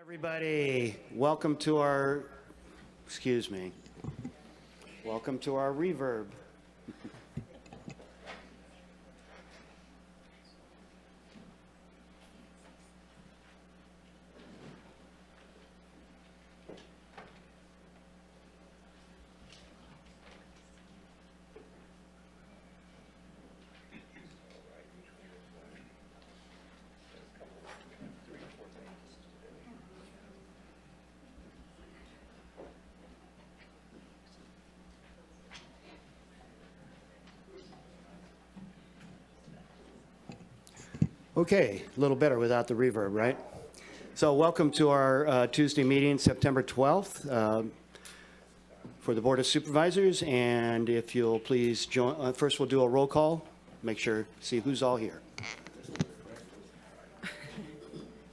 Everybody, welcome to our reverb. Okay, a little better without the reverb, right? So welcome to our Tuesday meeting, September 12th, for the Board of Supervisors. And if you'll please join, first we'll do a roll call, make sure, see who's all here.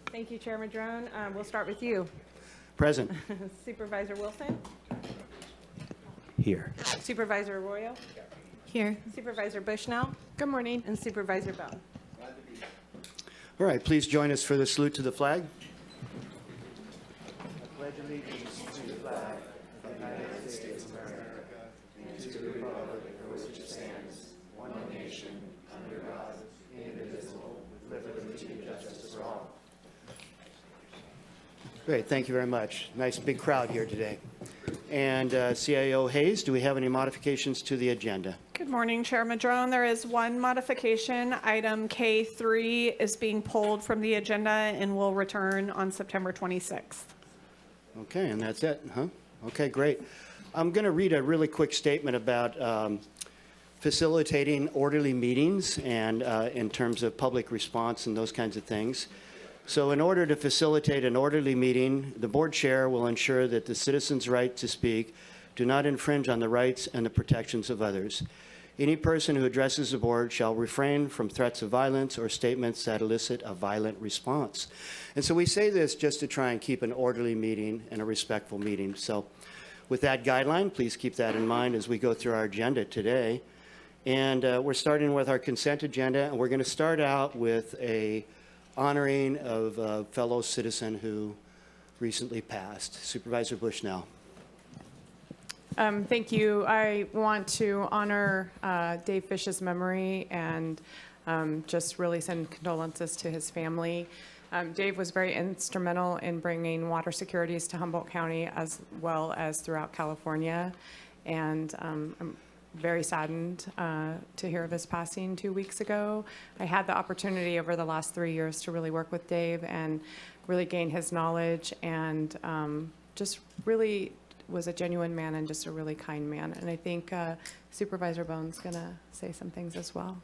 Thank you, Chair Madrone. We'll start with you. Present. Supervisor Wilson? Here. Supervisor Arroyo? Here. Supervisor Bushnell? Good morning. And Supervisor Bohn. All right, please join us for the salute to the flag. I pledge allegiance to the flag of the United States of America and to the republic for which it stands, one nation, under God, indivisible, with liberty and justice for all. Great, thank you very much. Nice big crowd here today. And CIO Hayes, do we have any modifications to the agenda? Good morning, Chair Madrone. There is one modification. Item K3 is being pulled from the agenda and will return on September 26th. Okay, and that's it, huh? Okay, great. I'm going to read a really quick statement about facilitating orderly meetings and in terms of public response and those kinds of things. So in order to facilitate an orderly meeting, the board chair will ensure that the citizens' right to speak do not infringe on the rights and the protections of others. Any person who addresses the board shall refrain from threats of violence or statements that elicit a violent response. And so we say this just to try and keep an orderly meeting and a respectful meeting. So with that guideline, please keep that in mind as we go through our agenda today. And we're starting with our consent agenda, and we're going to start out with a honoring of a fellow citizen who recently passed. Supervisor Bushnell. Thank you. I want to honor Dave Fish's memory and just really send condolences to his family. Dave was very instrumental in bringing water securities to Humboldt County as well as throughout California. And I'm very saddened to hear of his passing 2 weeks ago. I had the opportunity over the last 3 years to really work with Dave and really gain his knowledge, and just really was a genuine man and just a really kind man. And I think Supervisor Bohn's going to say some things as well.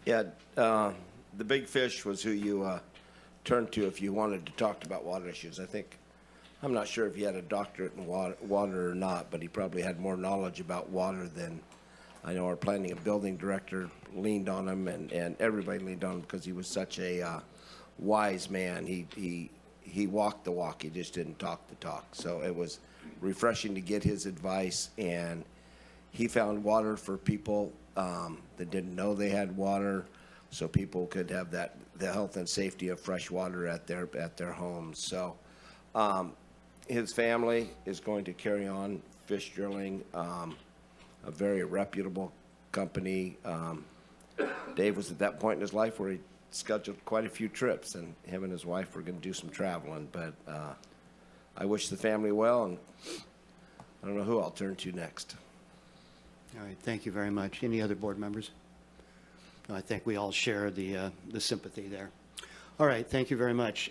Yeah, the big fish was who you turned to if you wanted to talk about water issues. I'm not sure if he had a doctorate in water or not, but he probably had more knowledge about water than I know our planning and building director leaned on him, and everybody leaned on him because he was such a wise man. He walked the walk, he just didn't talk the talk. So it was refreshing to get his advice, and he found water for people that didn't know they had water, so people could have the health and safety of fresh water at their homes. So his family is going to carry on fish drilling, a very reputable company. Dave was at that point in his life where he scheduled quite a few trips, and him and his wife were going to do some traveling. But I wish the family well, and I don't know who I'll turn to next. All right, thank you very much. Any other board members? I think we all share the sympathy there. All right, thank you very much.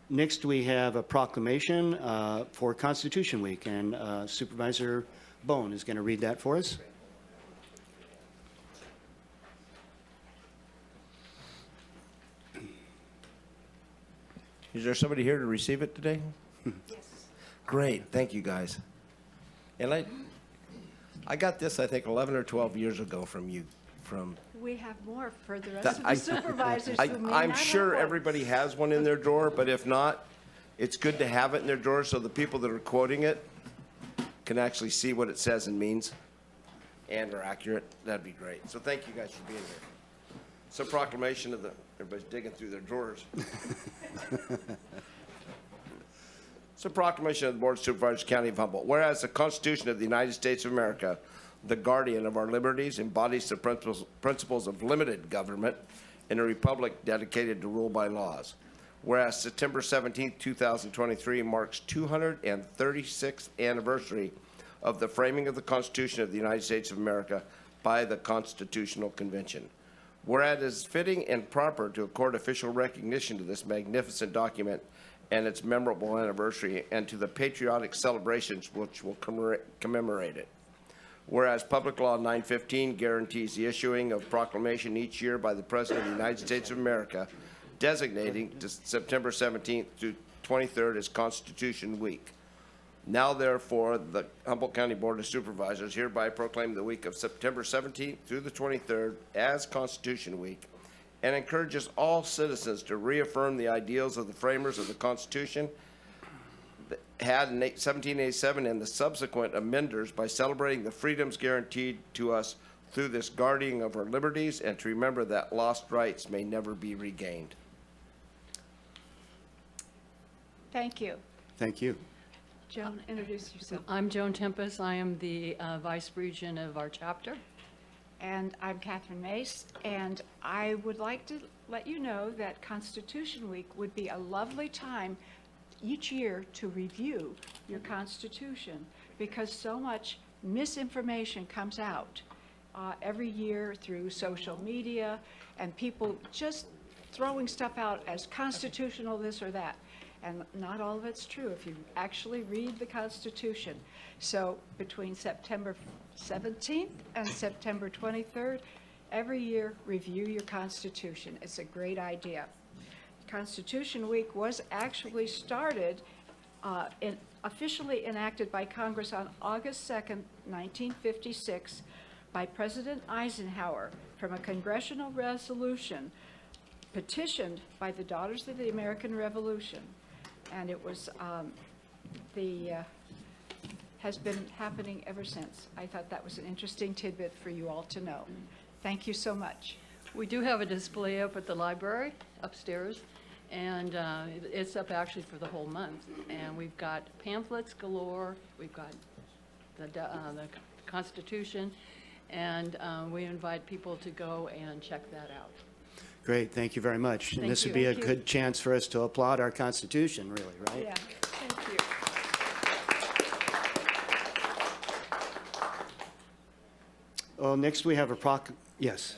Next, we have a proclamation for Constitution Week, and Supervisor Bohn is going to read that for us. Is there somebody here to receive it today? Yes. Great, thank you guys. And I got this, I think, 11 or 12 years ago from you. We have more for the rest of the supervisors who may I'm not sure have one. everybody has one in their drawer, but if not, it's good to have it in their drawer so the people that are quoting it can actually see what it says and means and are accurate. That'd be great. So thank you guys for being here. It's a proclamation of the, everybody's digging through their drawers. It's a proclamation of the Board of Supervisors, County of Humboldt. Whereas the Constitution of the United States of America, the guardian of our liberties, embodies the principles of limited government in a republic dedicated to rule by laws. Whereas September 17, 2023 marks 236th anniversary of the framing of the Constitution of the United States of America by the Constitutional Convention. Whereas it is fitting and proper to accord official recognition to this magnificent document and its memorable anniversary, and to the patriotic celebrations which will commemorate it. Whereas Public Law 915 guarantees the issuing of proclamation each year by the President of the United States of America, designating September 17th through 23rd as Constitution Week. Now, therefore, the Humboldt County Board of Supervisors hereby proclaim the week of September 17th through the 23rd as Constitution Week, and encourages all citizens to reaffirm the ideals of the framers of the Constitution that had in 1787 and the subsequent amenders by celebrating the freedoms guaranteed to us through this guardian of our liberties, and to remember that lost rights may never be regained. Thank you. Thank you. Joan, introduce yourself. I'm Joan Tempest. I am the Vice Regent of our chapter. And I'm Catherine Mace, and I would like to let you know that Constitution Week would be a lovely time each year to review your Constitution, because so much misinformation comes out every year through social media, and people just throwing stuff out as constitutional this or that. And not all of it's true if you actually read the Constitution. So between September 17th and September 23rd, every year review your Constitution. It's a great idea. Constitution Week was actually started, officially enacted by Congress on August 2nd, 1956, by President Eisenhower from a congressional resolution petitioned by the Daughters of the American Revolution. And it was, has been happening ever since. I thought that was an interesting tidbit for you all to know. Thank you so much. We do have a display up at the library upstairs, and it's up actually for the whole month. And we've got pamphlets galore. We've got the Constitution, and we invite people to go and check that out. Great, thank you very much. And Thank this would you. be a Thank you. good chance for us to applaud our Constitution, really, right? Yeah, thank you. Well, next we have a yes.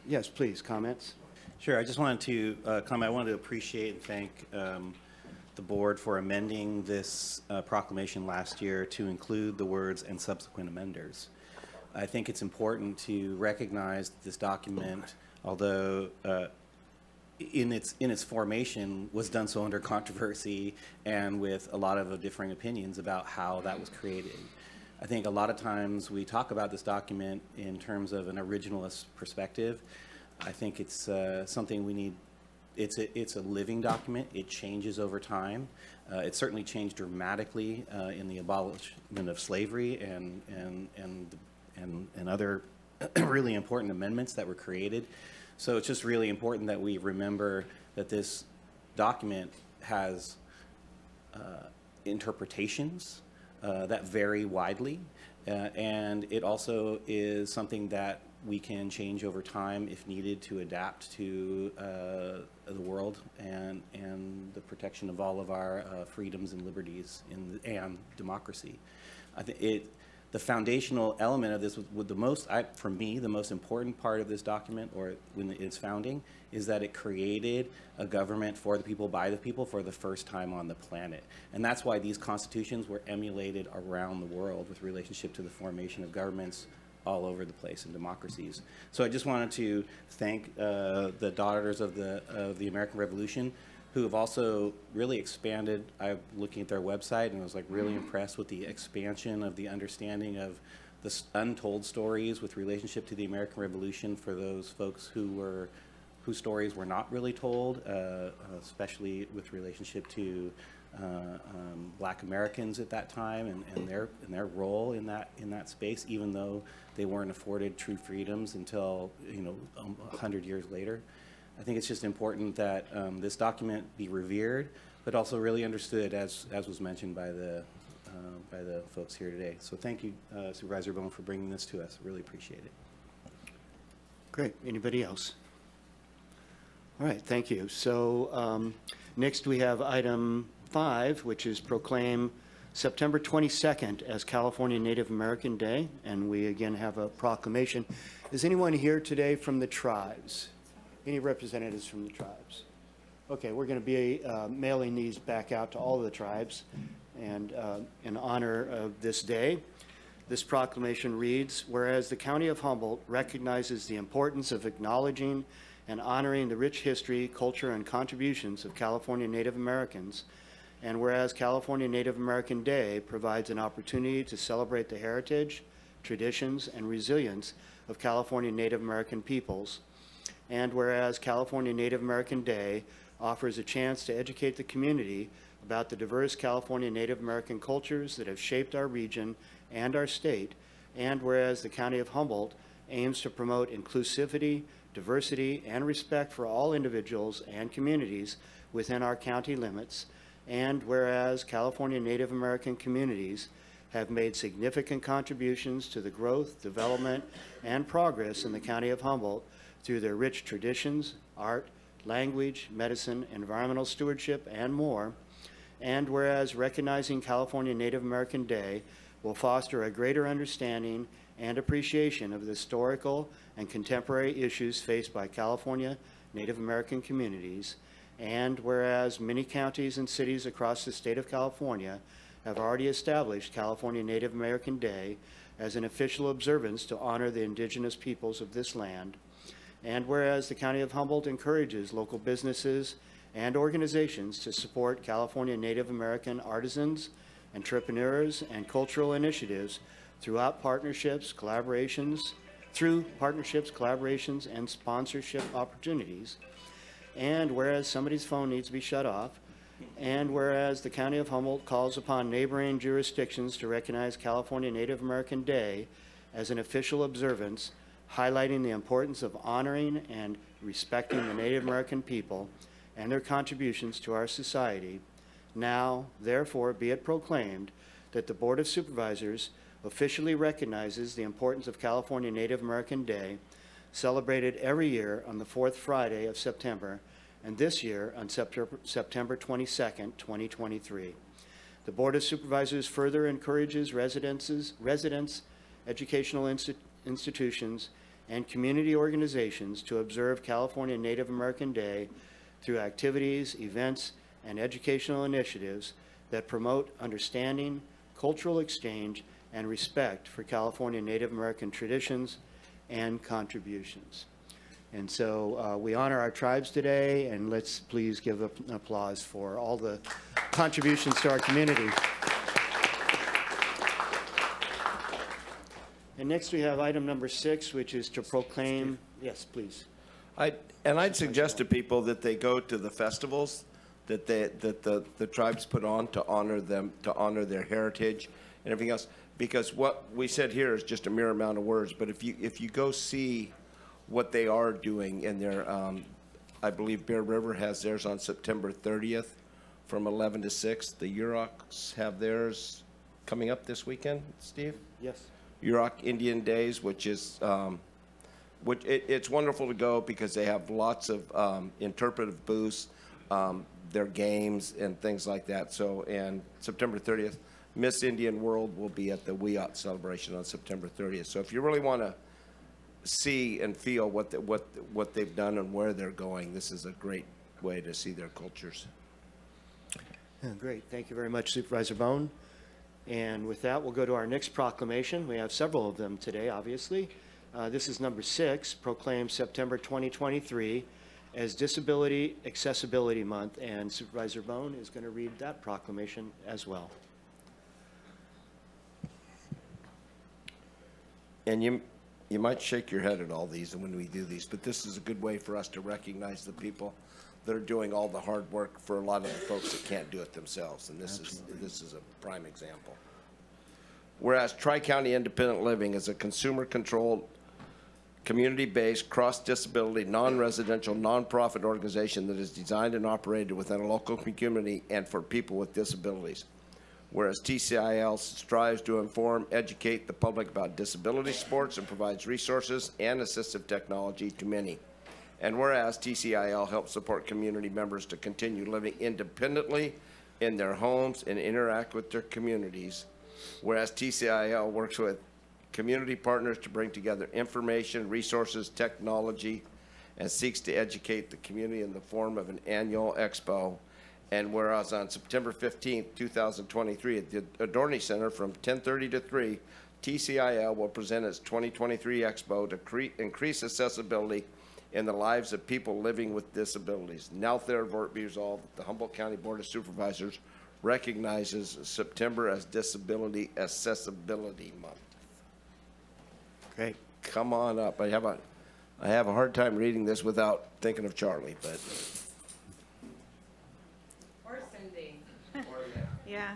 Yes, please, comments? Sure. I just wanted to comment. I wanted to appreciate and thank the board for amending this proclamation last year to include the words "and subsequent amenders." I think it's important to recognize that this document, although in its formation, was done so under controversy and with a lot of differing opinions about how that was created. I think a lot of times we talk about this document in terms of an originalist perspective. I think it's something we need. It's a living document. It changes over time. It certainly changed dramatically in the abolishment of slavery and other really important amendments that were created. So it's just really important that we remember that this document has interpretations that vary widely, and it also is something that we can change over time if needed to adapt to the world and the protection of all of our freedoms and liberties and democracy. I think the foundational element of this, for me, the most important part of this document, or when its founding, is that it created a government for the people, by the people, for the first time on the planet. And that's why these constitutions were emulated around the world with relationship to the formation of governments all over the place in democracies. So I just wanted to thank the Daughters of the American Revolution, who have also really expanded. I'm looking at their website and I was like really impressed with the expansion of the understanding of the untold stories with relationship to the American Revolution for those folks whose stories were not really told, especially with relationship to Black Americans at that time and their role in that space, even though they weren't afforded true freedoms until 100 years later. I think it's just important that this document be revered, but also really understood, as was mentioned by the folks here today. So thank you, Supervisor Bohn, for bringing this to us. Really appreciate it. Great. Anybody else? All right, thank you. So next we have item 5, which is proclaim September 22nd as California Native American Day, and we again have a proclamation. Is anyone here today from the tribes? Any representatives from the tribes? Okay, we're going to be mailing these back out to all of the tribes and in honor of this day. This proclamation reads, whereas the County of Humboldt recognizes the importance of acknowledging and honoring the rich history, culture, and contributions of California Native Americans, and whereas California Native American Day provides an opportunity to celebrate the heritage, traditions, and resilience of California Native American peoples, and whereas California Native American Day offers a chance to educate the community about the diverse California Native American cultures that have shaped our region and our state, and whereas the County of Humboldt aims to promote inclusivity, diversity, and respect for all individuals and communities within our county limits, and whereas California Native American communities have made significant contributions to the growth, development, and progress in the County of Humboldt through their rich traditions, art, language, medicine, environmental stewardship, and more, and whereas recognizing California Native American Day will foster a greater understanding and appreciation of the historical and contemporary issues faced by California Native American communities, and whereas many counties and cities across the state of California have already established California Native American Day as an official observance to honor the indigenous peoples of this land, and whereas the County of Humboldt encourages local businesses and organizations to support California Native American artisans, entrepreneurs, and cultural initiatives through partnerships, collaborations, and sponsorship opportunities, and whereas somebody's phone needs to be shut off, and whereas the County of Humboldt calls upon neighboring jurisdictions to recognize California Native American Day as an official observance, highlighting the importance of honoring and respecting the Native American people and their contributions to our society, now, therefore, be it proclaimed that the Board of Supervisors officially recognizes the importance of California Native American Day, celebrated every year on the 4th Friday of September, and this year on September 22nd, 2023. The Board of Supervisors further encourages residents, educational institutions, and community organizations to observe California Native American Day through activities, events, and educational initiatives that promote understanding, cultural exchange, and respect for California Native American traditions and contributions. And so we honor our tribes today, and let's please give an applause for all the contributions to our community. And next we have item number 6, which is to proclaim, yes, please. I'd suggest to people that they go to the festivals that the tribes put on to honor them, to honor their heritage and everything else. Because what we said here is just a mere amount of words, but if you go see what they are doing in their, I believe Bear River has theirs on September 30th from 11 to 6. The Yuroks have theirs coming up this weekend, Steve? Yes. Yurok Indian Days, which is, it's wonderful to go because they have lots of interpretive booths, their games and things like that. So, and September 30th, Miss Indian World will be at the Wiyot celebration on September 30th. So if you really want to see and feel what they've done and where they're going, this is a great way to see their cultures. Yeah, great. Thank you very much, Supervisor Bohn. And with that, we'll go to our next proclamation. We have several of them today, obviously. This is number 6, proclaim September 2023 as Disability Accessibility Month, and Supervisor Bohn is going to read that proclamation as well. And you might shake your head at all these when we do these, but this is a good way for us to recognize the people that are doing all the hard work for a lot of the folks that can't do it themselves, and this is a prime example. Whereas Tri-County Independent Living is a consumer-controlled, community-based, cross-disability, non-residential, nonprofit organization that is designed and operated within a local community and for people with disabilities. Whereas TCIL strives to inform, educate the public about disability sports and provides resources and assistive technology to many. And whereas TCIL helps support community members to continue living independently in their homes and interact with their communities. Whereas TCIL works with community partners to bring together information, resources, technology, and seeks to educate the community in the form of an annual expo. And whereas on September 15th, 2023, at the Adorney Center from 10:30 to 3, TCIL will present its 2023 expo to increase accessibility in the lives of people living with disabilities. Now therefore be resolved that the Humboldt County Board of Supervisors recognizes September as Disability Accessibility Month. Great. Come on up. I have a hard time reading this without thinking of Charlie, but. Or Cindy. Yeah.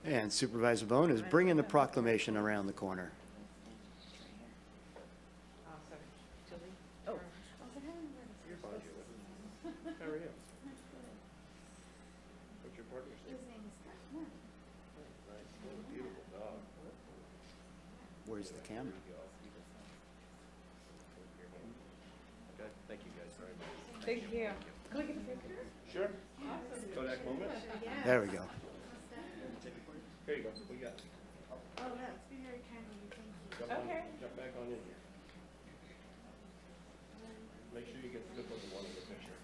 And Supervisor Bohn is bringing the proclamation around the corner. Where's the camera? Thank you guys very much. Thank you. Can we get a picture? Sure. Kodak moment? There we go. Here you go. We got it. Oh, that's very kind of you. Thank you. Okay. Jump back on in here. Make sure you get the good looking one in the picture.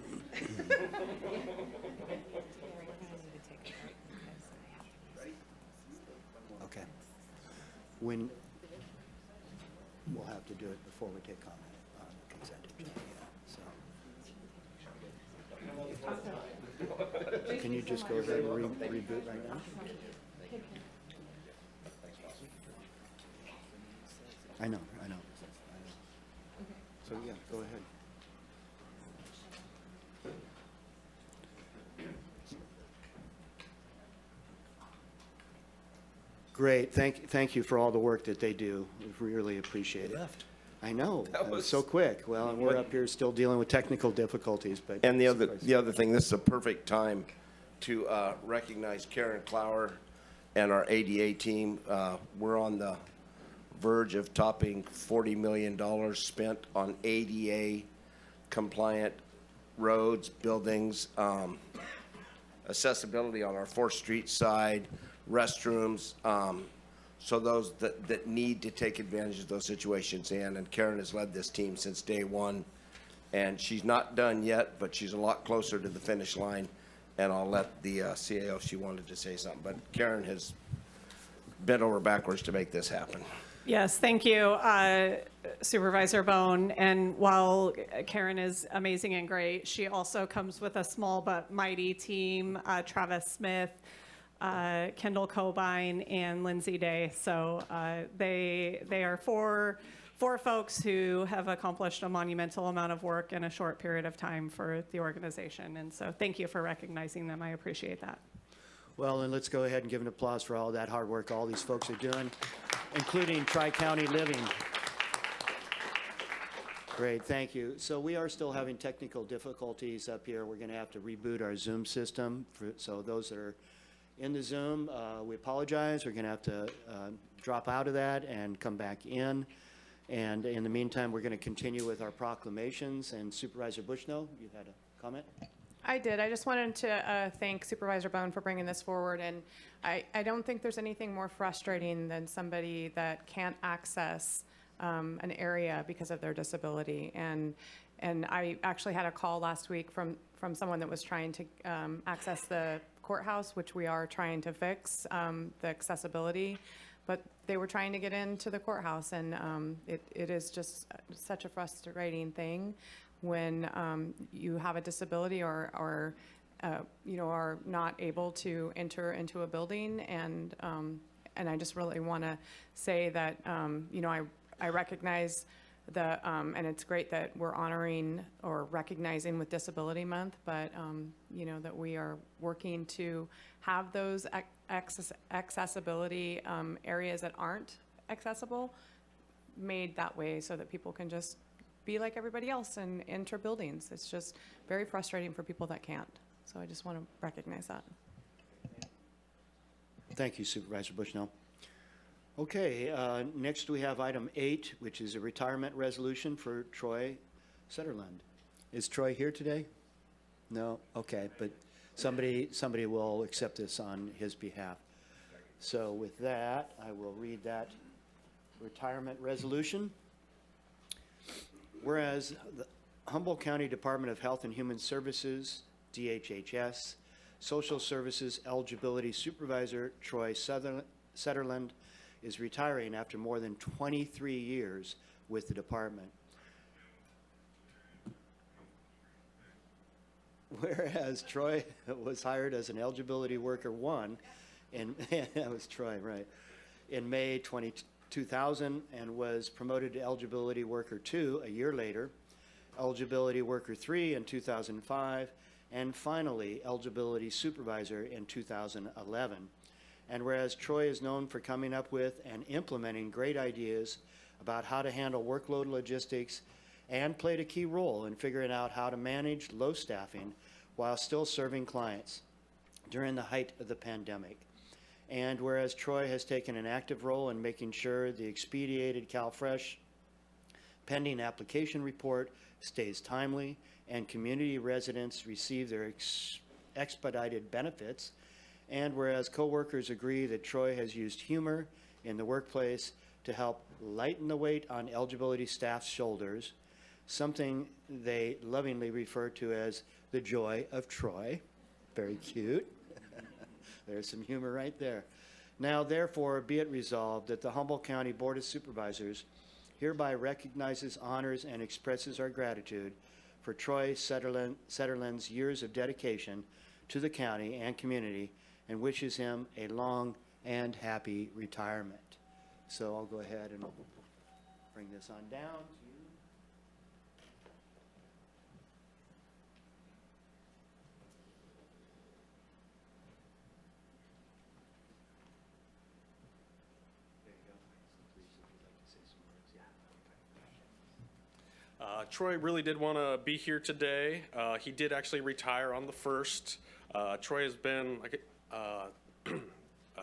Okay. When, we'll have to do it before we take comment on the consent agenda, yeah, so. Can you just go ahead and reboot right now? I know. So, yeah, go ahead. Great, thank you for all the work that they do. We really appreciate it. I know, That it was was- so quick. Well, and we're up here still dealing with technical difficulties, but. And the other thing, this is a perfect time to recognize Karen Clower and our ADA team. We're on the verge of topping $40 million spent on ADA compliant roads, buildings, accessibility on our 4th Street side, restrooms, so those that need to take advantage of those situations. And Karen has led this team since day one, and she's not done yet, but she's a lot closer to the finish line. And I'll let the CAO, if she wanted to say something, but Karen has bent over backwards to make this happen. Yes, thank you, Supervisor Bohn. And while Karen is amazing and great, she also comes with a small but mighty team, Travis Smith, Kendall Cobine, and Lindsay Day. So they are four folks who have accomplished a monumental amount of work in a short period of time for the organization. And so thank you for recognizing them. I appreciate that. Well, and let's go ahead and give an applause for all that hard work all these folks are doing, including Tri-County Living. Great, thank you. So we are still having technical difficulties up here. We're going to have to reboot our Zoom system. So those that are in the Zoom, we apologize. We're going to have to drop out of that and come back in. And in the meantime, we're going to continue with our proclamations. And Supervisor Bushnell, you had a comment? I did. I just wanted to thank Supervisor Bohn for bringing this forward. And I don't think there's anything more frustrating than somebody that can't access an area because of their disability. And I actually had a call last week from someone that was trying to access the courthouse, which we are trying to fix, the accessibility. But they were trying to get into the courthouse, and it is just such a frustrating thing when you have a disability or you know, are not able to enter into a building. And I just really want to say that you know, I recognize And it's great that we're honoring or recognizing with Disability Month, but, that we are working to have those accessibility areas that aren't accessible made that way so that people can just be like everybody else and enter buildings. It's just very frustrating for people that can't. So I just want to recognize that. Thank you, Supervisor Bushnell. Okay, next we have item 8, which is a retirement resolution for Troy Sutherland. Is Troy here today? No? Okay, but somebody will accept this on his behalf. So with that, I will read that retirement resolution. Whereas the Humboldt County Department of Health and Human Services, DHHS, Social Services Eligibility Supervisor Troy Sutherland is retiring after more than 23 years with the department. Whereas Troy was hired as an eligibility worker 1, and that was Troy, right, in May 2000, and was promoted to eligibility worker 2 a year later, eligibility worker 3 in 2005, and finally eligibility supervisor in 2011. And whereas Troy is known for coming up with and implementing great ideas about how to handle workload logistics and played a key role in figuring out how to manage low staffing while still serving clients during the height of the pandemic. And whereas Troy has taken an active role in making sure the expedited CalFresh pending application report stays timely and community residents receive their expedited benefits, and whereas coworkers agree that Troy has used humor in the workplace to help lighten the weight on eligibility staff's shoulders, something they lovingly refer to as the joy of Troy. Very cute. There's some humor right there. Now, therefore, be it resolved that the Humboldt County Board of Supervisors hereby recognizes, honors, and expresses our gratitude for Troy Sutherland's years of dedication to the county and community, and wishes him a long and happy retirement. So I'll go ahead and bring this on down to you. There you go. Please, if you'd like to say some words. Yeah. Troy really did want to be here today. He did actually retire on the 1st. Troy has been, like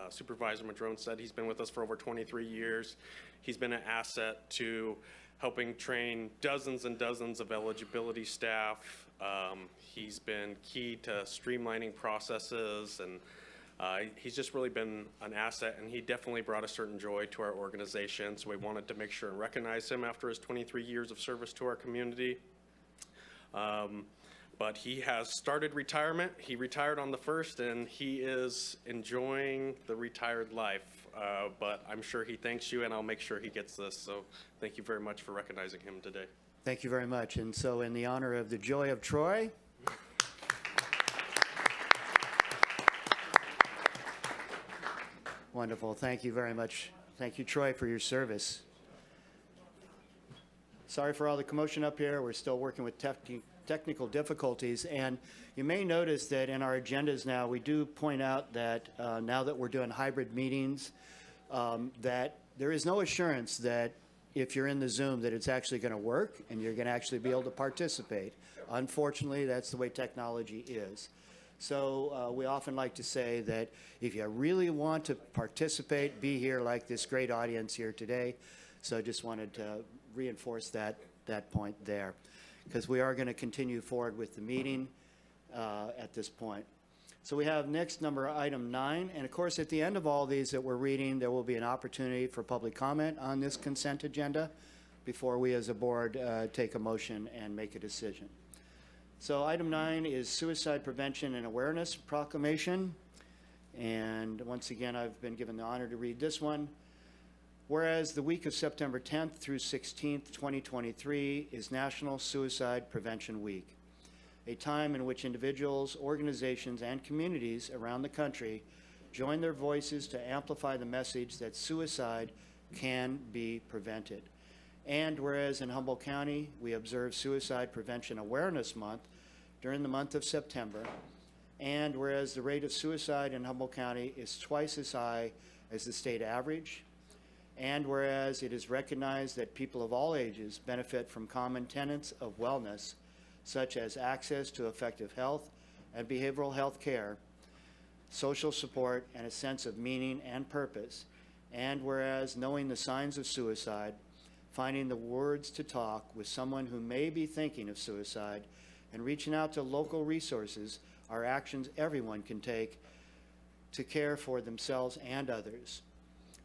Supervisor Madrone said, he's been with us for over 23 years. He's been an asset to helping train dozens and dozens of eligibility staff. He's been key to streamlining processes, and he's just really been an asset, and he definitely brought a certain joy to our organization. So we wanted to make sure and recognize him after his 23 years of service to our community. But he has started retirement. He retired on the 1st, and he is enjoying the retired life. But I'm sure he thanks you, and I'll make sure he gets this. So thank you very much for recognizing him today. Thank you very much. And so in the honor of the joy of Troy, wonderful. Thank you very much. Thank you, Troy, for your service. Sorry for all the commotion up here. We're still working with technical difficulties. And you may notice that in our agendas now, we do point out that now that we're doing hybrid meetings, that there is no assurance that if you're in the Zoom that it's actually going to work and you're going to actually be able to participate. Unfortunately, that's the way technology is. So we often like to say that if you really want to participate, be here like this great audience here today. So I just wanted to reinforce that point there, because we are going to continue forward with the meeting at this point. So we have next item 9, and of course at the end of all these that we're reading, there will be an opportunity for public comment on this consent agenda before we as a board take a motion and make a decision. So item 9 is Suicide Prevention and Awareness Proclamation, and once again I've been given the honor to read this one. Whereas the week of September 10th through 16th, 2023 is National Suicide Prevention Week, a time in which individuals, organizations, and communities around the country join their voices to amplify the message that suicide can be prevented. And whereas in Humboldt County, we observe Suicide Prevention Awareness Month during the month of September. And whereas the rate of suicide in Humboldt County is twice as high as the state average. And whereas it is recognized that people of all ages benefit from common tenets of wellness, such as access to effective health and behavioral health care, social support, and a sense of meaning and purpose. And whereas knowing the signs of suicide, finding the words to talk with someone who may be thinking of suicide, and reaching out to local resources are actions everyone can take to care for themselves and others.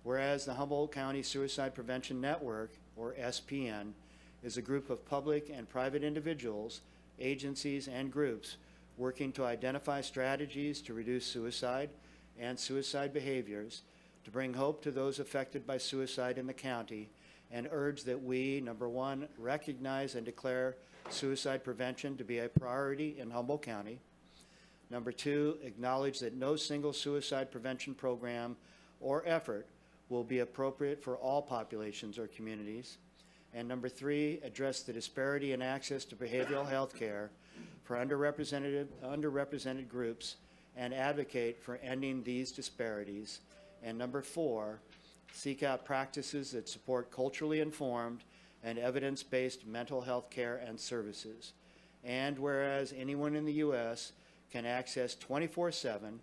Whereas the Humboldt County Suicide Prevention Network, or SPN, is a group of public and private individuals, agencies, and groups working to identify strategies to reduce suicide and suicide behaviors, to bring hope to those affected by suicide in the county, and urge that we, number one, recognize and declare suicide prevention to be a priority in Humboldt County. Number two, acknowledge that no single suicide prevention program or effort will be appropriate for all populations or communities. And number three, address the disparity in access to behavioral health care for underrepresented groups and advocate for ending these disparities. And number four, seek out practices that support culturally informed and evidence-based mental health care and services. And whereas anyone in the U.S. can access 24/7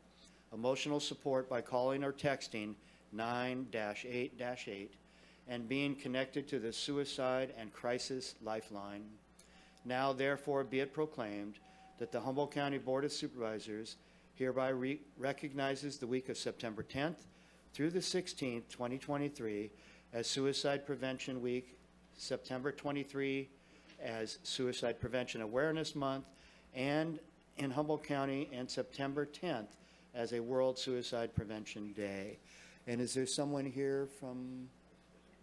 emotional support by calling or texting 9-8-8 and being connected to the Suicide and Crisis Lifeline. Now, therefore, be it proclaimed that the Humboldt County Board of Supervisors hereby recognizes the week of September 10th through the 16th, 2023, as Suicide Prevention Week, September 23 as Suicide Prevention Awareness Month, and in Humboldt County, and September 10th as a World Suicide Prevention Day. And is there someone here from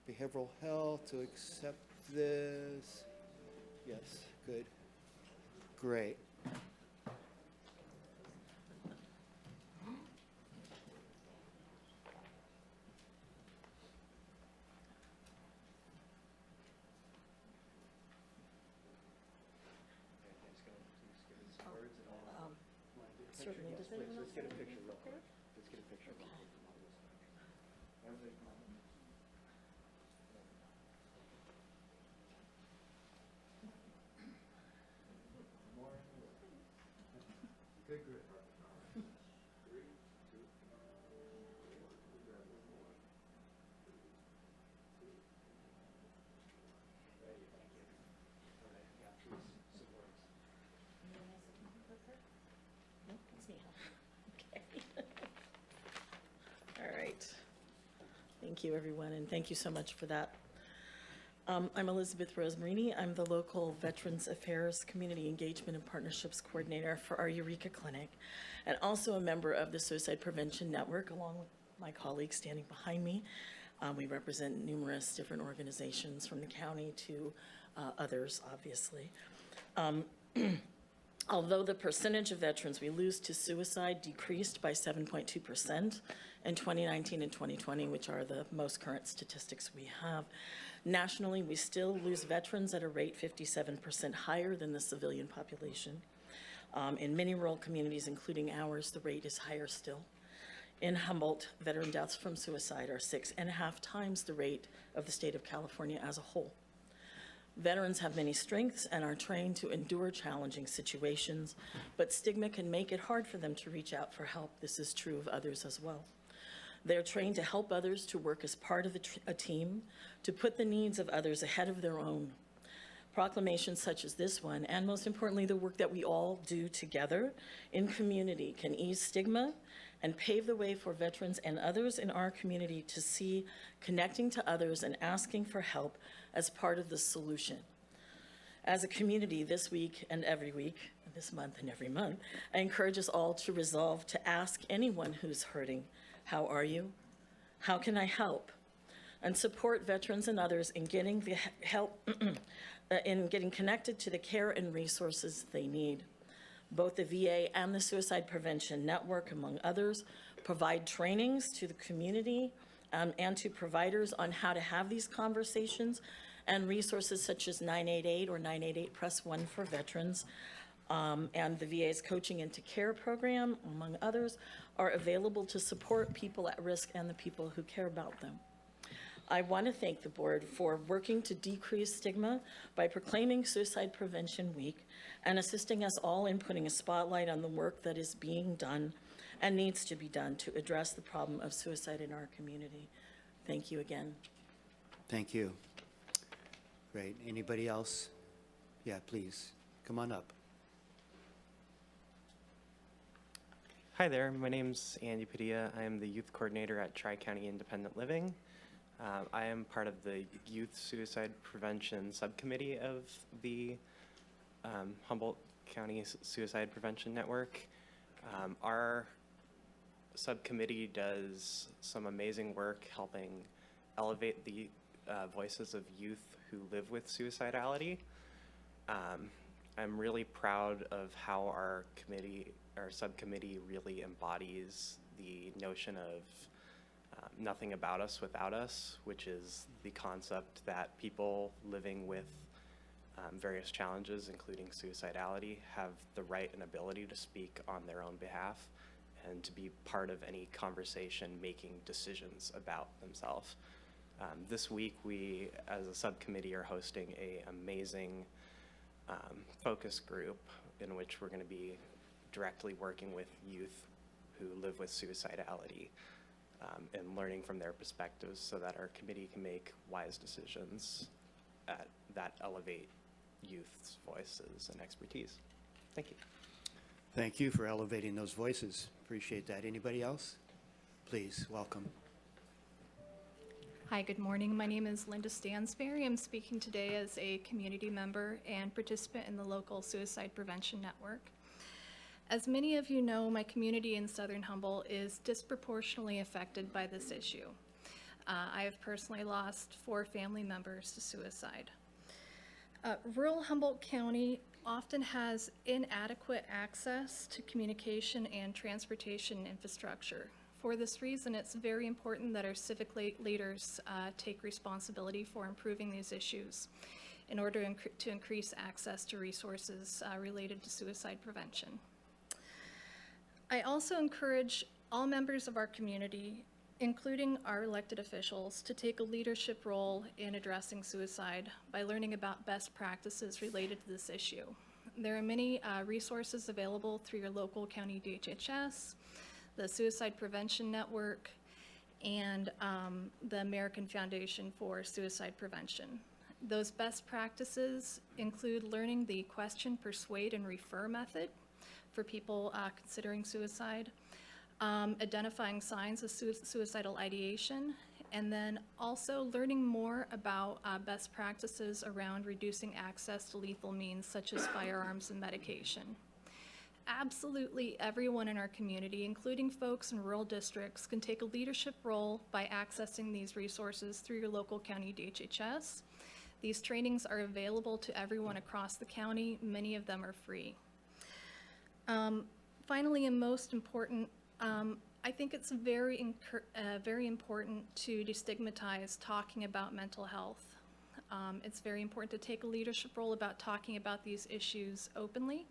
Behavioral Health to accept this? Yes, good. Great. Certainly. Does anyone else? Let's get a picture real quick. Let's get a picture. Good, good. It's me. Okay. All right. Thank you, everyone, and thank you so much for that. I'm Elizabeth Rosemarini. I'm the local Veterans Affairs Community Engagement and Partnerships Coordinator for our Eureka Clinic, and also a member of the Suicide Prevention Network, along with my colleagues standing behind me. We represent numerous different organizations from the county to others, obviously. Although the percentage of veterans we lose to suicide decreased by 7.2% in 2019 and 2020, which are the most current statistics we have, nationally, we still lose veterans at a rate 57% higher than the civilian population. In many rural communities, including ours, the rate is higher still. In Humboldt, veteran deaths from suicide are 6.5 times the rate of the state of California as a whole. Veterans have many strengths and are trained to endure challenging situations, but stigma can make it hard for them to reach out for help. This is true of others as well. They're trained to help others, to work as part of a team, to put the needs of others ahead of their own. Proclamations such as this one, and most importantly, the work that we all do together in community, can ease stigma and pave the way for veterans and others in our community to see connecting to others and asking for help as part of the solution. As a community this week and every week, this month and every month, I encourage us all to resolve to ask anyone who's hurting, how are you? How can I help? And support veterans and others in getting the help, in getting connected to the care and resources they need. Both the VA and the Suicide Prevention Network, among others, provide trainings to the community and to providers on how to have these conversations and resources such as 988 or 988 Press 1 for veterans, and the VA's Coaching into Care program, among others, are available to support people at risk and the people who care about them. I want to thank the board for working to decrease stigma by proclaiming Suicide Prevention Week and assisting us all in putting a spotlight on the work that is being done and needs to be done to address the problem of suicide in our community. Thank you again. Thank you. Great. Anybody else? Yeah, please, come on up. Hi there, my name's Andy Padilla. I am the youth coordinator at Tri-County Independent Living. I am part of the Youth Suicide Prevention Subcommittee of the Humboldt County Suicide Prevention Network. Our subcommittee does some amazing work helping elevate the voices of youth who live with suicidality. I'm really proud of how our subcommittee really embodies the notion of nothing about us without us, which is the concept that people living with various challenges, including suicidality, have the right and ability to speak on their own behalf and to be part of any conversation making decisions about themselves. This week, we, as a subcommittee, are hosting an amazing focus group in which we're going to be directly working with youth who live with suicidality and learning from their perspectives so that our committee can make wise decisions that elevate youth's voices and expertise. Thank you. Thank you for elevating those voices. Appreciate that. Anybody else? Please, welcome. Hi, good morning. My name is Linda Stansberry. I'm speaking today as a community member and participant in the local Suicide Prevention Network. As many of you know, my community in Southern Humboldt is disproportionately affected by this issue. I have personally lost 4 family members to suicide. Rural Humboldt County often has inadequate access to communication and transportation infrastructure. For this reason, it's very important that our civic leaders take responsibility for improving these issues in order to increase access to resources related to suicide prevention. I also encourage all members of our community, including our elected officials, to take a leadership role in addressing suicide by learning about best practices related to this issue. There are many resources available through your local county DHHS, the Suicide Prevention Network, and the American Foundation for Suicide Prevention. Those best practices include learning the question, persuade, and refer method for people considering suicide, identifying signs of suicidal ideation, and then also learning more about best practices around reducing access to lethal means such as firearms and medication. Absolutely everyone in our community, including folks in rural districts, can take a leadership role by accessing these resources through your local county DHHS. These trainings are available to everyone across the county. Many of them are free. Finally, and most important, I think it's very important to destigmatize talking about mental health. It's very important to take a leadership role about talking about these issues openly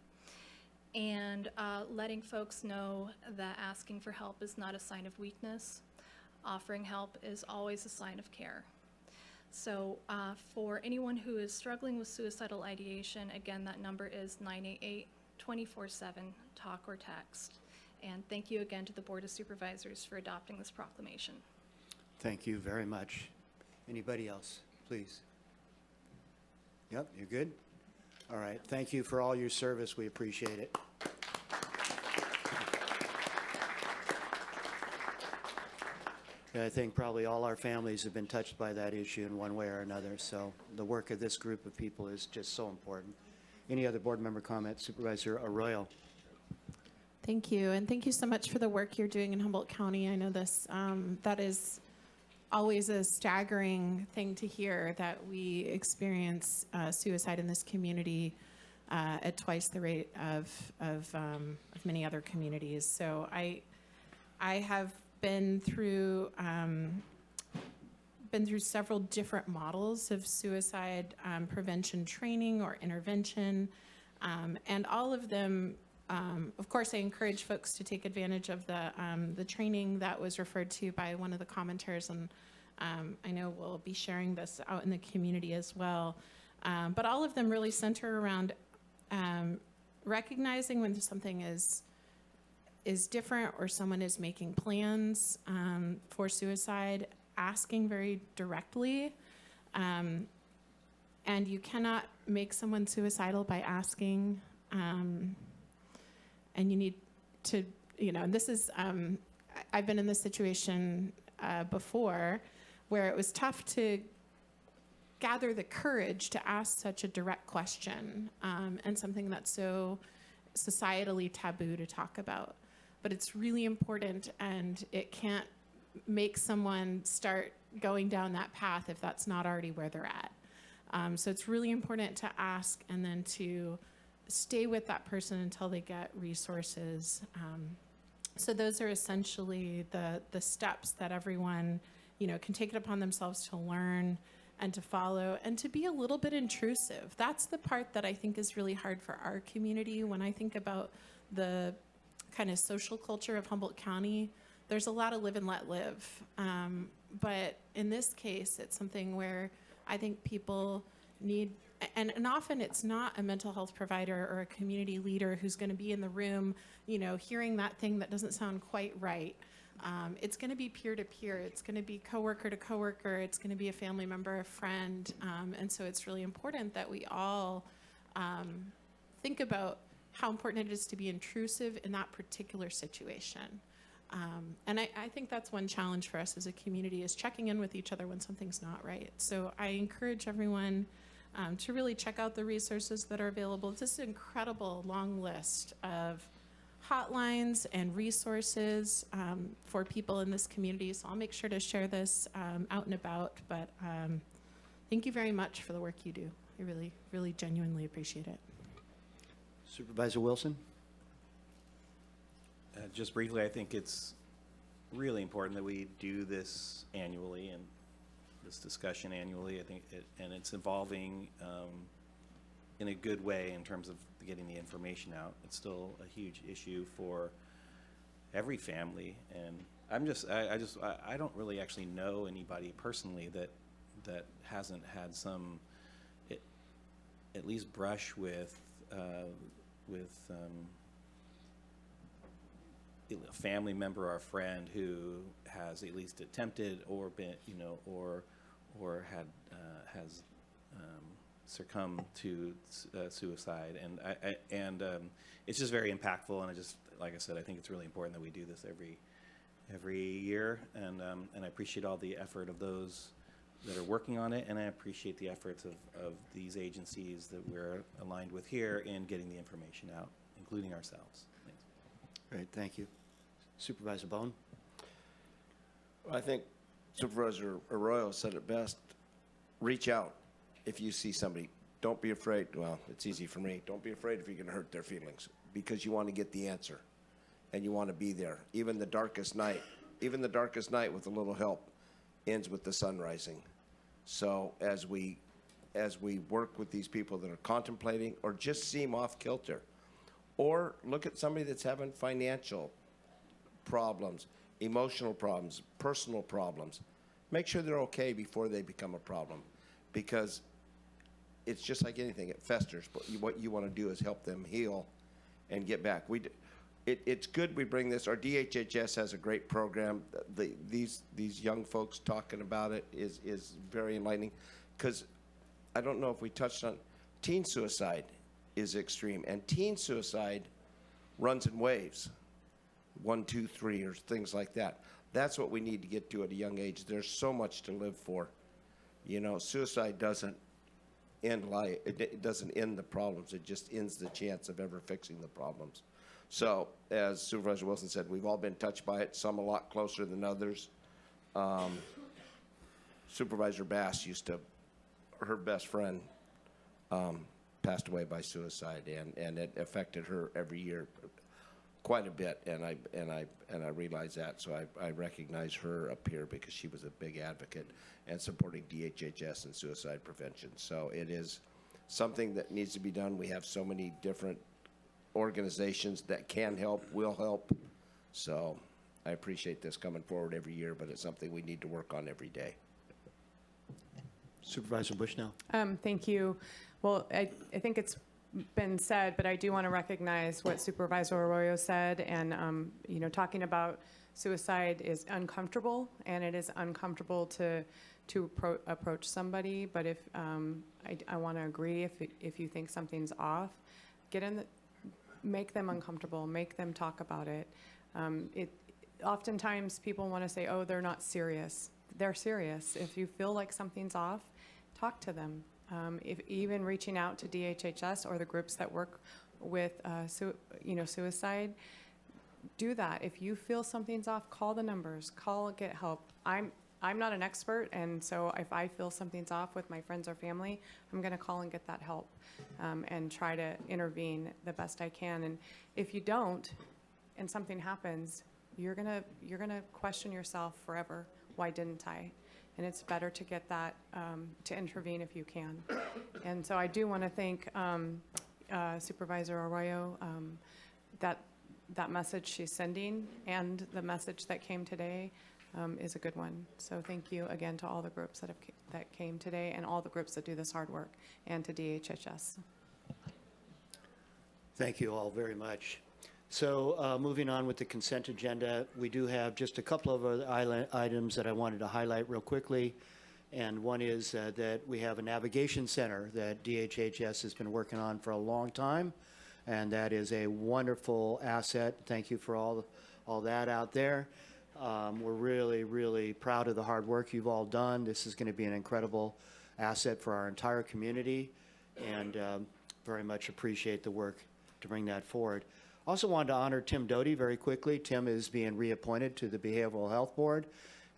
and letting folks know that asking for help is not a sign of weakness. Offering help is always a sign of care. So for anyone who is struggling with suicidal ideation, again, that number is 988-24/7, talk or text. And thank you again to the Board of Supervisors for adopting this proclamation. Thank you very much. Anybody else, please? Yep, you're good? All right, thank you for all your service. We appreciate it. Yeah, I think probably all our families have been touched by that issue in one way or another, so the work of this group of people is just so important. Any other board member comments? Supervisor Arroyo. Thank you, and thank you so much for the work you're doing in Humboldt County. I know this, that is always a staggering thing to hear, that we experience suicide in this community at twice the rate of many other communities. So I have been through been through several different models of suicide prevention training or intervention, and all of them, of course, I encourage folks to take advantage of the training that was referred to by one of the commenters, and I know we'll be sharing this out in the community as well. But all of them really center around recognizing when something is different or someone is making plans for suicide, asking very directly. And you cannot make someone suicidal by asking. And you need to, and this is, I've been in this situation before where it was tough to gather the courage to ask such a direct question and something that's so societally taboo to talk about. But it's really important, and it can't make someone start going down that path if that's not already where they're at. So it's really important to ask and then to stay with that person until they get resources. So those are essentially the steps that everyone, can take it upon themselves to learn and to follow and to be a little bit intrusive. That's the part that I think is really hard for our community. When I think about the kind of social culture of Humboldt County, there's a lot of live and let live. But in this case, it's something where I think people need, and often it's not a mental health provider or a community leader who's going to be in the room, hearing that thing that doesn't sound quite right. It's going to be peer-to-peer. It's going to be coworker to coworker. It's going to be a family member, a friend. And so it's really important that we all think about how important it is to be intrusive in that particular situation. And I think that's one challenge for us as a community, is checking in with each other when something's not right. So I encourage everyone to really check out the resources that are available. It's this incredible long list of hotlines and resources for people in this community. So I'll make sure to share this out and about. But thank you very much for the work you do. I really, really genuinely appreciate it. Supervisor Wilson? Just briefly, I think it's really important that we do this annually and this discussion annually. I think and it's evolving in a good way in terms of getting the information out. It's still a huge issue for every family, and I don't really actually know anybody personally that hasn't had some at least brush with a family member or a friend who has at least attempted or been, or has succumbed to suicide, and it's just very impactful. And like I said, I think it's really important that we do this every year, and I appreciate all the effort of those that are working on it, and I appreciate the efforts of these agencies that we're aligned with here in getting the information out, including ourselves. Thanks. Great, thank you. Supervisor Bohn? I think Supervisor Arroyo said it best. Reach out if you see somebody. Don't be afraid. Well, it's easy for me. Don't be afraid if you're going to hurt their feelings, because you want to get the answer and you want to be there. Even the darkest night with a little help ends with the sun rising. So as we work with these people that are contemplating or just seem off kilter, or look at somebody that's having financial problems, emotional problems, personal problems, make sure they're okay before they become a problem, because it's just like anything, it festers. But what you want to do is help them heal and get back. It's good we bring this. Our DHHS has a great program. These young folks talking about it is very enlightening, because I don't know if we touched on, teen suicide is extreme, and teen suicide runs in waves, 1, 2, 3, or things like that. That's what we need to get to at a young age. There's so much to live for. Suicide doesn't end life. It doesn't end the problems. It just ends the chance of ever fixing the problems. So, as Supervisor Wilson said, we've all been touched by it, some a lot closer than others. Supervisor Bass her best friend passed away by suicide, and it affected her every year. quite a bit, and I realize that, so I recognize her up here because she was a big advocate and supporting DHHS and suicide prevention. So it is something that needs to be done. We have so many different organizations that can help, will help. So I appreciate this coming forward every year, but it's something we need to work on every day. Supervisor Bushnell. Thank you. Well, I think it's been said, but I do want to recognize what Supervisor Arroyo said. And, talking about suicide is uncomfortable, and it is uncomfortable to approach somebody. But if I want to agree, if you think something's off, make them uncomfortable, make them talk about it. Oftentimes people want to say, oh, they're not serious. They're serious. If you feel like something's off, talk to them. If even reaching out to DHHS or the groups that work with suicide, do that. If you feel something's off, call the numbers, get help. I'm not an expert, and so if I feel something's off with my friends or family, I'm going to call and get that help, and try to intervene the best I can. And if you don't, and something happens, you're gonna question yourself forever. Why didn't I? And it's better to get that, to intervene if you can. And so I do want to thank Supervisor Arroyo, that message she's sending and the message that came today is a good one. So thank you again to all the groups that came today and all the groups that do this hard work, and to DHHS. Thank you all very much. So moving on with the consent agenda, we do have just a couple of other items that I wanted to highlight real quickly. And one is that we have a navigation center that DHHS has been working on for a long time. And that is a wonderful asset. Thank you for all that out there. We're really, really proud of the hard work you've all done. This is going to be an incredible asset for our entire community, and very much appreciate the work to bring that forward. Also wanted to honor Tim Doty very quickly. Tim is being reappointed to the Behavioral Health Board,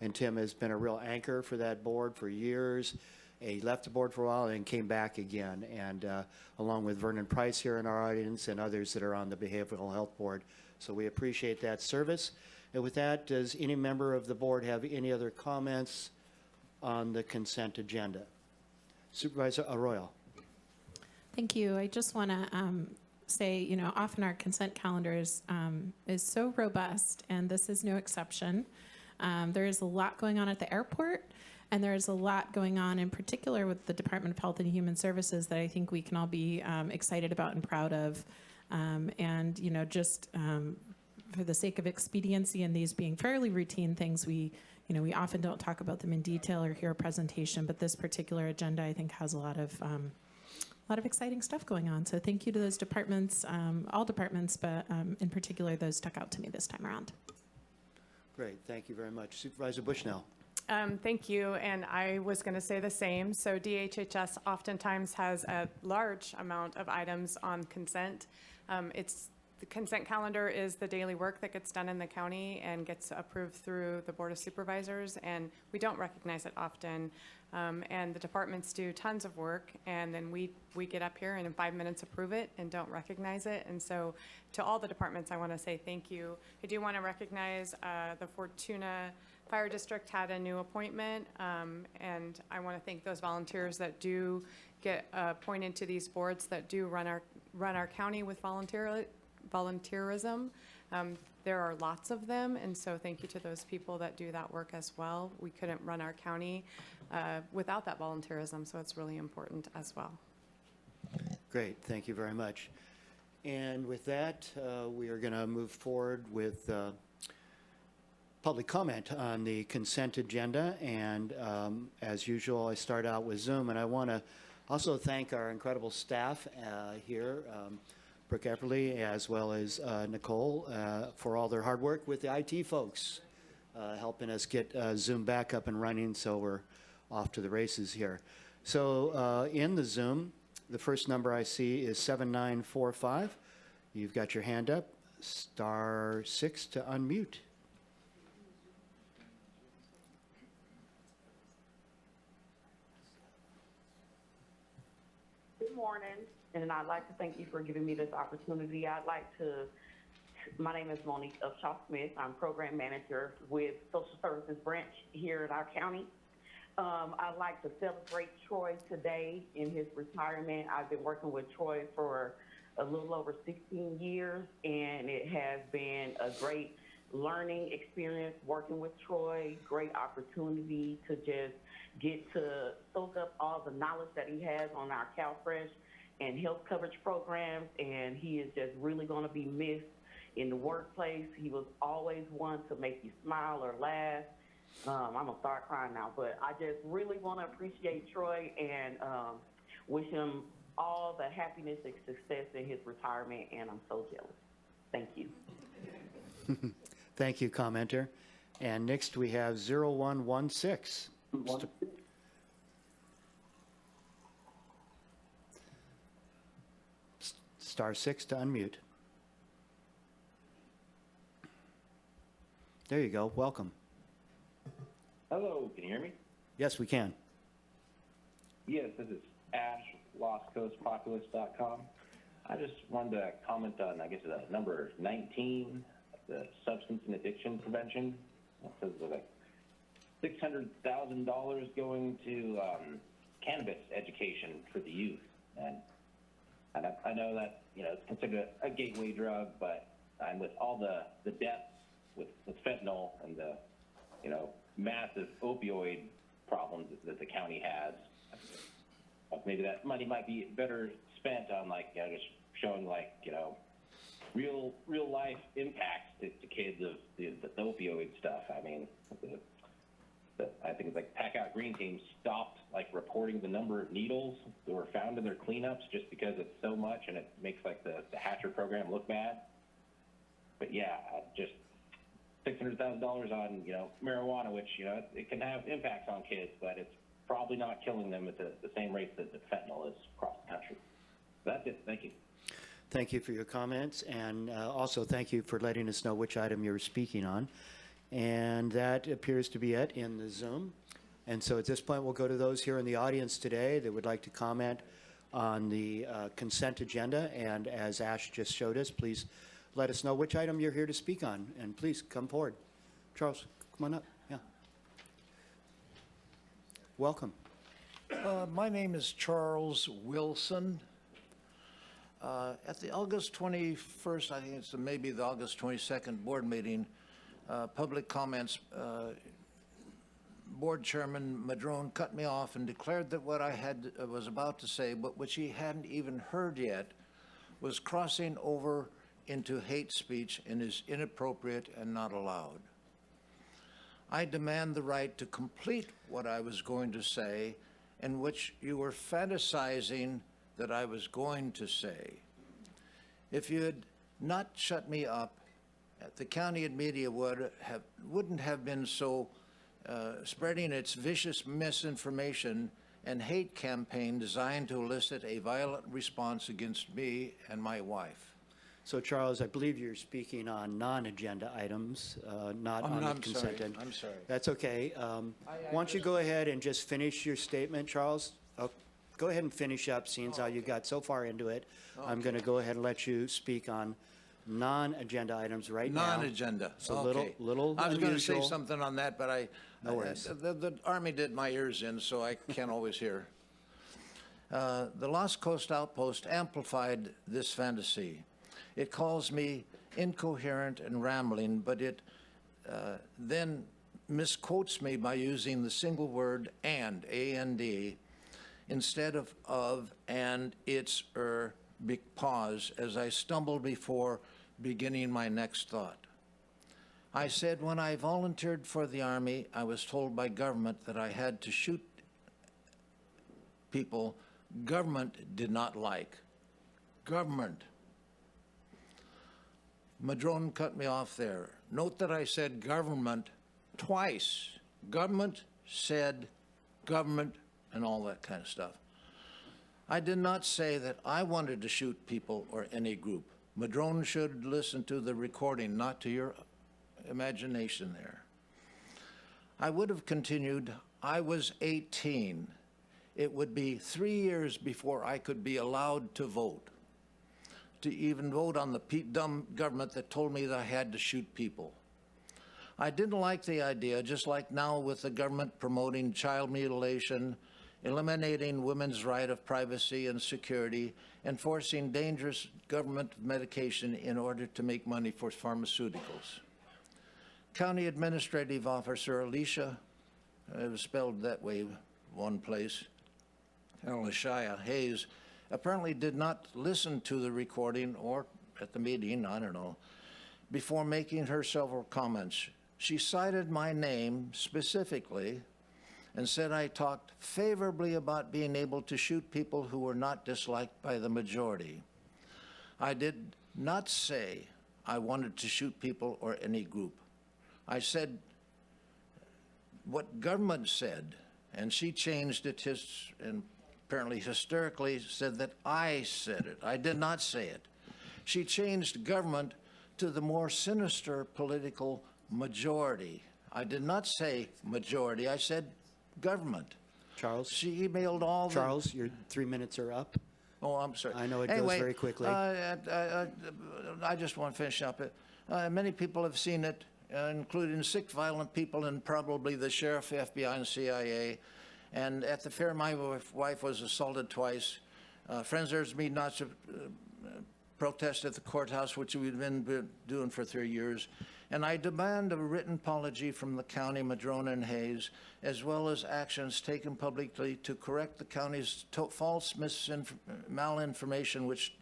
and Tim has been a real anchor for that board for years. He left the board for a while and came back again, and along with Vernon Price here in our audience and others that are on the Behavioral Health Board. So we appreciate that service. And with that, does any member of the board have any other comments on the consent agenda? Supervisor Arroyo. Thank you. I just want to say, often our consent calendar is so robust, and this is no exception. There is a lot going on at the airport, and there is a lot going on in particular with the Department of Health and Human Services that I think we can all be excited about and proud of. For the sake of expediency and these being fairly routine things, we often don't talk about them in detail or hear a presentation, but this particular agenda I think has a lot of exciting stuff going on. So thank you to those departments, all departments, but in particular those stuck out to me this time around. Great, thank you very much. Supervisor Bushnell. Thank you, and I was going to say the same. So DHHS oftentimes has a large amount of items on consent. The consent calendar is the daily work that gets done in the county and gets approved through the Board of Supervisors, and we don't recognize it often. And the departments do tons of work, and then we get up here and in 5 minutes approve it and don't recognize it. And so to all the departments, I want to say thank you. I do want to recognize the Fortuna Fire District had a new appointment, and I want to thank those volunteers that do get appointed to these boards that do run our county with volunteerism. There are lots of them, and so thank you to those people that do that work as well. We couldn't run our county without that volunteerism, so it's really important as well. Great, thank you very much. And with that, we are going to move forward with public comment on the consent agenda. And as usual, I start out with Zoom, and I want to also thank our incredible staff here, Brooke Epperly, as well as Nicole, for all their hard work with the IT folks, helping us get Zoom back up and running, so we're off to the races here. So in the Zoom, the first number I see is 7945. You've got your hand up. *6 to unmute. Good morning, and I'd like to thank you for giving me this opportunity. I'd like to My name is Monique Upshaw-Smith. I'm Program Manager with Social Services Branch here in our county. I'd like to celebrate Troy today in his retirement. I've been working with Troy for a little over 16 years, and it has been a great learning experience working with Troy, great opportunity to just get to soak up all the knowledge that he has on our CalFresh and health coverage programs, and he is just really going to be missed in the workplace. He was always one to make you smile or laugh. I'm going to start crying now, but I just really want to appreciate Troy and wish him all the happiness and success in his retirement, and I'm so jealous. Thank you. Thank you, commenter. And next we have 0116. Star 6 to unmute. There you go. Welcome. Hello, can you hear me? Yes, we can. Yes, this is Ash, LostCoastPopulist.com. I just wanted to comment on, I guess, number 19, the substance and addiction prevention. It says like $600,000 going to cannabis education for the youth. And I know that, it's considered a gateway drug, but with all the deaths with fentanyl and the, massive opioid problems that the county has, maybe that money might be better spent on just showing real life impacts to kids of the opioid stuff. I mean, I think it's like Pack Out Green Team stopped reporting the number of needles that were found in their cleanups just because it's so much and it makes the Hatcher program look bad. But yeah, just $600,000 on marijuana, which it can have impacts on kids, but it's probably not killing them at the same rate that the fentanyl is across the country. That's it. Thank you. Thank you for your comments, and also thank you for letting us know which item you're speaking on. And that appears to be it in the Zoom. And so at this point, we'll go to those here in the audience today that would like to comment on the consent agenda. And as Ash just showed us, please let us know which item you're here to speak on. And please come forward. Charles, come on up. Yeah. Welcome. My name is Charles Wilson. At the August 21st, I think it's maybe the August 22nd board meeting, public comments, Board Chairman Madrone cut me off and declared that what I was about to say, but which he hadn't even heard yet, was crossing over into hate speech and is inappropriate and not allowed. I demand the right to complete what I was going to say, and which you were fantasizing that I was going to say. If you had not shut me up, the county and media wouldn't have been so spreading its vicious misinformation and hate campaign designed to elicit a violent response against me and my wife. So, Charles, I believe you're speaking on non-agenda items, not on the consent agenda. I'm sorry. That's okay. Why don't you go ahead and just finish your statement, Charles? Go ahead and finish up, seeing how you got so far into it. Okay. I'm going to go ahead and let you speak on non-agenda items right now. Non-agenda. So okay. little I was going to say unusual. something on that, but No worries. The Army did my ears in, so I can't always hear. The Lost Coast Outpost amplified this fantasy. It calls me incoherent and rambling, but it then misquotes me by using the single word and, A-N-D, instead of, and, it's, big pause, as I stumbled before beginning my next thought. I said when I volunteered for the Army, I was told by government that I had to shoot people government did not like. Government. Madrone cut me off there. Note that I said government twice. Government said government and all that kind of stuff. I did not say that I wanted to shoot people or any group. Madrone should listen to the recording, not to your imagination there. I would have continued, I was 18. It would be 3 years before I could be allowed to vote. to even vote on the dumb government that told me that I had to shoot people. I didn't like the idea, just like now with the government promoting child mutilation, eliminating women's right of privacy and security, and forcing dangerous government medication in order to make money for pharmaceuticals. County Administrative Officer Alicia, it was spelled that way one place, Alicia Hayes, apparently did not listen to the recording or at the meeting, I don't know, before making her several comments. She cited my name specifically and said I talked favorably about being able to shoot people who were not disliked by the majority. I did not say I wanted to shoot people or any group. I said what government said, and she changed it and apparently hysterically said that I said it. I did not say it. She changed government to the more sinister political majority. I did not say majority, I said government. Charles? She emailed all the... Charles, your 3 minutes are up. Oh, I'm sorry. I know it Anyway, goes very quickly. I just want to finish up it. Many people have seen it, including sick, violent people and probably the sheriff, FBI, and CIA. And at the fair, my wife was assaulted twice. Friends urged me not to protest at the courthouse, which we've been doing for 3 years. And I demand a written apology from the county, Madrone and Hayes, as well as actions taken publicly to correct the county's false malinformation, which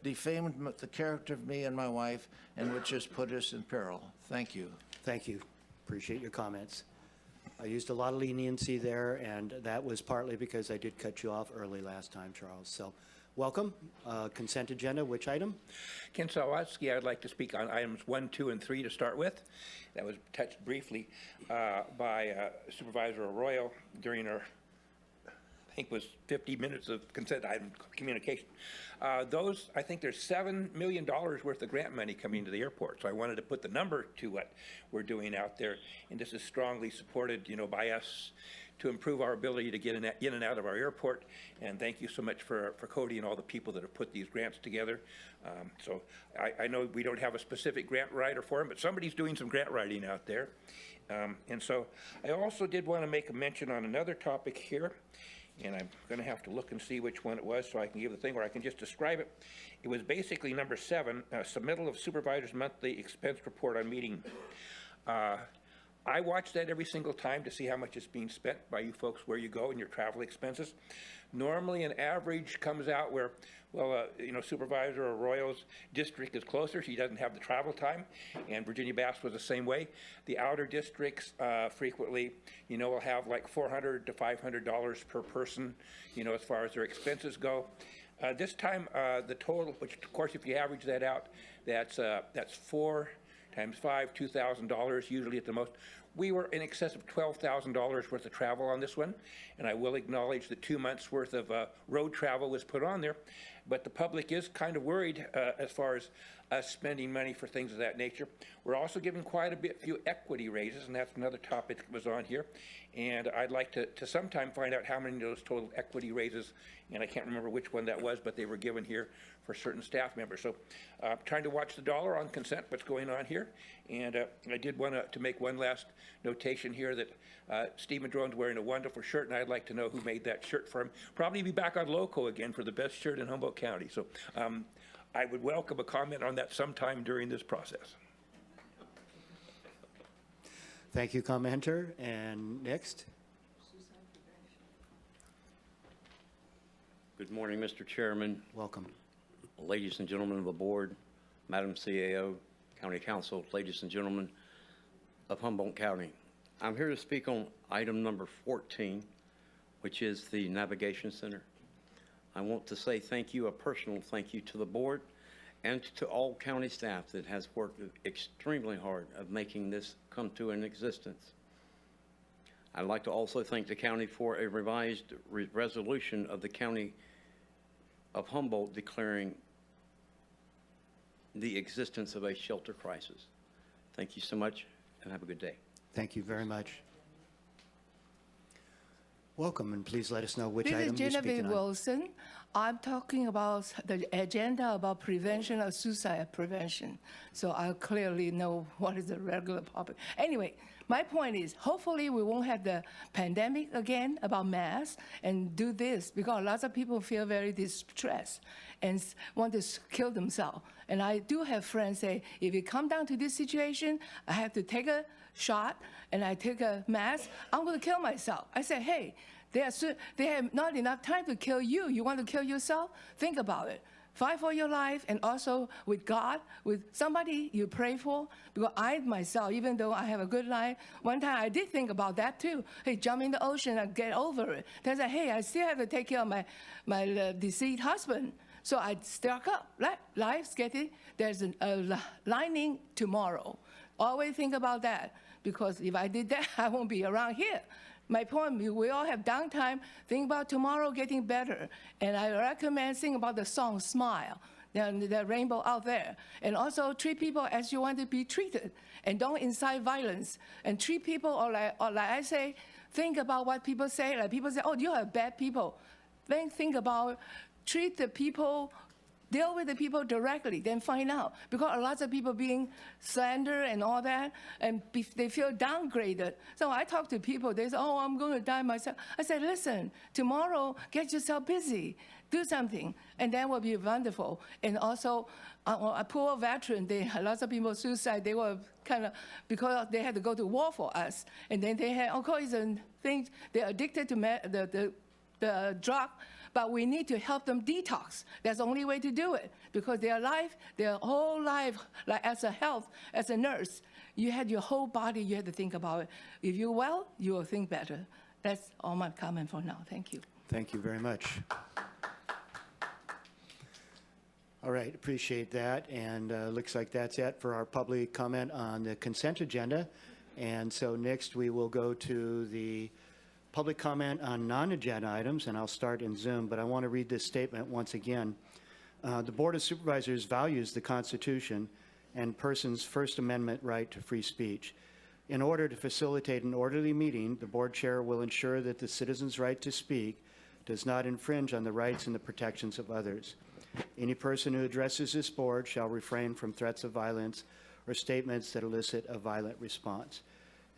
defamed the character of me and my wife, and which has put us in peril. Thank you. Thank you. Appreciate your comments. I used a lot of leniency there, and that was partly because I did cut you off early last time, Charles. So welcome. Consent agenda, which item? Ken Sawatsky, I'd like to speak on items 1, 2, and 3 to start with. That was touched briefly by Supervisor Arroyo during our, I think it was 50 minutes of consent item communication. Those, I think there's $7 million worth of grant money coming to the airport. So I wanted to put the number to what we're doing out there. And this is strongly supported, by us to improve our ability to get in and out of our airport. And thank you so much for Cody and all the people that have put these grants together. So I know we don't have a specific grant writer for them, but somebody's doing some grant writing out there. And so I also did want to make a mention on another topic here. And I'm going to have to look and see which one it was so I can give the thing, or I can just describe it. It was basically number 7, submittal of Supervisors' monthly expense report on meeting. I watch that every single time to see how much is being spent by you folks where you go and your travel expenses. Normally an average comes out where, well, Supervisor Arroyo's district is closer. She doesn't have the travel time, and Virginia Bass was the same way. The outer districts frequently, will have like $400 to $500 per person, as far as their expenses go. This time, the total, which of course, if you average that out, that's 4 times 5, $2,000 usually at the most. We were in excess of $12,000 worth of travel on this one, and I will acknowledge that 2 months worth of road travel was put on there, but the public is kind of worried as far as us spending money for things of that nature. We're also giving quite a few equity raises, and that's another topic that was on here, and I'd like to sometime find out how many of those total equity raises, and I can't remember which one that was, but they were given here for certain staff members. So trying to watch the dollar on consent, what's going on here. And I did want to make one last notation here that Steve Madrone's wearing a wonderful shirt, and I'd like to know who made that shirt for him. Probably be back on Loco again for the best shirt in Humboldt County. So I would welcome a comment on that sometime during this process. Thank you, commenter. And next. Good morning, Mr. Chairman. Welcome. Ladies and gentlemen of the board, Madam CAO, County Council, ladies and gentlemen of Humboldt County. I'm here to speak on item number 14, which is the Navigation Center. I want to say thank you, a personal thank you to the board and to all county staff that has worked extremely hard of making this come to an existence. I'd like to also thank the county for a revised resolution of the County of Humboldt declaring the existence of a shelter crisis. Thank you so much, and have a good day. Thank you very much. Welcome, and please let us know which This is item you're speaking Genevieve on. Wilson. I'm talking about the agenda about prevention of suicide prevention. So I clearly know what is the regular public. Anyway, my point is, hopefully we won't have the pandemic again about masks and do this, because lots of people feel very distressed and want to kill themselves. And I do have friends say, if it come down to this situation, I have to take a shot and I take a mask, I'm going to kill myself. I say, hey, they have not enough time to kill you. You want to kill yourself? Think about it. Fight for your life, and also with God, with somebody you pray for. Because I myself, even though I have a good life, one time I did think about that too. Hey, jump in the ocean and get over it. Then I said, hey, I still have to take care of my deceased husband. So I stuck up. Life's getting, there's a lining tomorrow. Always think about that, because if I did that, I won't be around here. My point, we all have downtime. Think about tomorrow getting better. And I recommend think about the song Smile, the rainbow out there. And also treat people as you want to be treated. And don't incite violence. And treat people, or like I say, think about what people say. Like people say, oh, you have bad people. Then think about, treat the people, deal with the people directly, then find out. Because a lot of people being slandered and all that, and they feel downgraded. So I talk to people, they say, oh, I'm going to die myself. I said, listen, tomorrow, get yourself busy. Do something, and that will be wonderful. And also, a poor veteran, a lot of people suicide, they were kind of, because they had to go to war for us. And then they had all kinds of things, they're addicted to the drug, but we need to help them detox. That's the only way to do it, because their whole life, like as a nurse, you had your whole body, you had to think about it. If you're well, you will think better. That's all my comment for now. Thank you. Thank you very much. All right, appreciate that. And looks like that's it for our public comment on the consent agenda. And so next we will go to the public comment on non-agenda items, and I'll start in Zoom, but I want to read this statement once again. The Board of Supervisors values the Constitution and person's First Amendment right to free speech. In order to facilitate an orderly meeting, the board chair will ensure that the citizen's right to speak does not infringe on the rights and the protections of others. Any person who addresses this board shall refrain from threats of violence or statements that elicit a violent response.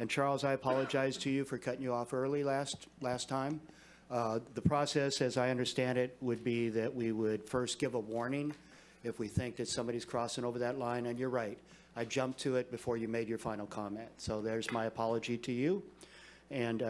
And Charles, I apologize to you for cutting you off early last time. The process, as I understand it, would be that we would first give a warning if we think that somebody's crossing over that line, and you're right. I jumped to it before you made your final comment. So there's my apology to you. And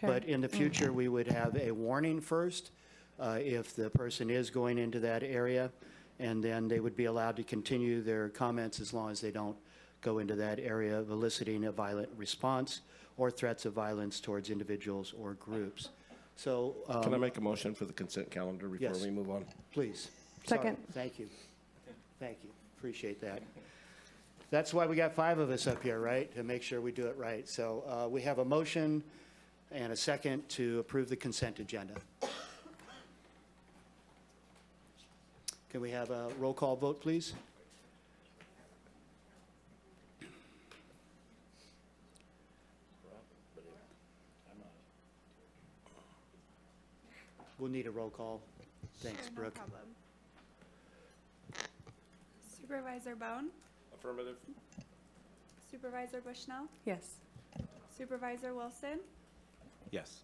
but in the future, we would have a warning first if the person is going into that area, and then they would be allowed to continue their comments as long as they don't go into that area of eliciting a violent response or threats of violence towards individuals or groups. So Can I make a motion for the consent calendar before yes. we move on? Please. Second. Sorry. Thank you. Thank you. Appreciate that. That's why we got 5 of us up here, right? To make sure we do it right. So we have a motion and a second to approve the consent agenda. Can we have a roll call vote, please? We'll need a roll call. Thanks, Sure, Brooke. no problem. Supervisor Bohn, Affirmative. Supervisor Bushnell, Yes. Supervisor Wilson, Yes.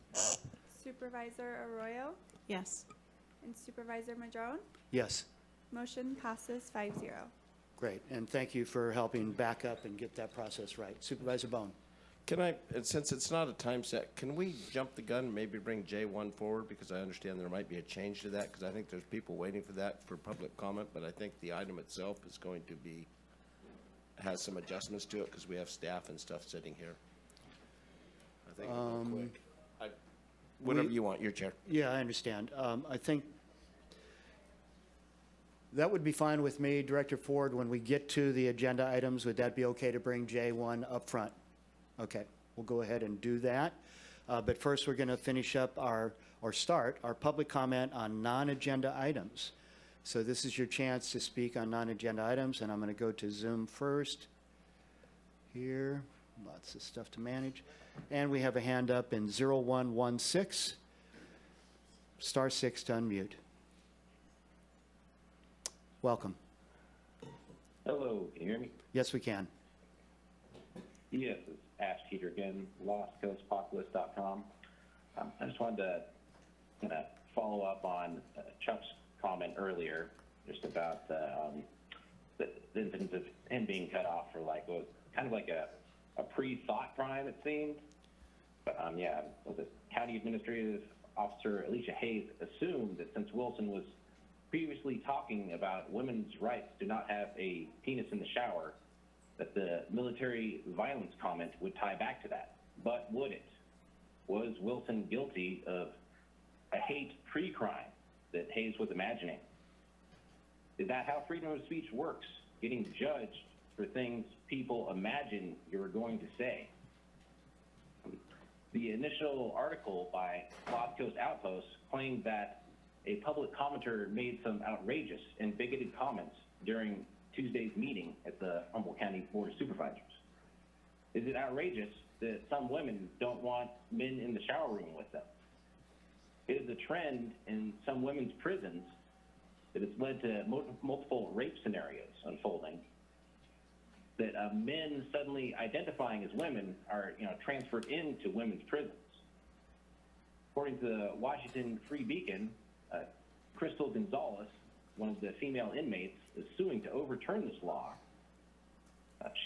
Supervisor Arroyo, Yes. and Supervisor Madrone. Yes, Motion passes 5-0. great. And thank you for helping back up and get that process right. Supervisor Bohn. Can I, and since it's not a time set, can we jump the gun and maybe bring J1 forward? Because I understand there might be a change to that, because I think there's people waiting for that for public comment, but I think the item itself is going to be, has some adjustments to it, because we have staff and stuff sitting here. I think we'll go quick. Whatever you want, your chair. Yeah, I understand. I think that would be fine with me. Director Ford, when we get to the agenda items, would that be okay to bring J1 up front? Okay, we'll go ahead and do that. But first, we're going to finish up start our public comment on non-agenda items. So this is your chance to speak on non-agenda items, and I'm going to go to Zoom first. Here, lots of stuff to manage. And we have a hand up in 0116, star 6 to unmute. Welcome. Hello, can you hear me? Yes, we can. Yes, it's Ash Teeter again, lostcoastpopulist.com. I just wanted to kind of follow up on Chuck's comment earlier, just about the incident of him being cut off for like, was kind of like a pre-thought crime, it seemed. But yeah, the county administrative officer Alicia Hayes assumed that since Wilson was previously talking about women's rights to not have a penis in the shower, that the military violence comment would tie back to that. But would it? Was Wilson guilty of a hate pre-crime that Hayes was imagining? Is that how freedom of speech works? Getting judged for things people imagine you're going to say. The initial article by Lost Coast Outpost claimed that a public commenter made some outrageous and bigoted comments during Tuesday's meeting at the Humboldt County Board of Supervisors. Is it outrageous that some women don't want men in the shower room with them? It is a trend in some women's prisons that has led to multiple rape scenarios unfolding, that men suddenly identifying as women are transferred into women's prisons. According to the Washington Free Beacon, Crystal Gonzalez, one of the female inmates, is suing to overturn this law.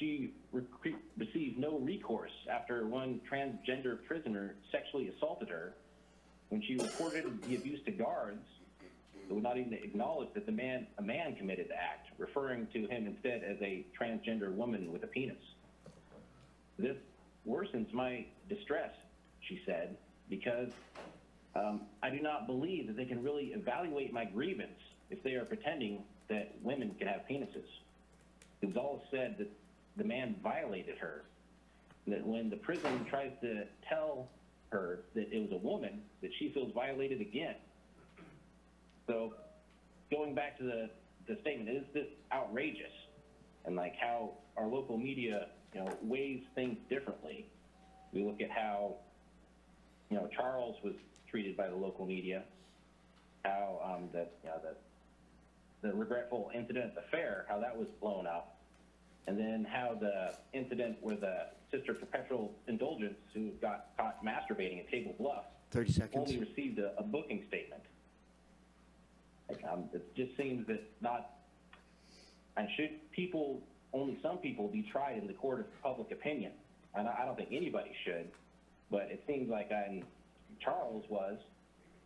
She received no recourse after one transgender prisoner sexually assaulted her when she reported the abuse to guards who would not even acknowledge that a man committed the act, referring to him instead as a transgender woman with a penis. This worsens my distress, she said, because I do not believe that they can really evaluate my grievance if they are pretending that women can have penises. Gonzalez said that the man violated her, that when the prison tries to tell her that it was a woman, that she feels violated again. So going back to the statement, is this outrageous? And like how our local media, weighs things differently. We look at how, Charles was treated by the local media, how the regretful incident at the fair, how that was blown up, and then how the incident with the Sister Perpetual Indulgence, who got caught masturbating at Table Bluff, 30 seconds. only received a booking statement. It just seems that should only some people be tried in the court of public opinion? And I don't think anybody should, but it seems like Charles was,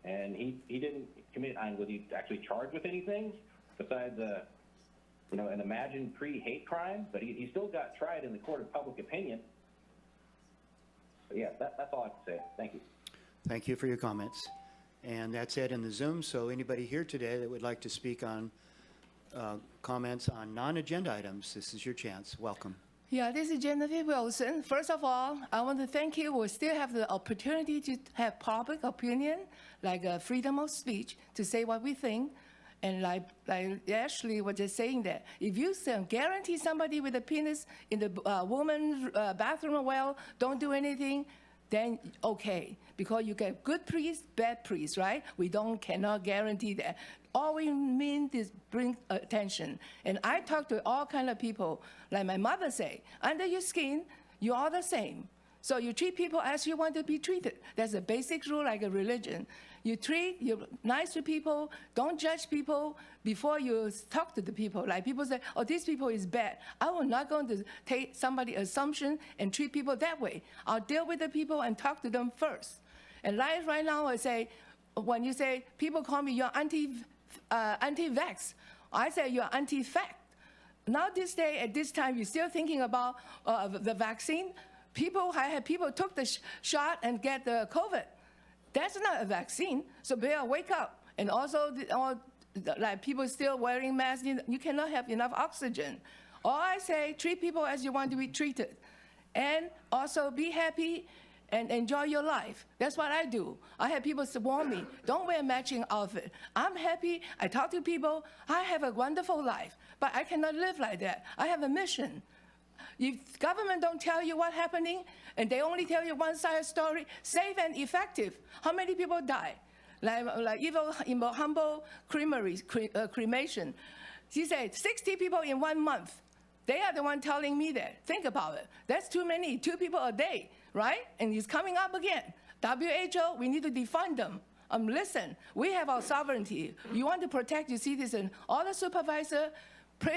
and he didn't commit, was he actually charged with anything besides an imagined pre-hate crime? But he still got tried in the court of public opinion. But yeah, that's all I have to say. Thank you. Thank you for your comments. And that's it in the Zoom. So anybody here today that would like to speak on comments on non-agenda items, this is your chance. Welcome. Yeah, this is Jennifer Wilson. First of all, I want to thank you. We still have the opportunity to have public opinion, like freedom of speech, to say what we think. And like Ashley was just saying that, if you guarantee somebody with a penis in the woman's bathroom, well, don't do anything, then okay, because you get good priests, bad priests, right? We cannot guarantee that. All we mean is bring attention. And I talk to all kind of people, like my mother say, under your skin, you are the same. So you treat people as you want to be treated. That's a basic rule, like a religion. You're nice to people, don't judge people before you talk to the people. Like people say, oh, these people is bad. I will not going to take somebody's assumption and treat people that way. I'll deal with the people and talk to them first. And right now, I say, when you say, people call me, you're anti-vax. I say, you're anti-fact. Now this day, at this time, you're still thinking about the vaccine. People took the shot and get the COVID. That's not a vaccine, so better wake up. And also, like people still wearing masks, you cannot have enough oxygen. All I say, treat people as you want to be treated. And also be happy and enjoy your life. That's what I do. I have people warn me, don't wear matching outfit. I'm happy, I talk to people, I have a wonderful life, but I cannot live like that. I have a mission. If government don't tell you what's happening, and they only tell you one side story, safe and effective, how many people die? Like even in Humboldt cremation, she said 60 people in 1 month. They are the one telling me that. Think about it. That's too many, 2 people a day, right? And it's coming up again. WHO, we need to defund them. Listen, we have our sovereignty. You want to protect your citizen. All the supervisor,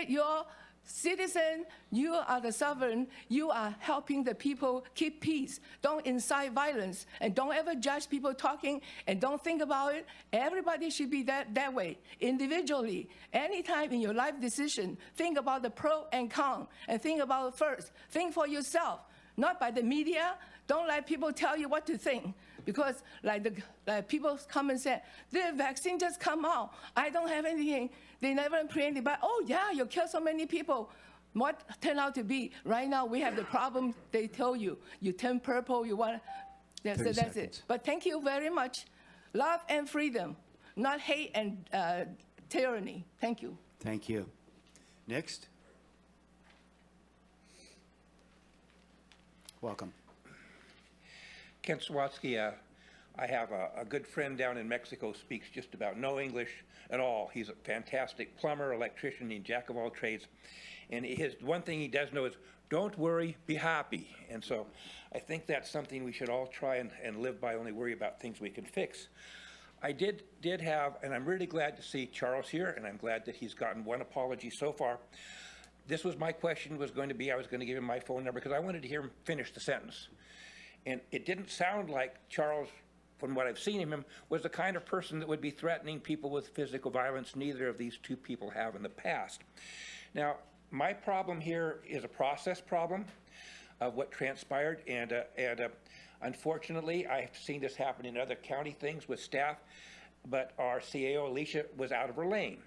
your citizen, you are the sovereign. You are helping the people keep peace. Don't incite violence, and don't ever judge people talking, and don't think about it. Everybody should be that way, individually. Anytime in your life decision, think about the pro and con, and think about it first. Think for yourself, not by the media. Don't let people tell you what to think. Because like people come and say, the vaccine just come out. I don't have anything. They never pray anybody. But oh yeah, you kill so many people. What turned out to be? Right now we have the problem. They tell you, you turn purple. You want. That's it. But thank you very much. Love and freedom, not hate and tyranny. Thank you. Thank you. Next. Welcome. Kent Swatsky, I have a good friend down in Mexico, speaks just about no English at all. He's a fantastic plumber, electrician, and jack of all trades. And his one thing he does know is, don't worry, be happy. And so I think that's something we should all try and live by, only worry about things we can fix. I did have, and I'm really glad to see Charles here, and I'm glad that he's gotten one apology so far. This was my question was going to be, I was going to give him my phone number because I wanted to hear him finish the sentence. And it didn't sound like Charles, from what I've seen of him, was the kind of person that would be threatening people with physical violence. Neither of these 2 people have in the past. Now, my problem here is a process problem of what transpired. And unfortunately, I've seen this happen in other county things with staff, but our CAO, Alicia, was out of her lane.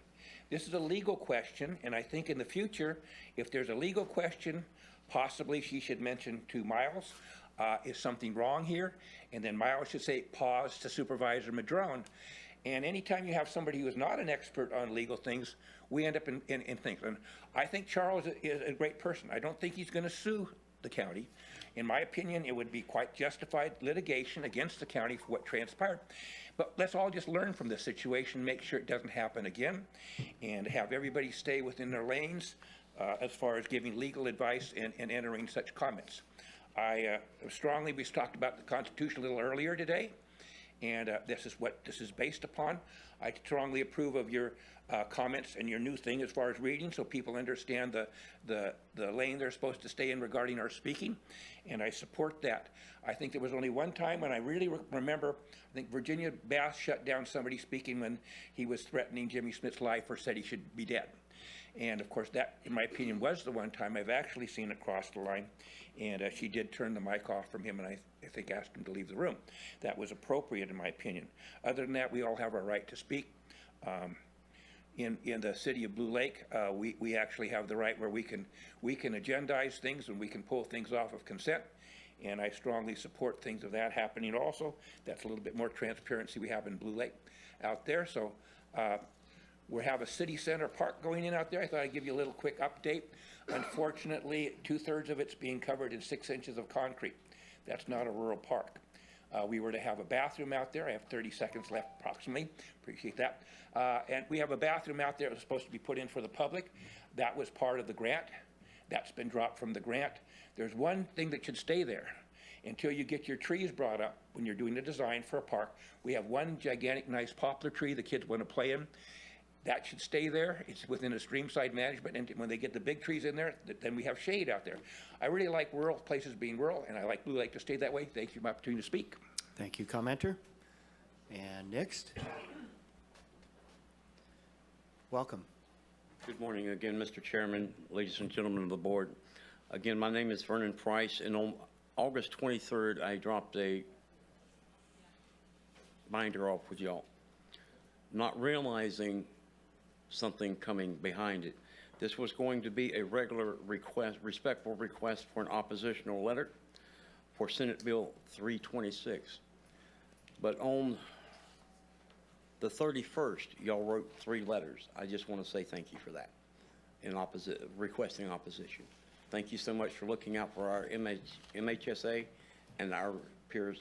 This is a legal question, and I think in the future, if there's a legal question, possibly she should mention to Miles, is something wrong here? And then Miles should say, pause to Supervisor Madrone. And anytime you have somebody who is not an expert on legal things, we end up in things. And I think Charles is a great person. I don't think he's going to sue the county. In my opinion, it would be quite justified litigation against the county for what transpired. But let's all just learn from this situation, make sure it doesn't happen again, and have everybody stay within their lanes as far as giving legal advice and entering such comments. We talked about the Constitution a little earlier today, and this is what this is based upon. I strongly approve of your comments and your new thing as far as reading, so people understand the lane they're supposed to stay in regarding our speaking, and I support that. I think there was only one time when I really remember, I think Virginia Bass shut down somebody speaking when he was threatening Jimmy Smith's life or said he should be dead. And of course, that, in my opinion, was the one time I've actually seen it cross the line. And she did turn the mic off from him, and I think asked him to leave the room. That was appropriate, in my opinion. Other than that, we all have our right to speak. In the city of Blue Lake, we actually have the right where we can agendize things and we can pull things off of consent. And I strongly support things of that happening also. That's a little bit more transparency we have in Blue Lake out there. So. We have a city center park going in out there. I thought I'd give you a little quick update. Unfortunately, 2/3 of it's being covered in 6 inches of concrete. That's not a rural park. We were to have a bathroom out there. I have 30 seconds left approximately. Appreciate that. And we have a bathroom out there that was supposed to be put in for the public. That was part of the grant. That's been dropped from the grant. There's one thing that should stay there until you get your trees brought up when you're doing the design for a park. We have one gigantic nice poplar tree the kids want to play in. That should stay there. It's within a streamside management, and when they get the big trees in there, then we have shade out there. I really like rural places being rural, and I like Blue Lake to stay that way. Thank you for my opportunity to speak. Thank you, commenter. And next. Welcome. Good morning again, Mr. Chairman, ladies and gentlemen of the board. Again, my name is Vernon Price, and on August 23rd, I dropped a binder off with y'all, not realizing something coming behind it. This was going to be a regular request, respectful request for an oppositional letter for Senate Bill 326. But on the 31st, y'all wrote 3 letters. I just want to say thank you for that, in requesting opposition. Thank you so much for looking out for our MHSA and our peers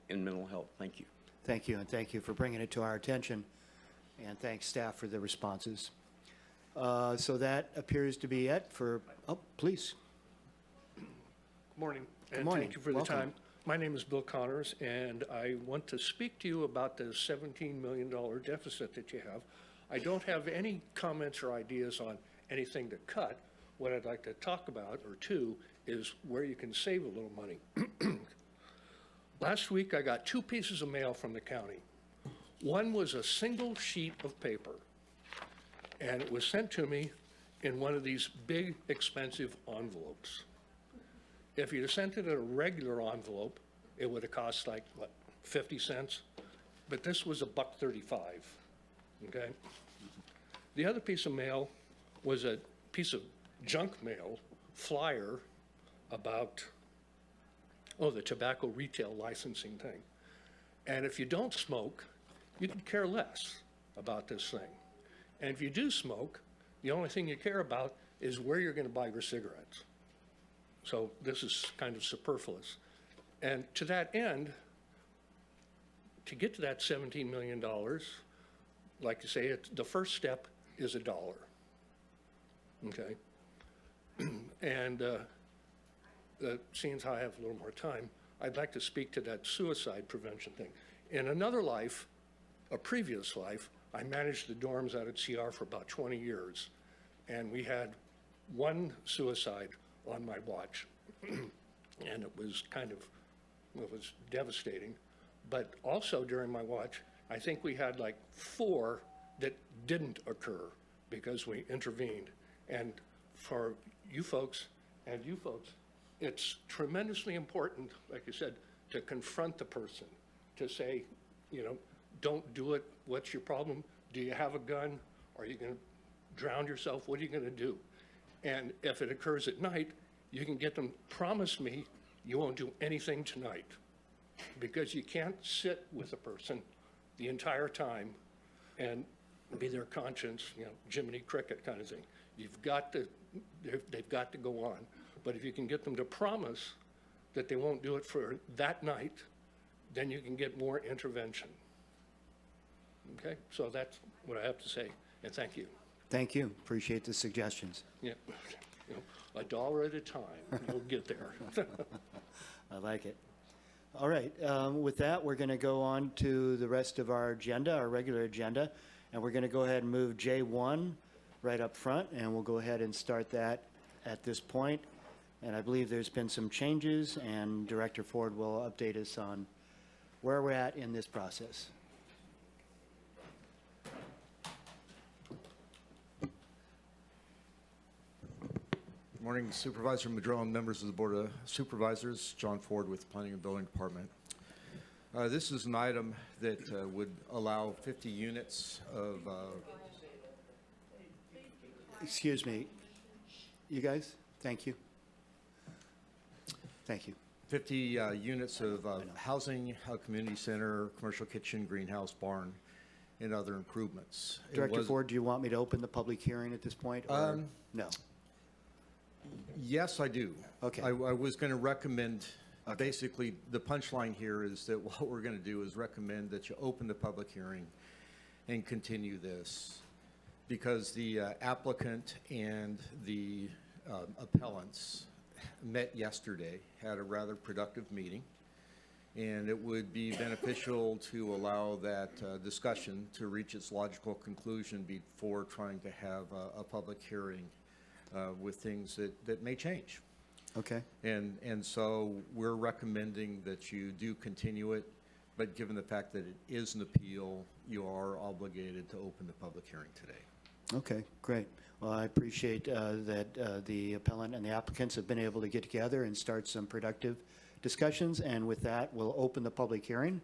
in mental health. Thank you. Thank you, and thank you for bringing it to our attention, and thanks staff for the responses. So that appears to be it for, oh, please. Morning. Good And morning. thank you for the Welcome. time. My name is Bill Connors, and I want to speak to you about the $17 million deficit that you have. I don't have any comments or ideas on anything to cut. What I'd like to talk about, or two, is where you can save a little money. Last week, I got 2 pieces of mail from the county. One was a single sheet of paper, and it was sent to me in one of these big, expensive envelopes. If you'd have sent it in a regular envelope, it would have cost like, what, 50 cents? But this was $1.35, okay? The other piece of mail was a piece of junk mail, flyer about, the tobacco retail licensing thing. And if you don't smoke, you can care less about this thing. And if you do smoke, the only thing you care about is where you're going to buy your cigarettes. So this is kind of superfluous. And to that end, to get to that $17 million, like you say, the first step is $1. Okay? And seeing as how I have a little more time, I'd like to speak to that suicide prevention thing. In another life, a previous life, I managed the dorms out at CR for about 20 years. And we had 1 suicide on my watch. And it was it was devastating. But also during my watch, I think we had like 4 that didn't occur because we intervened. And for you folks and you folks, it's tremendously important, like you said, to confront the person, to say, don't do it. What's your problem? Do you have a gun? Are you going to drown yourself? What are you going to do? And if it occurs at night, you can get them, promise me you won't do anything tonight. Because you can't sit with a person the entire time and be their conscience, Jiminy Cricket kind of thing. They've got to go on. But if you can get them to promise that they won't do it for that night, then you can get more intervention. Okay, so that's what I have to say, and thank you. Thank you. Appreciate the suggestions. Yeah, $1 at a time, you'll get there. I like it. All right, with that, we're going to go on to the rest of our agenda, our regular agenda, and we're going to go ahead and move J1 right up front, and we'll go ahead and start that at this point. And I believe there's been some changes, and Director Ford will update us on where we're at in this process. Good morning, Supervisor Madrone, members of the Board of Supervisors. John Ford with the Planning and Building Department. This is an item that would allow 50 units of... Excuse me. You guys? Thank you. Thank you. 50 units of housing, a community center, commercial kitchen, greenhouse, barn, and other improvements. Director Ford, do you want me to open the public hearing at this point? Or no? Yes, I do. Okay. I was going to recommend, basically, the punchline here is that what we're going to do is recommend that you open the public hearing and continue this, because the applicant and the appellants met yesterday, had a rather productive meeting, and it would be beneficial to allow that discussion to reach its logical conclusion before trying to have a public hearing with things that may change. Okay. And so we're recommending that you do continue it, but given the fact that it is an appeal, you are obligated to open the public hearing today. Okay, great. Well, I appreciate that the appellant and the applicants have been able to get together and start some productive discussions. And with that, we'll open the public hearing.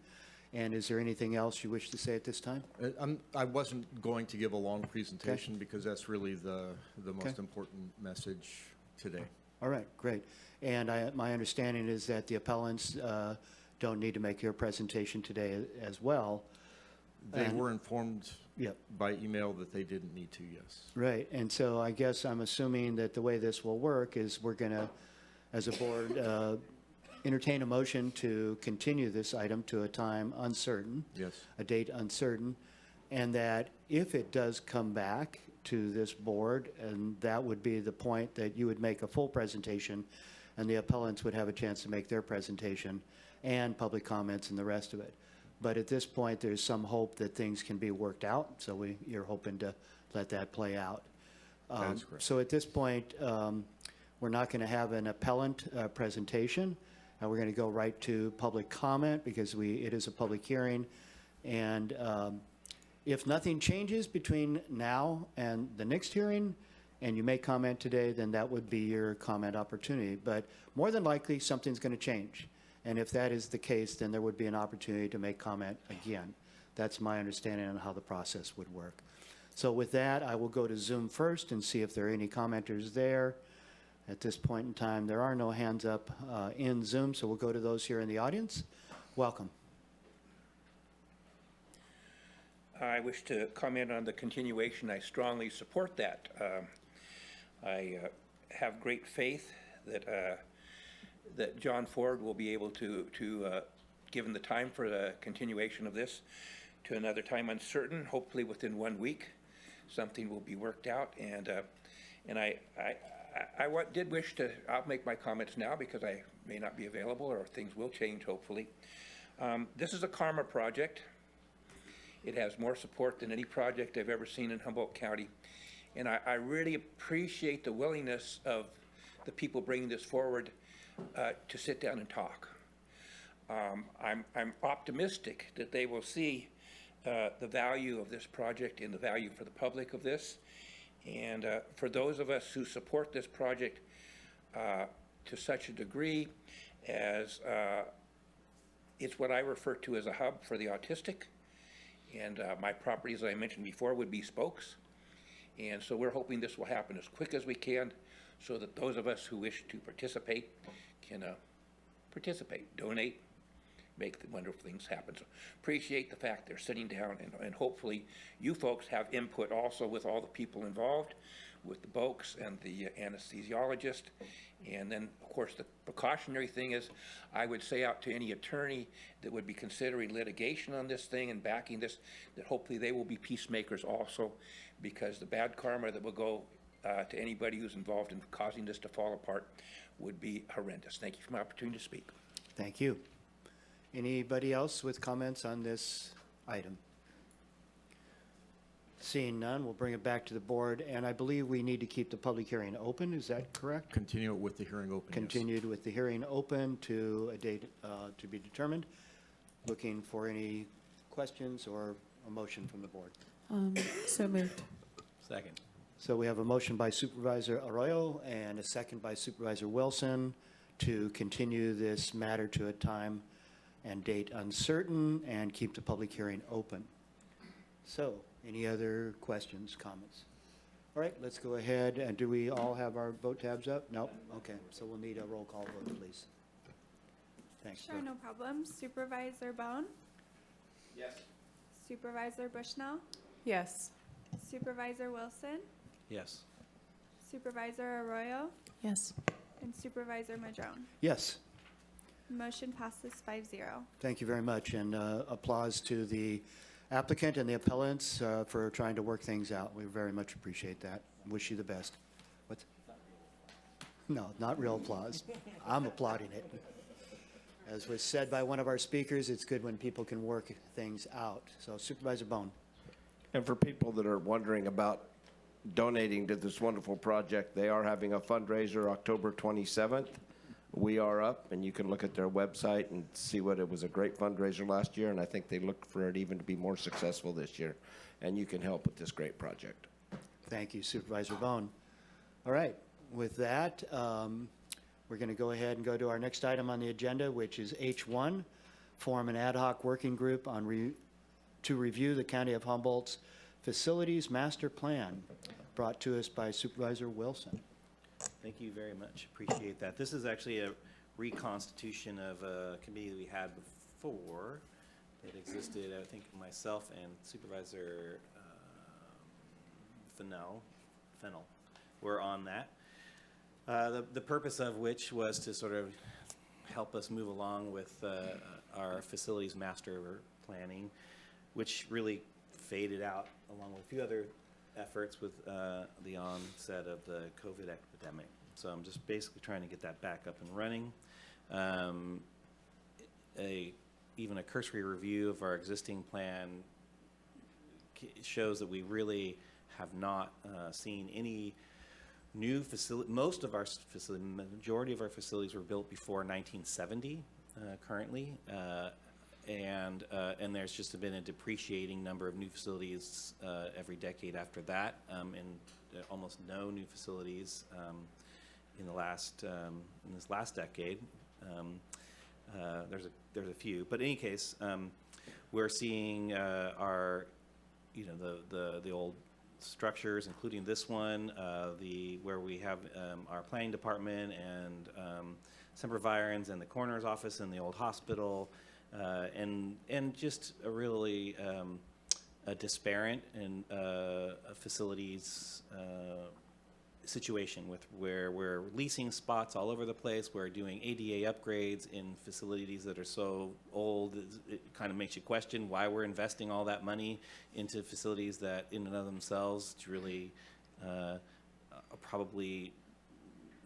And is there anything else you wish to say at this time? I wasn't going to give a long presentation because that's really the most important message today. All right, great. And my understanding is that the appellants don't need to make your presentation today as well. They And- were informed Yep. by email that they didn't need to, yes. Right, and so I guess I'm assuming that the way this will work is we're going to, as a board, entertain a motion to continue this item to a time uncertain. Yes. A date uncertain, and that if it does come back to this board, and that would be the point that you would make a full presentation, and the appellants would have a chance to make their presentation, and public comments and the rest of it. But at this point, there's some hope that things can be worked out, so you're hoping to let that play out. That is correct. So at this point, we're not going to have an appellant presentation. We're going to go right to public comment because it is a public hearing. And if nothing changes between now and the next hearing, and you make comment today, then that would be your comment opportunity. But more than likely, something's going to change. And if that is the case, then there would be an opportunity to make comment again. That's my understanding on how the process would work. So with that, I will go to Zoom first and see if there are any commenters there. At this point in time, there are no hands up in Zoom, so we'll go to those here in the audience. Welcome. I wish to comment on the continuation. I strongly support that. I have great faith that John Ford will be able to given the time for the continuation of this to another time uncertain, hopefully within 1 week, something will be worked out. And I did wish to, I'll make my comments now because I may not be available or things will change hopefully. This is a karma project. It has more support than any project I've ever seen in Humboldt County. And I really appreciate the willingness of the people bringing this forward to sit down and talk. I'm optimistic that they will see the value of this project and the value for the public of this. And for those of us who support this project to such a degree as it's what I refer to as a hub for the autistic. And my property, as I mentioned before, would be spokes. And so we're hoping this will happen as quick as we can so that those of us who wish to participate can participate, donate, make the wonderful things happen. So appreciate the fact they're sitting down and hopefully you folks have input also with all the people involved, with the folks and the anesthesiologist. And then, of course, the precautionary thing is I would say out to any attorney that would be considering litigation on this thing and backing this, that hopefully they will be peacemakers also, because the bad karma that will go to anybody who's involved in causing this to fall apart would be horrendous. Thank you for my opportunity to speak. Thank you. Anybody else with comments on this item? Seeing none, we'll bring it back to the board, and I believe we need to keep the public hearing open. Is that correct? Continue it with the hearing open, yes. Continued with the hearing open to a date to be determined. Looking for any questions or a motion from the board. So moved. Second. So we have a motion by Supervisor Arroyo and a second by Supervisor Wilson to continue this matter to a time and date uncertain and keep the public hearing open. So, any other questions, comments? All right, let's go ahead. And do we all have our vote tabs up? Nope. Okay, so we'll need a roll call vote, please. Thanks. Sure, no problem. Supervisor Bohn? Yes. Supervisor Bushnell? Yes. Supervisor Wilson? Yes. Supervisor Arroyo? Yes. And Supervisor Madrone? Yes. Motion passes 5-0. Thank you very much, and applause to the applicant and the appellants for trying to work things out. We very much appreciate that. Wish you the best. What's? No, not real applause. I'm applauding it. As was said by one of our speakers, it's good when people can work things out. So Supervisor Bohn. And for people that are wondering about donating to this wonderful project, they are having a fundraiser October 27th. We are up, and you can look at their website and see what it was a great fundraiser last year, and I think they look for it even to be more successful this year. And you can help with this great project. Thank you, Supervisor Bohn. All right, with that, we're going to go ahead and go to our next item on the agenda, which is H1, form an ad hoc working group on to review the County of Humboldt's Facilities Master Plan, brought to us by Supervisor Wilson. Thank you very much. Appreciate that. This is actually a reconstitution of a committee that we had before, It existed, I think myself and Supervisor Fennell were on that. The purpose of which was to sort of help us move along with our facilities master planning, which really faded out along with a few other efforts with the onset of the COVID epidemic. So I'm just basically trying to get that back up and running. Even a cursory review of our existing plan shows that we really have not seen any new facility. Most of our facility, majority of our facilities were built before 1970 currently. And there's just been a depreciating number of new facilities every decade after that, and almost no new facilities in this last decade. There's a few, but in any case, we're seeing our, the old structures, including this one, where we have our planning department and Sempervirens and the coroner's office and the old hospital. And just a really a disparate and facilities situation where we're leasing spots all over the place. We're doing ADA upgrades in facilities that are so old. It kind of makes you question why we're investing all that money into facilities that in and of themselves really probably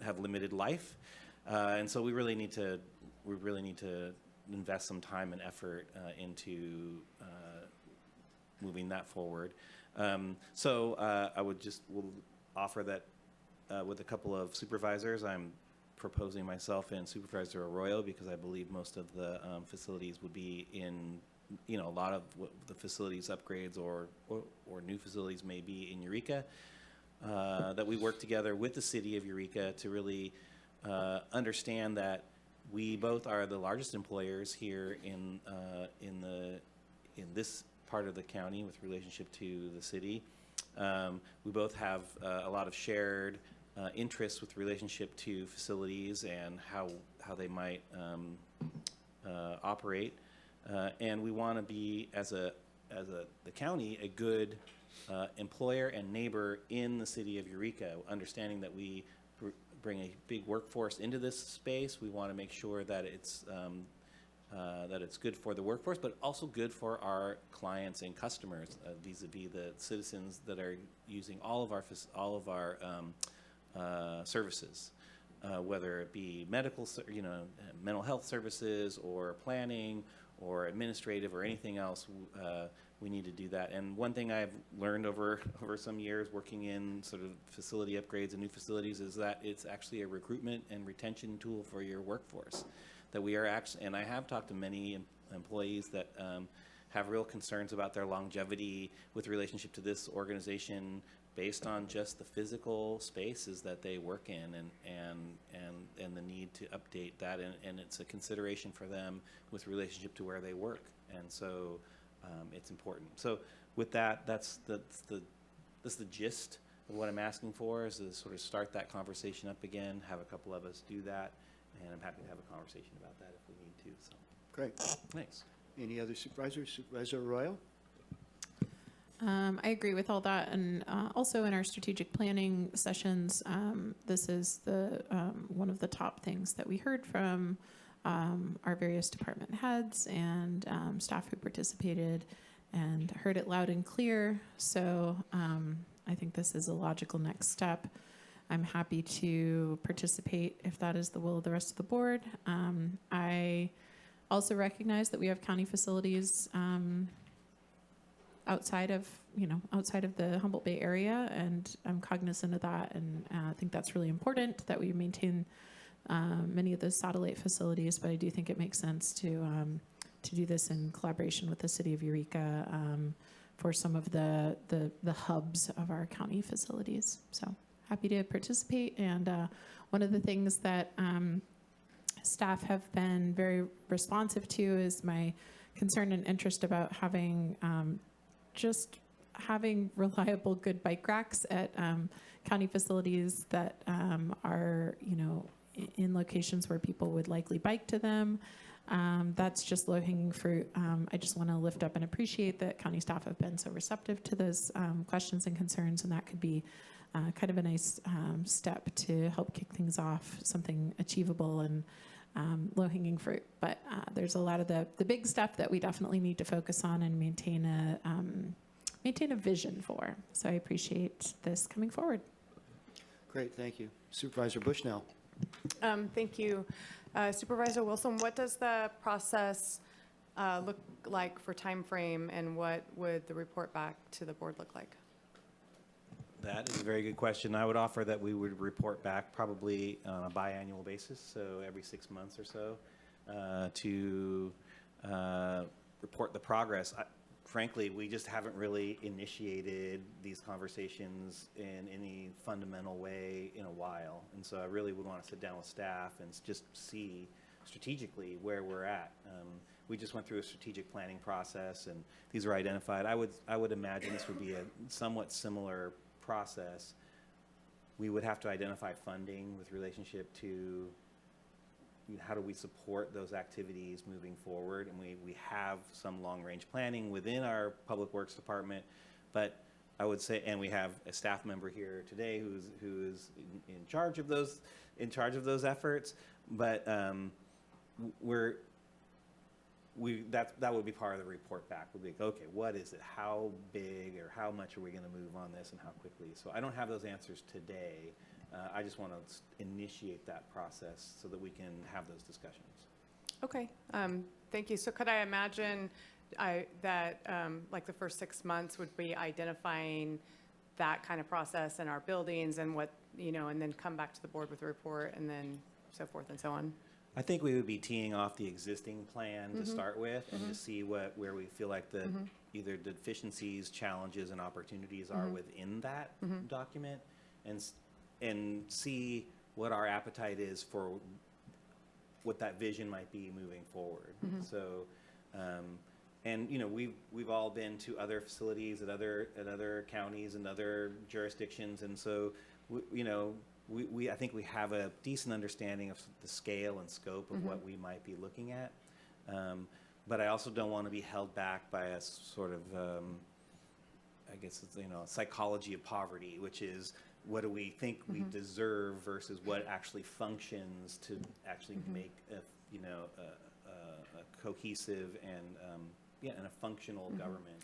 have limited life. And so we really need to invest some time and effort into moving that forward. So I will offer that with a couple of supervisors. I'm proposing myself and Supervisor Arroyo because I believe most of the facilities would be in, a lot of the facilities upgrades or new facilities may be in Eureka. That we work together with the city of Eureka to really understand that we both are the largest employers here in this part of the county with relationship to the city. We both have a lot of shared interests with relationship to facilities and how they might operate, and we want to be as the county a good employer and neighbor in the city of Eureka, understanding that we bring a big workforce into this space. We want to make sure that it's good for the workforce, but also good for our clients and customers, vis-a-vis the citizens that are using all of our services, whether it be medical, mental health services, or planning, or administrative, or anything else. We need to do that. And one thing I've learned over some years working in sort of facility upgrades and new facilities is that it's actually a recruitment and retention tool for your workforce. That we are actually, and I have talked to many employees that have real concerns about their longevity with relationship to this organization based on just the physical spaces that they work in and the need to update that, and it's a consideration for them with relationship to where they work. And so it's important. So with that, that's the gist of what I'm asking for, is to sort of start that conversation up again, have a couple of us do that, and I'm happy to have a conversation about that if we need to. So Great. Thanks. Any other supervisors? Supervisor Arroyo? I agree with all that, and also in our strategic planning sessions, this is one of the top things that we heard from our various department heads and staff who participated, and heard it loud and clear. So I think this is a logical next step. I'm happy to participate if that is the will of the rest of the board. I also recognize that we have county facilities outside of the Humboldt Bay area, and I'm cognizant of that, and I think that's really important that we maintain many of those satellite facilities. But I do think it makes sense to do this in collaboration with the city of Eureka for some of the hubs of our county facilities. So happy to participate. And one of the things that staff have been very responsive to is my concern and interest about having reliable, good bike racks at county facilities that are, in locations where people would likely bike to them. That's just low-hanging fruit. I just want to lift up and appreciate that county staff have been so receptive to those questions and concerns, and that could be kind of a nice step to help kick things off, something achievable and low-hanging fruit. But there's a lot of the big stuff that we definitely need to focus on and maintain a vision for. So I appreciate this coming forward. Great, thank you. Supervisor Bushnell. Thank you. Supervisor Wilson, what does the process look like for time frame, and what would the report back to the board look like? That is a very good question. I would offer that we would report back probably on a biannual basis, so every 6 months or so, to report the progress. Frankly, we just haven't really initiated these conversations in any fundamental way in a while. And so I really would want to sit down with staff and just see strategically where we're at. We just went through a strategic planning process, and these are identified. I would imagine this would be a somewhat similar process. We would have to identify funding with relationship to how do we support those activities moving forward. And we have some long-range planning within our Public Works Department, but I would say, and we have a staff member here today who's in charge of those efforts. But that would be part of the report back. Would be like, okay, what is it? How big or how much are we going to move on this, and how quickly? So I don't have those answers today. I just want to initiate that process so that we can have those discussions. Okay, thank you. So could I imagine that like the first 6 months would be identifying that kind of process in our buildings and what, and then come back to the board with a report, and then so forth and so on? I think we would be teeing off the existing plan to start with, and to see where we feel like the either the deficiencies, challenges, and opportunities are within that document, and see what our appetite is for what that vision might be moving forward. So, and we've all been to other facilities at other counties and other jurisdictions, and so I think we have a decent understanding of the scale and scope of what we might be looking at. But I also don't want to be held back by a sort of, I guess it's, psychology of poverty, which is what do we think we deserve versus what actually functions to actually make a cohesive and a functional government.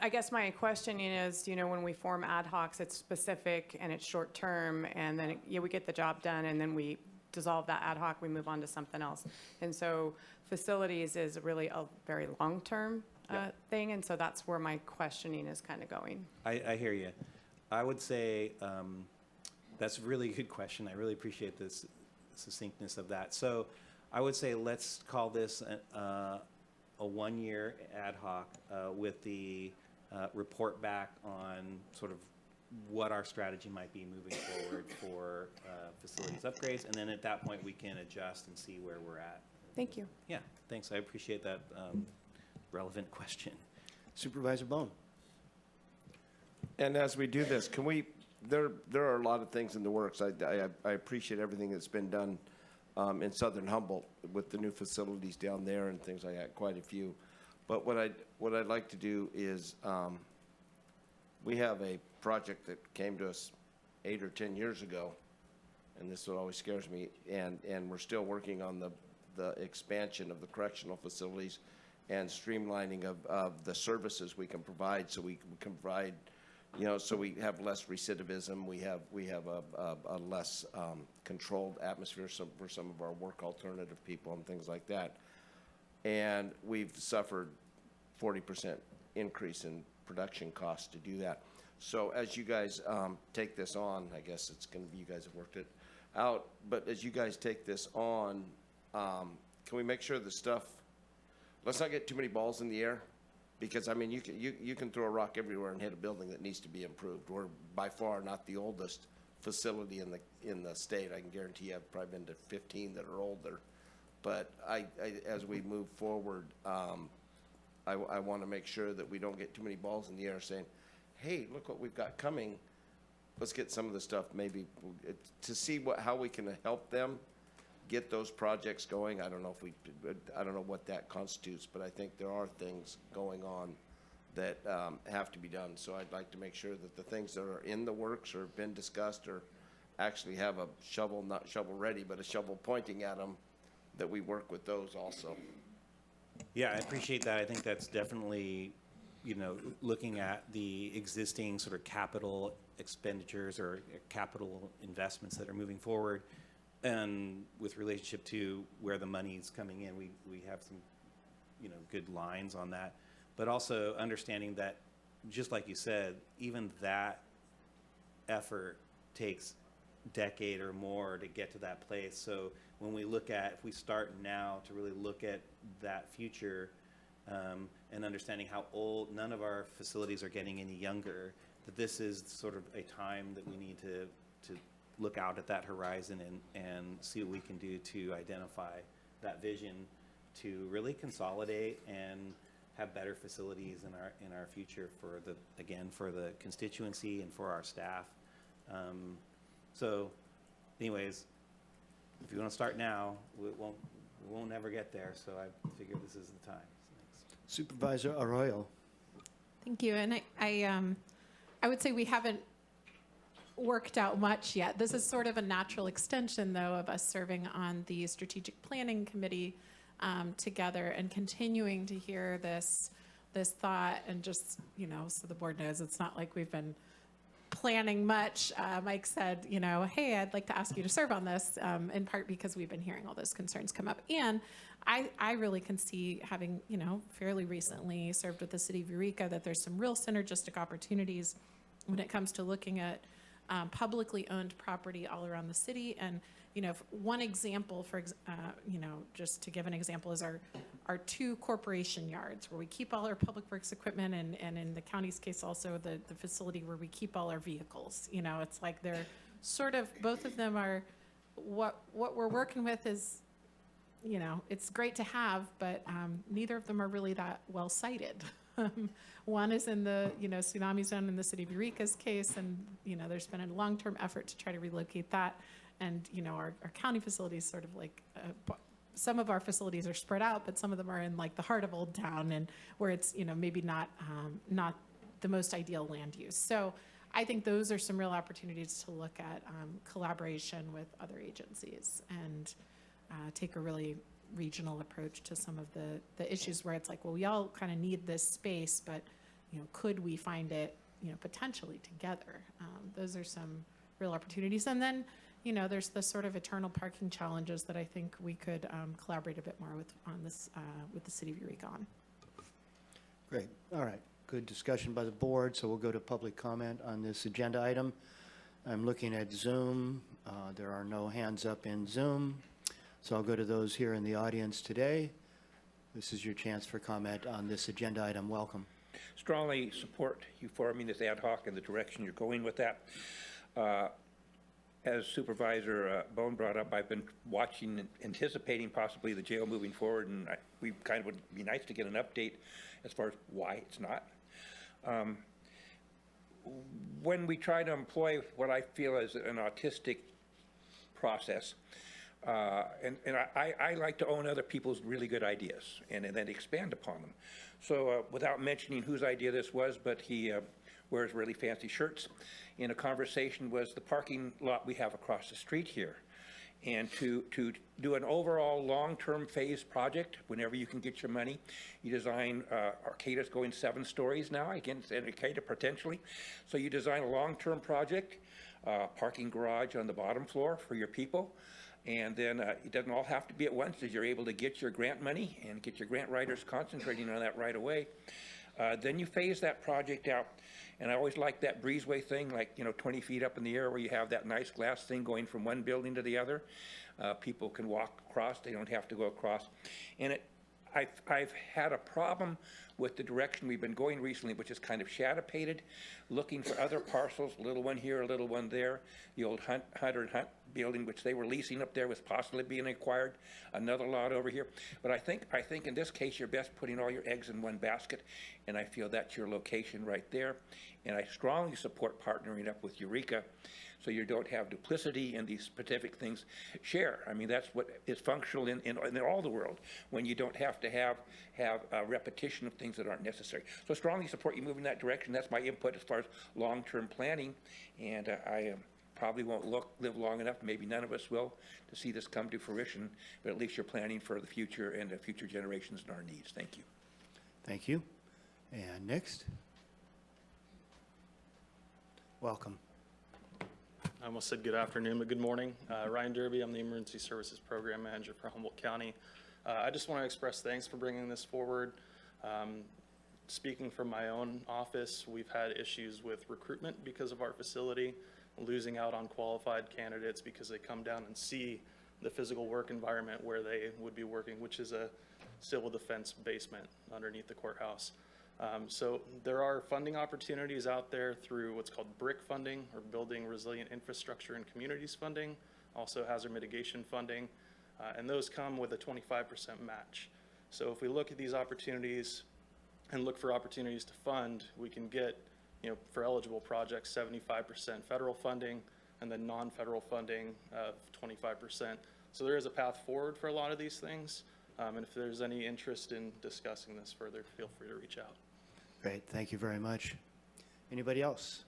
I guess my question is, when we form ad hocs, it's specific and it's short term, and then we get the job done, and then we dissolve that ad hoc, we move on to something else. And so facilities is really a very long term thing, and so that's where my questioning is kind of going. I hear you. I would say that's a really good question. I really appreciate this succinctness of that. So I would say let's call this a 1-year ad hoc with the report back on sort of what our strategy might be moving forward for facilities upgrades, and then at that point we can adjust and see where we're at. Thank you. Yeah, thanks. I appreciate that relevant question. Supervisor Bohn. And as we do this, can we, there are a lot of things in the works. I appreciate everything that's been done in southern Humboldt with the new facilities down there and things like that, quite a few. But what I'd like to do is, we have a project that came to us 8 or 10 years ago, and this is what always scares me, and we're still working on the expansion of the correctional facilities and streamlining of the services we can provide, so we can provide, so we have less recidivism, we have a less controlled atmosphere for some of our work alternative people and things like that. And we've suffered 40% increase in production costs to do that. So as you guys take this on, I guess it's going to be, you guys have worked it out, but as you guys take this on, can we make sure the stuff, let's not get too many balls in the air, because I mean you can throw a rock everywhere and hit a building that needs to be improved. We're by far not the oldest facility in the state. I can guarantee you I've probably been to 15 that are older. But as we move forward, I want to make sure that we don't get too many balls in the air saying, hey, look what we've got coming. Let's get some of the stuff maybe to see how we can help them get those projects going. I don't know what that constitutes, but I think there are things going on that have to be done. So I'd like to make sure that the things that are in the works or have been discussed or actually have a shovel, not shovel ready, but a shovel pointing at them, that we work with those also. Yeah, I appreciate that. I think that's definitely, looking at the existing sort of capital expenditures or capital investments that are moving forward, and with relationship to where the money's coming in, we have some, good lines on that. But also understanding that, just like you said, even that effort takes a decade or more to get to that place. So when we look at, if we start now to really look at that future, and understanding how old, none of our facilities are getting any younger, that this is sort of a time that we need to look out at that horizon and see what we can do to identify that vision to really consolidate and have better facilities in our future for the constituency and for our staff. So anyways, if you want to start now, we won't ever get there, so I figure this is the time. Supervisor Arroyo. Thank you. And I would say we haven't worked out much yet. This is sort of a natural extension, though, of us serving on the strategic planning committee together and continuing to hear this thought, and just, so the board knows, it's not like we've been planning much. Mike said, hey, I'd like to ask you to serve on this, in part because we've been hearing all those concerns come up. And I really can see, having, fairly recently served with the city of Eureka, that there's some real synergistic opportunities when it comes to looking at publicly owned property all around the city. And, one example, just to give an example, is our 2 corporation yards where we keep all our public works equipment, and in the county's case also the facility where we keep all our vehicles. It's like they're sort of, both of them are, what we're working with is, it's great to have, but neither of them are really that well sited. One is in the, tsunami zone in the city of Eureka's case, and, there's been a long-term effort to try to relocate that. And, our county facilities sort of like, some of our facilities are spread out, but some of them are in like the heart of Old Town, and where it's, maybe not the most ideal land use. So I think those are some real opportunities to look at collaboration with other agencies and take a really regional approach to some of the issues where it's like, well, we all kind of need this space, but, could we find it, potentially together? Those are some real opportunities. And then, there's the sort of eternal parking challenges that I think we could collaborate a bit more with the city of Eureka on. Great. All right. Good discussion by the board. So we'll go to public comment on this agenda item. I'm looking at Zoom. There are no hands up in Zoom. So I'll go to those here in the audience today. This is your chance for comment on this agenda item. Welcome. Strongly support you forming this ad hoc and the direction you're going with that. As Supervisor Bohn brought up, I've been watching and anticipating possibly the jail moving forward, and we kind of would be nice to get an update as far as why it's not. When we try to employ what I feel is an autistic process, and I like to own other people's really good ideas and then expand upon them. So without mentioning whose idea this was, but he wears really fancy shirts, in a conversation was the parking lot we have across the street here. And to do an overall long-term phase project, whenever you can get your money, you design, Arcata's going 7 stories now, against Arcata potentially. So you design a long-term project, parking garage on the bottom floor for your people. And then it doesn't all have to be at once, as you're able to get your grant money and get your grant writers concentrating on that right away. Then you phase that project out. And I always like that breezeway thing, like, 20 feet up in the air, where you have that nice glass thing going from one building to the other. People can walk across, they don't have to go across. And I've had a problem with the direction we've been going recently, which is kind of shadow-painted, looking for other parcels, a little one here, a little one there, the old Hunter and Hunt building, which they were leasing up there, was possibly being acquired, another lot over here. But I think in this case, you're best putting all your eggs in one basket, and I feel that's your location right there. And I strongly support partnering up with Eureka, so you don't have duplicity in these specific things. Share, I mean, that's what is functional in all the world, when you don't have to have a repetition of things that aren't necessary. So strongly support you moving that direction. That's my input as far as long-term planning, and I probably won't live long enough, maybe none of us will, to see this come to fruition, but at least you're planning for the future and the future generations and our needs. Thank you. Thank you. And next. Welcome. I almost said good afternoon, but good morning. Ryan Derby, I'm the Emergency Services Program Manager for Humboldt County. I just want to express thanks for bringing this forward. Speaking from my own office, we've had issues with recruitment because of our facility, losing out on qualified candidates because they come down and see the physical work environment where they would be working, which is a civil defense basement underneath the courthouse. So there are funding opportunities out there through what's called BRIC funding, or Building Resilient Infrastructure and Communities funding, also hazard mitigation funding, and those come with a 25% match. So if we look at these opportunities and look for opportunities to fund, we can get, for eligible projects, 75% federal funding, and then non-federal funding of 25%. So there is a path forward for a lot of these things, and if there's any interest in discussing this further, feel free to reach out. Great, thank you very much. Anybody else?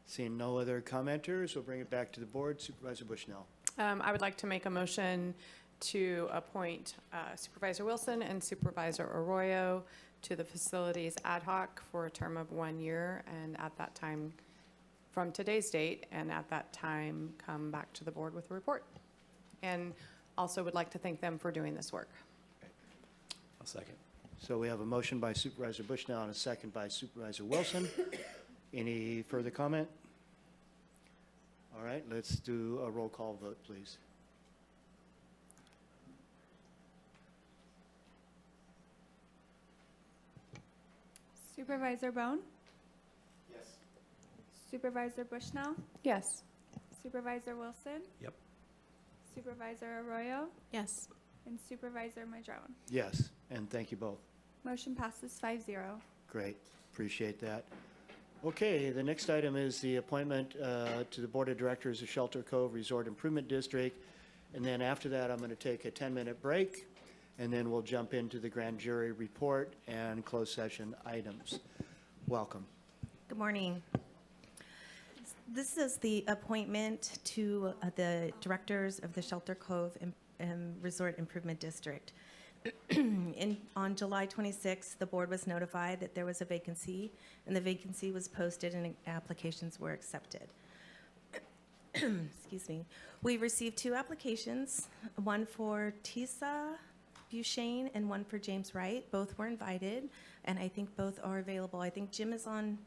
Seeing no other commenters, we'll bring it back to the board. Supervisor Bushnell. I would like to make a motion to appoint Supervisor Wilson and Supervisor Arroyo to the facilities ad hoc for a term of 1 year, and at that time, from today's date, and at that time, come back to the board with a report. And also would like to thank them for doing this work. I'll second. So we have a motion by Supervisor Bushnell and a second by Supervisor Wilson. Any further comment? All right, let's do a roll call vote, please. Supervisor Bohn? Yes. Supervisor Bushnell? Yes. Supervisor Wilson? Yep. Supervisor Arroyo? Yes. And Supervisor Madrone? Yes, and thank you both. Motion passes 5-0. Great, appreciate that. Okay, the next item is the appointment to the Board of Directors of Shelter Cove Resort Improvement District. And then after that, I'm going to take a 10-minute break, and then we'll jump into the grand jury report and closed session items. Welcome. Good morning. This is the appointment to the directors of the Shelter Cove Resort Improvement District. On July 26th, the board was notified that there was a vacancy, and the vacancy was posted and applications were accepted. Excuse me. We received 2 applications, one for Tisa Buchain and one for James Wright. Both were invited, and I think both are available. I think Jim is on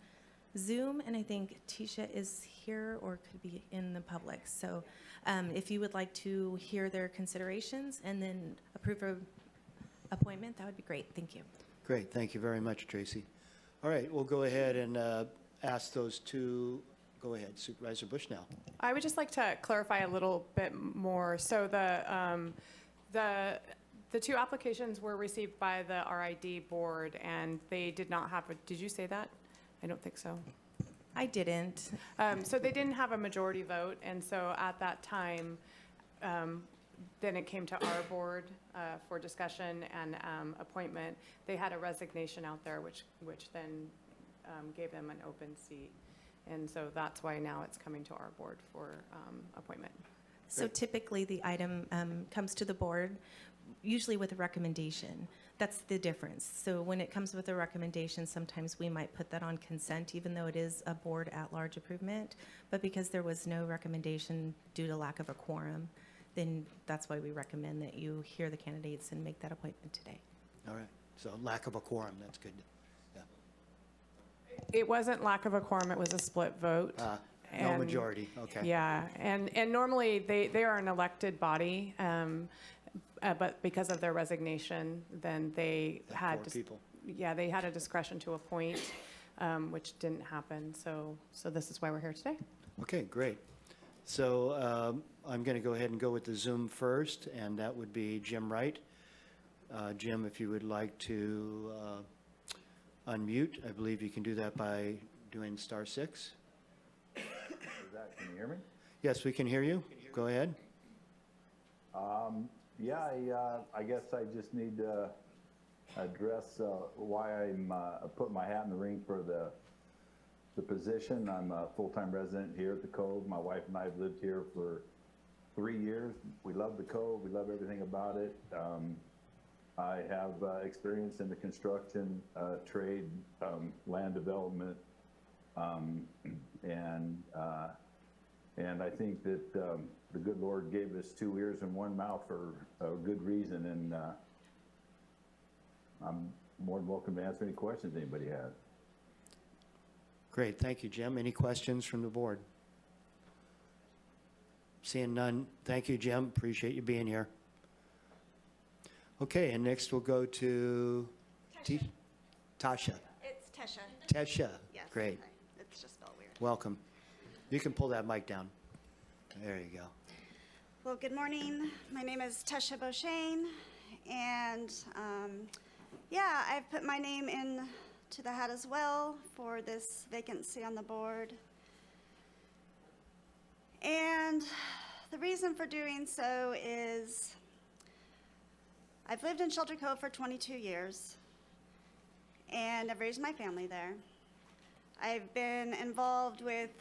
Zoom, and I think Tisha is here or could be in the public. So if you would like to hear their considerations and then approve an appointment, that would be great. Thank you. Great, thank you very much, Tracy. All right, we'll go ahead and ask those two. Go ahead, Supervisor Bushnell. I would just like to clarify a little bit more. So the 2 applications were received by the RID board, and they did not have a, did you say that? I don't think so. I didn't. So they didn't have a majority vote, and so at that time, then it came to our board for discussion and appointment. They had a resignation out there, which then gave them an open seat. And so that's why now it's coming to our board for appointment. So typically, the item comes to the board, usually with a recommendation. That's the difference. So when it comes with a recommendation, sometimes we might put that on consent, even though it is a board at-large improvement. But because there was no recommendation due to lack of a quorum, then that's why we recommend that you hear the candidates and make that appointment today. All right, so lack of a quorum, that's good. Yeah. It wasn't lack of a quorum, it was a split vote. No majority, okay. Yeah, and normally they are an elected body, but because of their resignation, then they had 4 people. Yeah, they had a discretion to appoint, which didn't happen. So this is why we're here today. Okay, great. So I'm going to go ahead and go with the Zoom first, and that would be Jim Wright. Jim, if you would like to unmute, I believe you can do that by doing *6. Can you hear me? Yes, we can hear you. Go ahead. Yeah, I guess I just need to address why I'm putting my hat in the ring for the position. I'm a full-time resident here at the Cove. My wife and I have lived here for 3 years. We love the Cove. We love everything about it. I have experience in the construction, trade, land development, and I think that the good Lord gave us 2 ears and 1 mouth for a good reason, and I'm more than welcome to answer any questions anybody has. Great, thank you, Jim. Any questions from the board? Seeing none, thank you, Jim. Appreciate you being here. Okay, and next we'll go to Tasha. It's Tesha. Tesha, Yes. great. It's just spelled weird. Welcome. You can pull that mic down. There you go. Well, good morning. My name is Tesha Bohn, and yeah, I've put my name in to the hat as well for this vacancy on the board. And the reason for doing so is I've lived in Shelter Cove for 22 years, and I've raised my family there. I've been involved with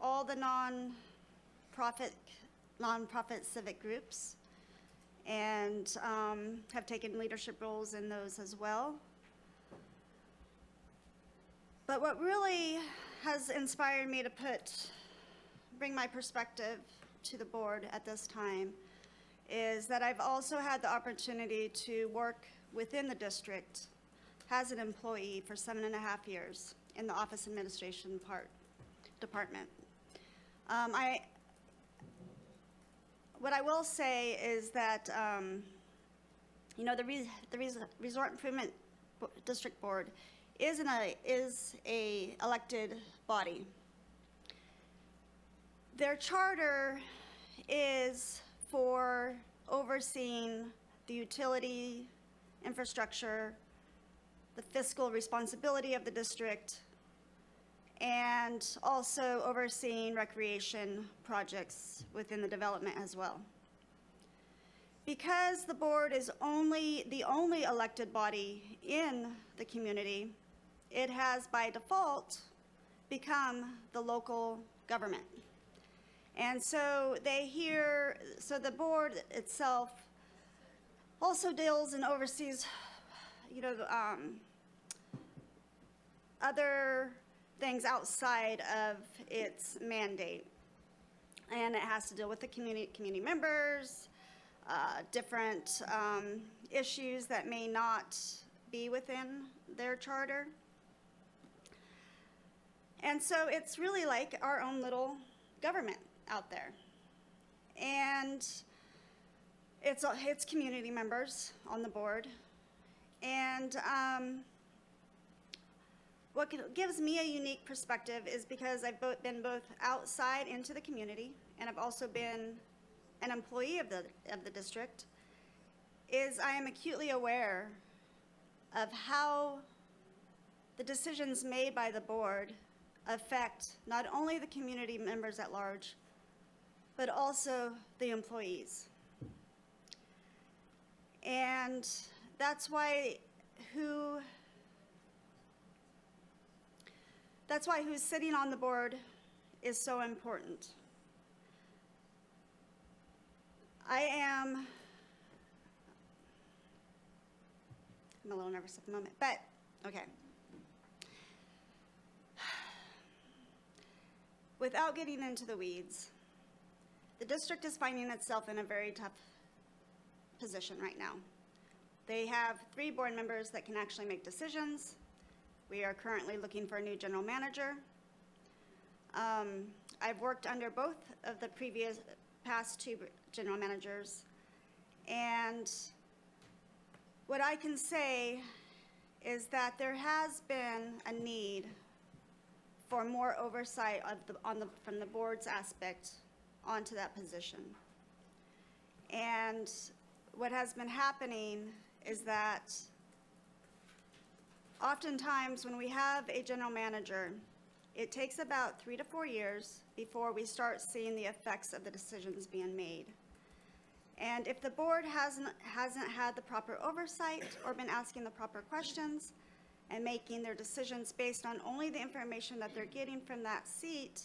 all the nonprofit civic groups, and have taken leadership roles in those as well. But what really has inspired me to bring my perspective to the board at this time is that I've also had the opportunity to work within the district as an employee for 7.5 years in the office administration department. What I will say is that, you know, the Resort Improvement District Board is a elected body. Their charter is for overseeing the utility, infrastructure, the fiscal responsibility of the district, and also overseeing recreation projects within the development as well. Because the board is the only elected body in the community, it has by default become the local government. And so so the board itself also deals and oversees, you know, other things outside of its mandate. And it has to deal with the community members, different issues that may not be within their charter. And so it's really like our own little government out there. And it's community members on the board. And what gives me a unique perspective is because I've been both outside into the community, and I've also been an employee of the district, is I am acutely aware of how the decisions made by the board affect not only the community members at large, but also the employees. And that's why who's sitting on the board is so important. I'm a little nervous at the moment, but okay. Without getting into the weeds, the district is finding itself in a very tough position right now. They have 3 board members that can actually make decisions. We are currently looking for a new general manager. I've worked under both of the past 2 general managers, and what I can say is that there has been a need for more oversight from the board's aspect onto that position. And what has been happening is that oftentimes when we have a general manager, it takes about 3 to 4 years before we start seeing the effects of the decisions being made. And if the board hasn't had the proper oversight or been asking the proper questions and making their decisions based on only the information that they're getting from that seat,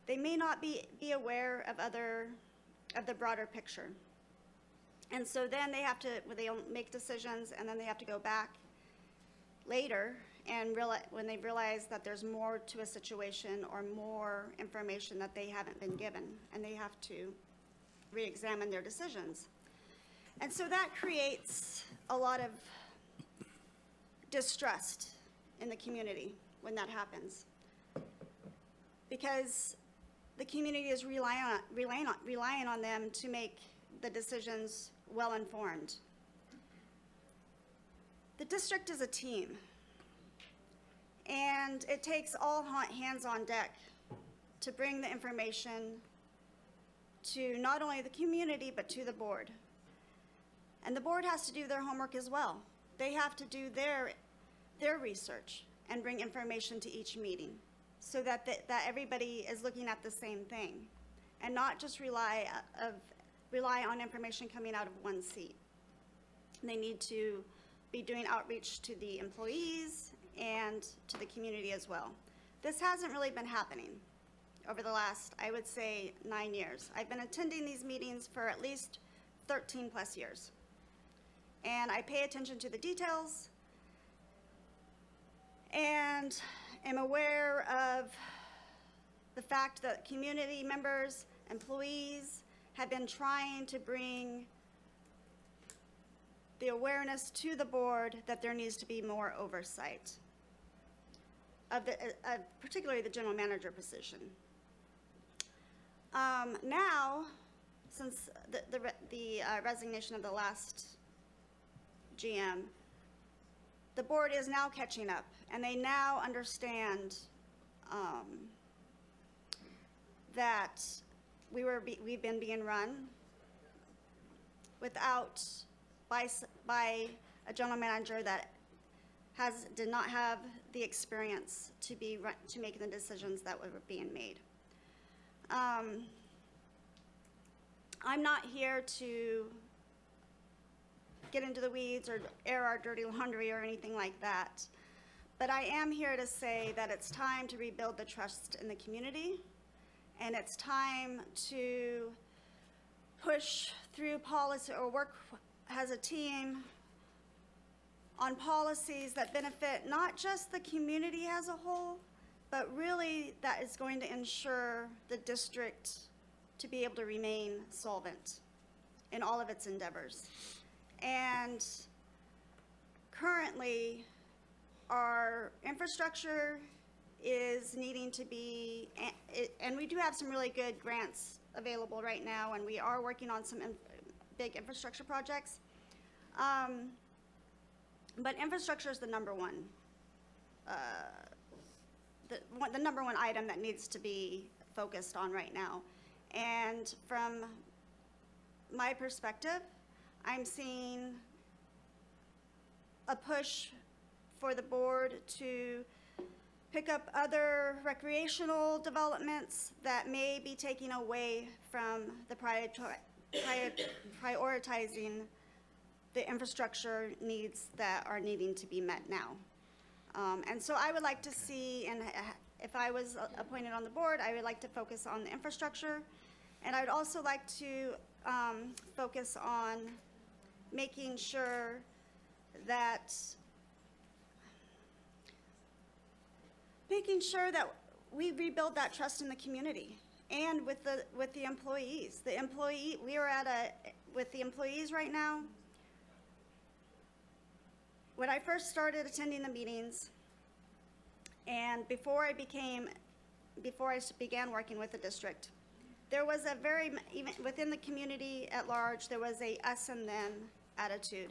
they may not be aware of the broader picture. And so then they'll make decisions, and then they have to go back later and when they realize that there's more to a situation or more information that they haven't been given, and they have to re-examine their decisions. And so that creates a lot of distrust in the community when that happens, because the community is relying on them to make the decisions well-informed. The district is a team, and it takes all hands on deck to bring the information to not only the community, but to the board. And the board has to do their homework as well. They have to do their research and bring information to each meeting so that everybody is looking at the same thing and not just rely on information coming out of one seat. They need to be doing outreach to the employees and to the community as well. This hasn't really been happening over the last, I would say, 9 years. I've been attending these meetings for at least 13 plus years. And I pay attention to the details and am aware of the fact that community members, employees have been trying to bring the awareness to the board that there needs to be more oversight of particularly the general manager position. Now, since the resignation of the last GM, the board is now catching up, and they now understand that we've been being run by a general manager that did not have the experience to make the decisions that were being made. I'm not here to get into the weeds or air our dirty laundry or anything like that, but I am here to say that it's time to rebuild the trust in the community, and it's time to push through policy or work as a team on policies that benefit not just the community as a whole, but really that is going to ensure the district to be able to remain solvent in all of its endeavors. And currently, our infrastructure is needing to be, and we do have some really good grants available right now, and we are working on some big infrastructure projects. But infrastructure is the number one, the number one item that needs to be focused on right now. And from my perspective, I'm seeing a push for the board to pick up other recreational developments that may be taking away from the prioritizing the infrastructure needs that are needing to be met now. And so I would like to see, and if I was appointed on the board, I would like to focus on the infrastructure. And I would also like to focus on making sure that we rebuild that trust in the community and with the employees. We are with the employees right now. When I first started attending the meetings, and before I began working with the district, there was even within the community at large, there was a us and them attitude.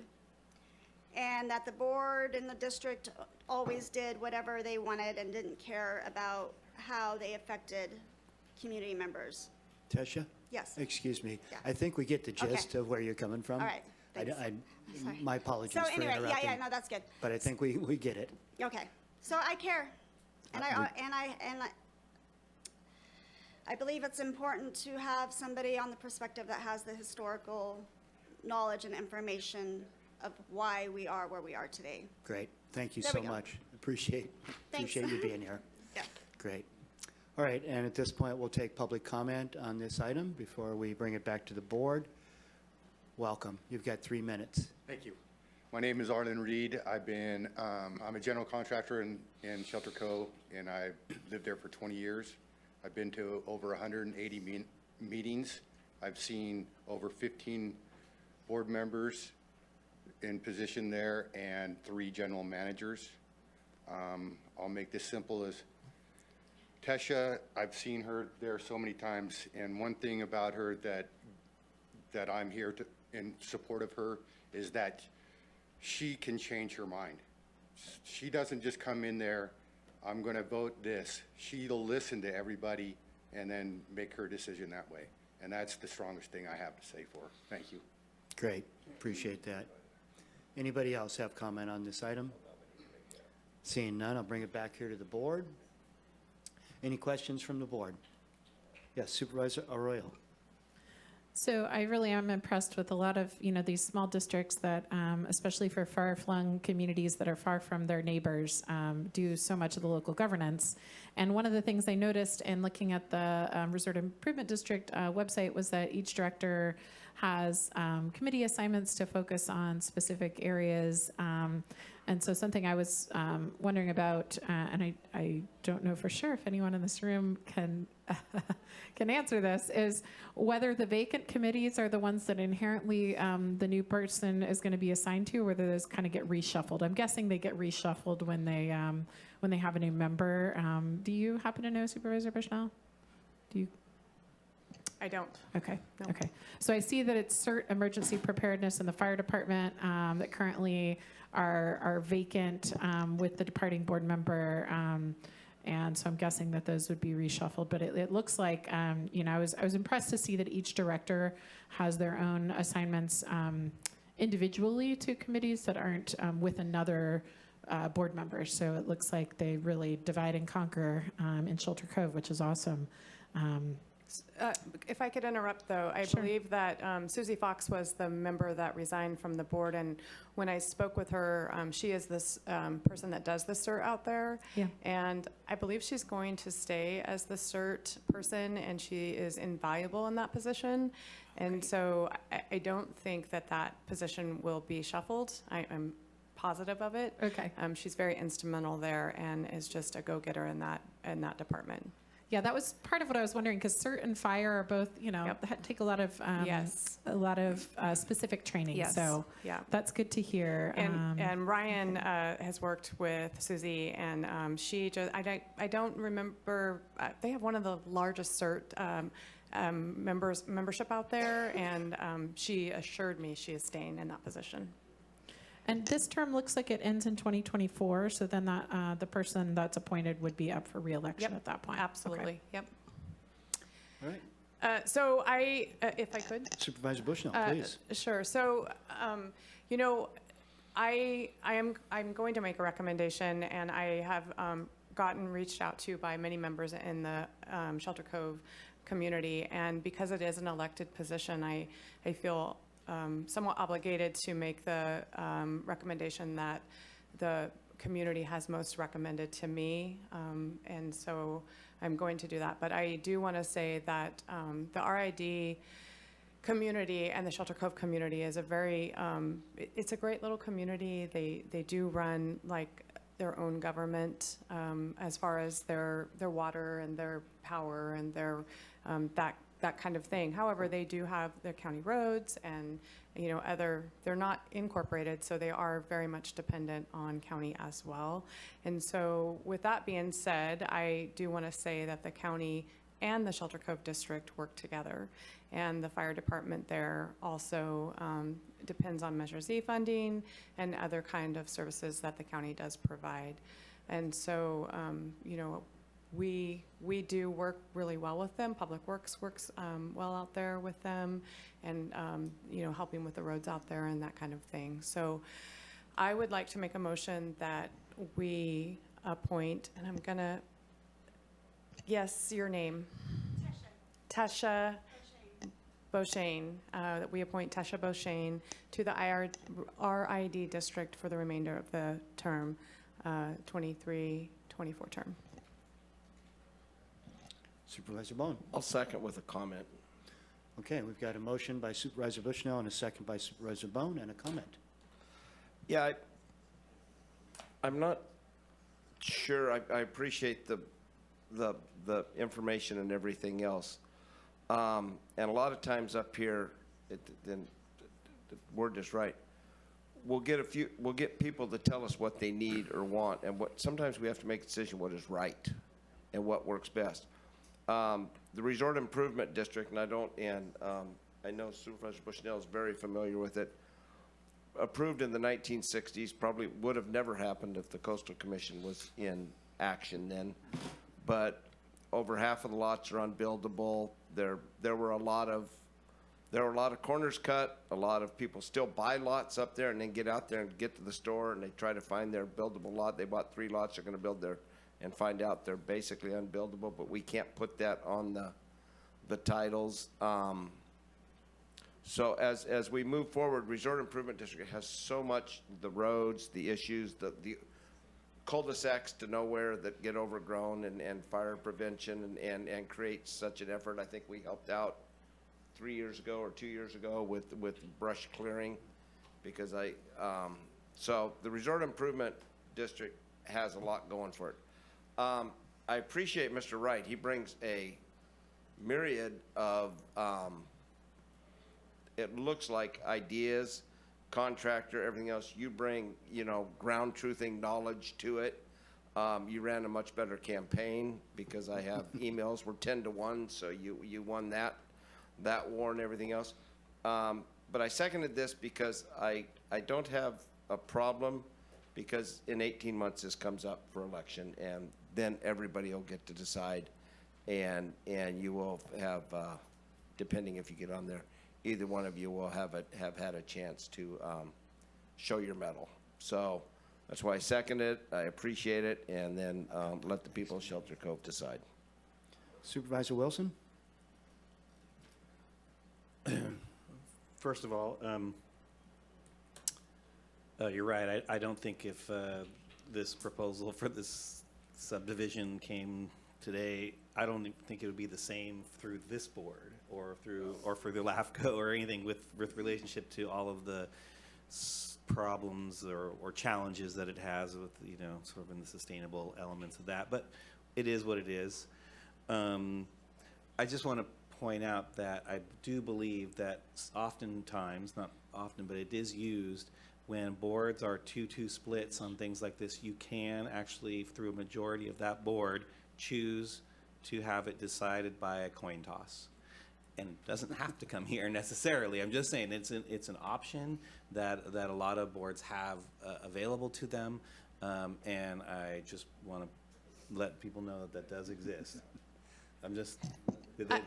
And that the board and the district always did whatever they wanted and didn't care about how they affected community members. Tesha? Yes. Excuse me. Yeah. I think we get the gist Okay. of where you're coming from. All right, thanks. Sorry. My apologies So for anyway, interrupting. no, that's good. But I think we get it. Okay, so I care, and I believe it's important to have somebody on the perspective that has the historical knowledge and information of why we are where we are today. Great. Thank you There so we go. much. Appreciate Thanks. you being here. Yeah. Great. All right, and at this point, we'll take public comment on this item before we bring it back to the board. Welcome. You've got 3 minutes. Thank you. My name is Arlen Reed. I'm a general contractor in Shelter Cove, and I've lived there for 20 years. I've been to over 180 meetings. I've seen over 15 board members in position there and 3 general managers. I'll make this simple as Tesha, I've seen her there so many times, and one thing about her that I'm here in support of her is that she can change her mind. She doesn't just come in there, I'm going to vote this. She'll listen to everybody and then make her decision that way. And that's the strongest thing I have to say for her. Thank you. Great. Appreciate that. Anybody else have comment on this item? Seeing none, I'll bring it back here to the board. Any questions from the board? Yes, Supervisor Arroyo. So I really am impressed with a lot of, these small districts that, especially for far-flung communities that are far from their neighbors, do so much of the local governance. And one of the things I noticed in looking at the Resort Improvement District website was that each director has committee assignments to focus on specific areas. And so something I was wondering about, and I don't know for sure if anyone in this room can can answer this, is whether the vacant committees are the ones that inherently the new person is going to be assigned to, or whether those kind of get reshuffled. I'm guessing they get reshuffled when they have a new member. Do you happen to know, Supervisor Bushnell? Do you? I don't. Okay. No. Okay. So I see that it's CERT, emergency preparedness, and the fire department that currently are vacant with the departing board member. And so I'm guessing that those would be reshuffled. But it looks like, I was impressed to see that each director has their own assignments individually to committees that aren't with another board member. So it looks like they really divide and conquer in Shelter Cove, which is awesome. If I could interrupt, though, I believe that Susie Fox was the member that resigned from the board, and when I spoke with her, she is this person that does the CERT out there, Yeah. and I believe she's going to stay as the CERT person, and she is invaluable in that position, and so I don't think that position will be shuffled. I'm positive of it. Okay. She's very instrumental there and is just a go-getter in that department. Yeah, that was part of what I was wondering, because CERT and fire are both, take a lot of Yes. a lot of specific training. Yes. So Yeah. that's good to hear. And Ryan has worked with Susie, and she just I don't remember. They have one of the largest CERT membership out there, and she assured me she is staying in that position. And this term looks like it ends in 2024. So then that the person that's appointed would be up for re-election at that point. Absolutely. Okay. Yep. All right. So if I could. Supervisor Bushnell, please. Sure. So, I'm going to make a recommendation, and I have gotten reached out to by many members in the Shelter Cove community, and because it is an elected position, I feel somewhat obligated to make the recommendation that the community has most recommended to me, and so I'm going to do that. But I do want to say that the RID community and the Shelter Cove community is it's a great little community. They do run like their own government as far as their water and their power and their that kind of thing. However, they do have their county roads and they're not incorporated, so they are very much dependent on county as well. And so with that being said, I do want to say that the county and the Shelter Cove district work together, and the fire department there also depends on Measure Z funding and other kind of services that the county does provide. And so we do work really well with them. Public Works works well out there with them, and helping with the roads out there and that kind of thing. So I would like to make a motion that we appoint, and I'm gonna, yes, your name. Tasha Bohn, that we appoint Tasha Bohn to the RID district for the remainder of the term, 23-24 term. Supervisor Bohn. I'll second with a comment. Okay, we've got a motion by Supervisor Bushnell and a second by Supervisor Bohn, and a comment. Yeah, I'm not sure. I appreciate the information and everything else. And a lot of times up here, then the word is right. We'll get people to tell us what they need or want, and sometimes we have to make a decision what is right and what works best. The Resort Improvement District, and I know Supervisor Bushnell is very familiar with it, approved in the 1960s, probably would have never happened if the Coastal Commission was in action then. But over half of the lots are unbuildable. There were a lot of corners cut. A lot of people still buy lots up there and then get out there and get to the store and they try to find their buildable lot. They bought 3 lots. They're going to build and find out they're basically unbuildable. But we can't put that on the titles. So as we move forward, Resort Improvement District has so much, the roads, the issues, the cul-de-sacs to nowhere that get overgrown, and fire prevention, and create such an effort. I think we helped out 3 years ago or 2 years ago with brush clearing, because so the Resort Improvement District has a lot going for it. I appreciate Mr. Wright. He brings a myriad of it looks like ideas, contractor, everything else. You bring, ground truthing knowledge to it. You ran a much better campaign, because I have emails were 10-1, so you won that war and everything else. But I seconded this because I don't have a problem, because in 18 months this comes up for election, and then everybody will get to decide, and you will have, depending if you get on there, either one of you will have had a chance to show your mettle. So that's why I second it. I appreciate it, and then let the people of Shelter Cove decide. Supervisor Wilson? First of all, you're right. I don't think if this proposal for this subdivision came today, I don't think it would be the same through this board or for the LAFCO or anything with relationship to all of the problems or challenges that it has with, sort of in the sustainable elements of that. But it is what it is. I just want to point out that I do believe that oftentimes, not often, but it is used when boards are 2-2 splits on things like this. You can actually, through a majority of that board, choose to have it decided by a coin toss. And it doesn't have to come here necessarily. I'm just saying it's an option that a lot of boards have available to them, and I just want to let people know that does exist. I'm just,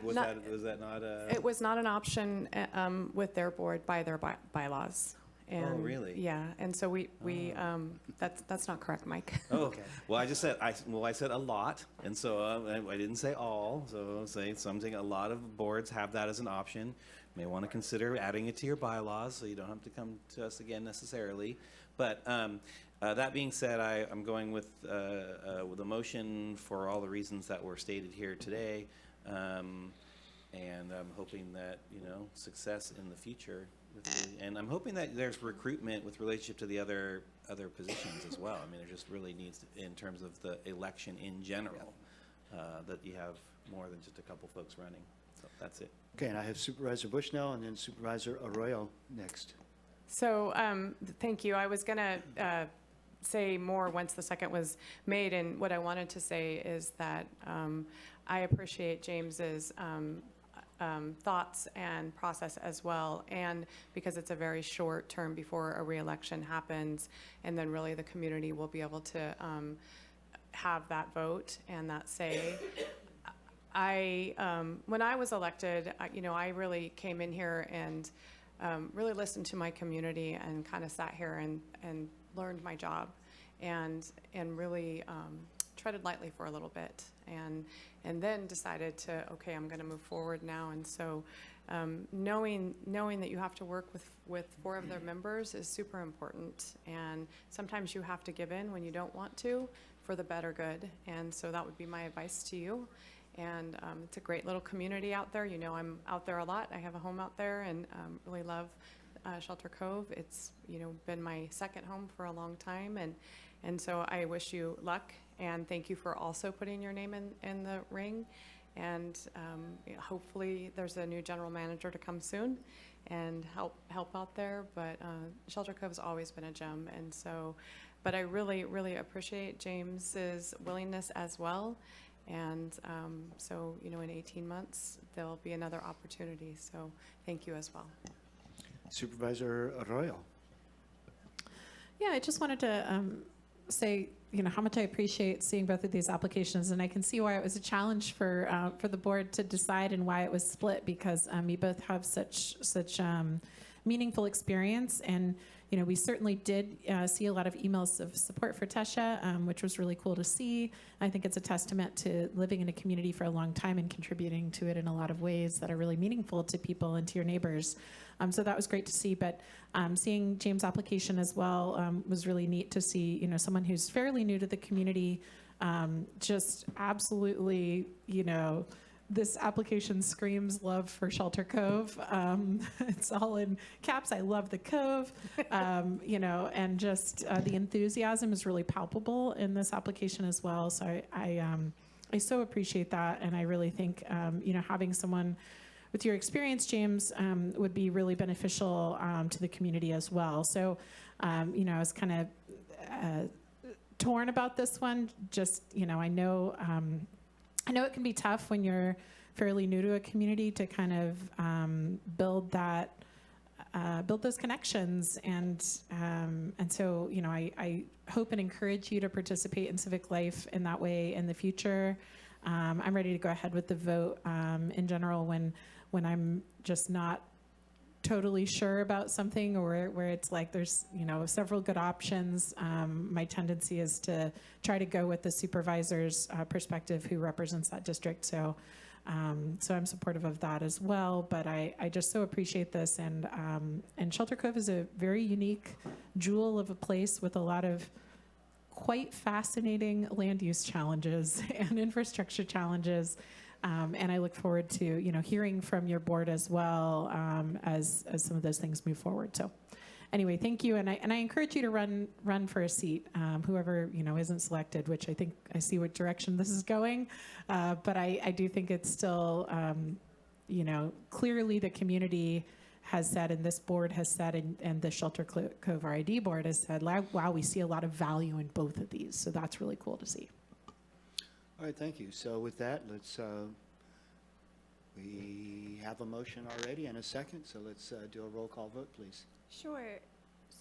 was that not a? It was not an option with their board by their bylaws. And really? Yeah, and so we that's not correct, Mike. Oh, okay. Well, I just said I said a lot, and so I didn't say all. So I'll say something. A lot of boards have that as an option. You may want to consider adding it to your bylaws, so you don't have to come to us again necessarily. But that being said, I'm going with a motion for all the reasons that were stated here today, and I'm hoping that success in the future. And I'm hoping that there's recruitment with relationship to the other positions as well. I mean, there just really needs to, in terms of the election in general, that you have more than just a couple folks running. So that's it. Okay, and I have Supervisor Bushnell and then Supervisor Arroyo next. So thank you. I was going to say more once the second was made, and what I wanted to say is that I appreciate James's thoughts and process as well, and because it's a very short term before a re-election happens, and then really the community will be able to have that vote and that say. When I was elected, I really came in here and really listened to my community and kind of sat here and learned my job and really treaded lightly for a little bit and then decided to, okay, I'm going to move forward now. And so knowing that you have to work with 4 of their members is super important. And sometimes you have to give in when you don't want to for the better good. And so that would be my advice to you. And it's a great little community out there. I'm out there a lot. I have a home out there and really love Shelter Cove. It's, been my second home for a long time. And so I wish you luck and thank you for also putting your name in the ring. And hopefully there's a new general manager to come soon and help out there. But Shelter Cove has always been a gem. And so, but I really, really appreciate James's willingness as well. And so, in 18 months, there'll be another opportunity. So thank you as well. Supervisor Arroyo. Yeah, I just wanted to say, how much I appreciate seeing both of these applications, and I can see why it was a challenge for the board to decide and why it was split, because you both have such meaningful experience, and we certainly did see a lot of emails of support for Tesha, which was really cool to see. I think it's a testament to living in a community for a long time and contributing to it in a lot of ways that are really meaningful to people and to your neighbors. So that was great to see. But seeing James' application as well was really neat to see. Someone who's fairly new to the community, just absolutely, this application screams love for Shelter Cove. It's all in caps. I love the Cove, and just the enthusiasm is really palpable in this application as well. So I so appreciate that, and I really think having someone with your experience, James, would be really beneficial to the community as well. So I was kind of torn about this one. Just I know it can be tough when you're fairly new to a community to kind of build those connections, and so I hope and encourage you to participate in civic life in that way in the future. I'm ready to go ahead with the vote in general when I'm just not totally sure about something, or where it's like there's several good options. My tendency is to try to go with the supervisor's perspective, who represents that district. So I'm supportive of that as well. But I just so appreciate this, and Shelter Cove is a very unique jewel of a place with a lot of quite fascinating land use challenges and infrastructure challenges. And I look forward to hearing from your board as well as some of those things move forward. So anyway, thank you, and I encourage you to run for a seat, whoever isn't selected, which I think I see what direction this is going, but I do think it's still clearly the community has said, and this board has said, and the Shelter Cove RID board has said, wow, we see a lot of value in both of these. So that's really cool to see. All right, thank you. So with that, we have a motion already and a second, so let's do a roll call vote, please. Sure.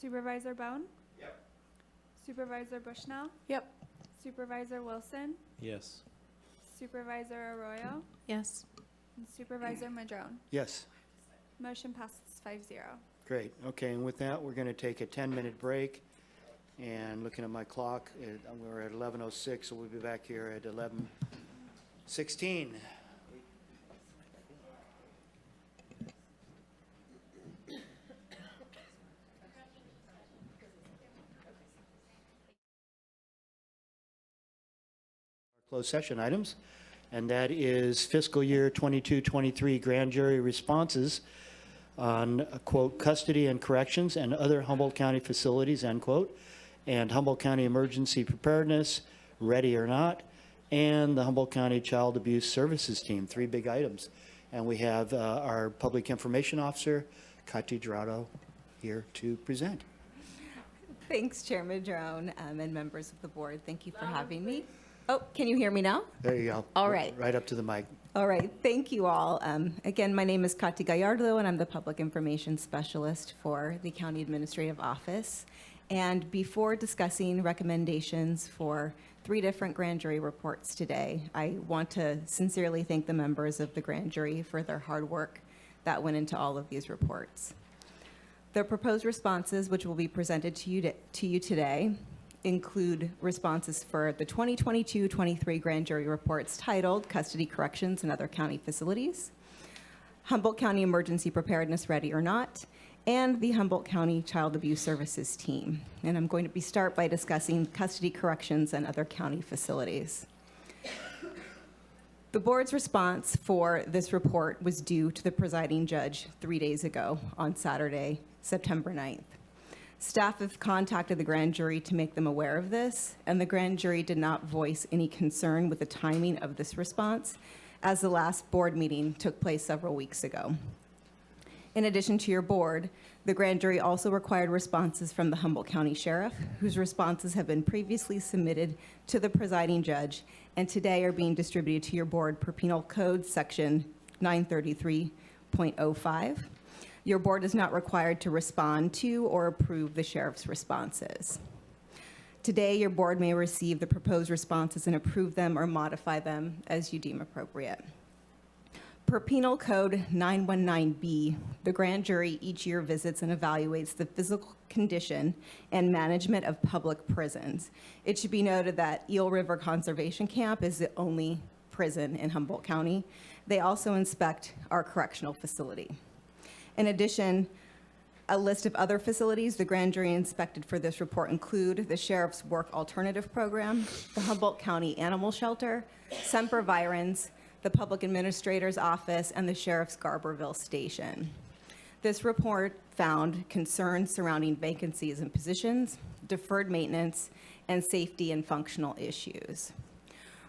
Supervisor Bohn? Yep. Supervisor Bushnell? Yep. Supervisor Wilson? Yes. Supervisor Arroyo? Yes. And Supervisor Madrone? Yes. Motion passes 5-0. Great. Okay, and with that, we're going to take a 10-minute break. And looking at my clock, we're at 11:06, so we'll be back here at 11:16. Closed session items, and that is fiscal year 22-23 grand jury responses on, quote, custody and corrections and other Humboldt County facilities, end quote, and Humboldt County Emergency Preparedness, ready or not, and the Humboldt County Child Abuse Services Team, 3 big items. And we have our Public Information Officer, Kati Dorado, here to present. Thanks, Chair Madrone, and members of the board. Thank you for having me. Oh, can you hear me now? There you go. All right. Right up to the mic. All right. Thank you all. Again, my name is Kati Gallardo, and I'm the Public Information Specialist for the County Administrative Office. And before discussing recommendations for 3 different grand jury reports today, I want to sincerely thank the members of the grand jury for their hard work that went into all of these reports. The proposed responses, which will be presented to you today, include responses for the 2022-23 grand jury reports titled Custody Corrections and Other County Facilities, Humboldt County Emergency Preparedness Ready or Not, and the Humboldt County Child Abuse Services Team. And I'm going to start by discussing custody corrections and other county facilities. The board's response for this report was due to the presiding judge 3 days ago on Saturday, September 9th. Staff have contacted the grand jury to make them aware of this, and the grand jury did not voice any concern with the timing of this response, as the last board meeting took place several weeks ago. In addition to your board, the grand jury also required responses from the Humboldt County Sheriff, whose responses have been previously submitted to the presiding judge and today are being distributed to your board per Penal Code Section 933.05. Your board is not required to respond to or approve the sheriff's responses. Today, your board may receive the proposed responses and approve them or modify them as you deem appropriate. Per Penal Code 919B, the grand jury each year visits and evaluates the physical condition and management of public prisons. It should be noted that Eel River Conservation Camp is the only prison in Humboldt County. They also inspect our correctional facility. In addition, a list of other facilities the grand jury inspected for this report include the Sheriff's Work Alternative Program, the Humboldt County Animal Shelter, Semper Virens, the Public Administrator's Office, and the Sheriff's Garberville Station. This report found concerns surrounding vacancies in positions, deferred maintenance, and safety and functional issues.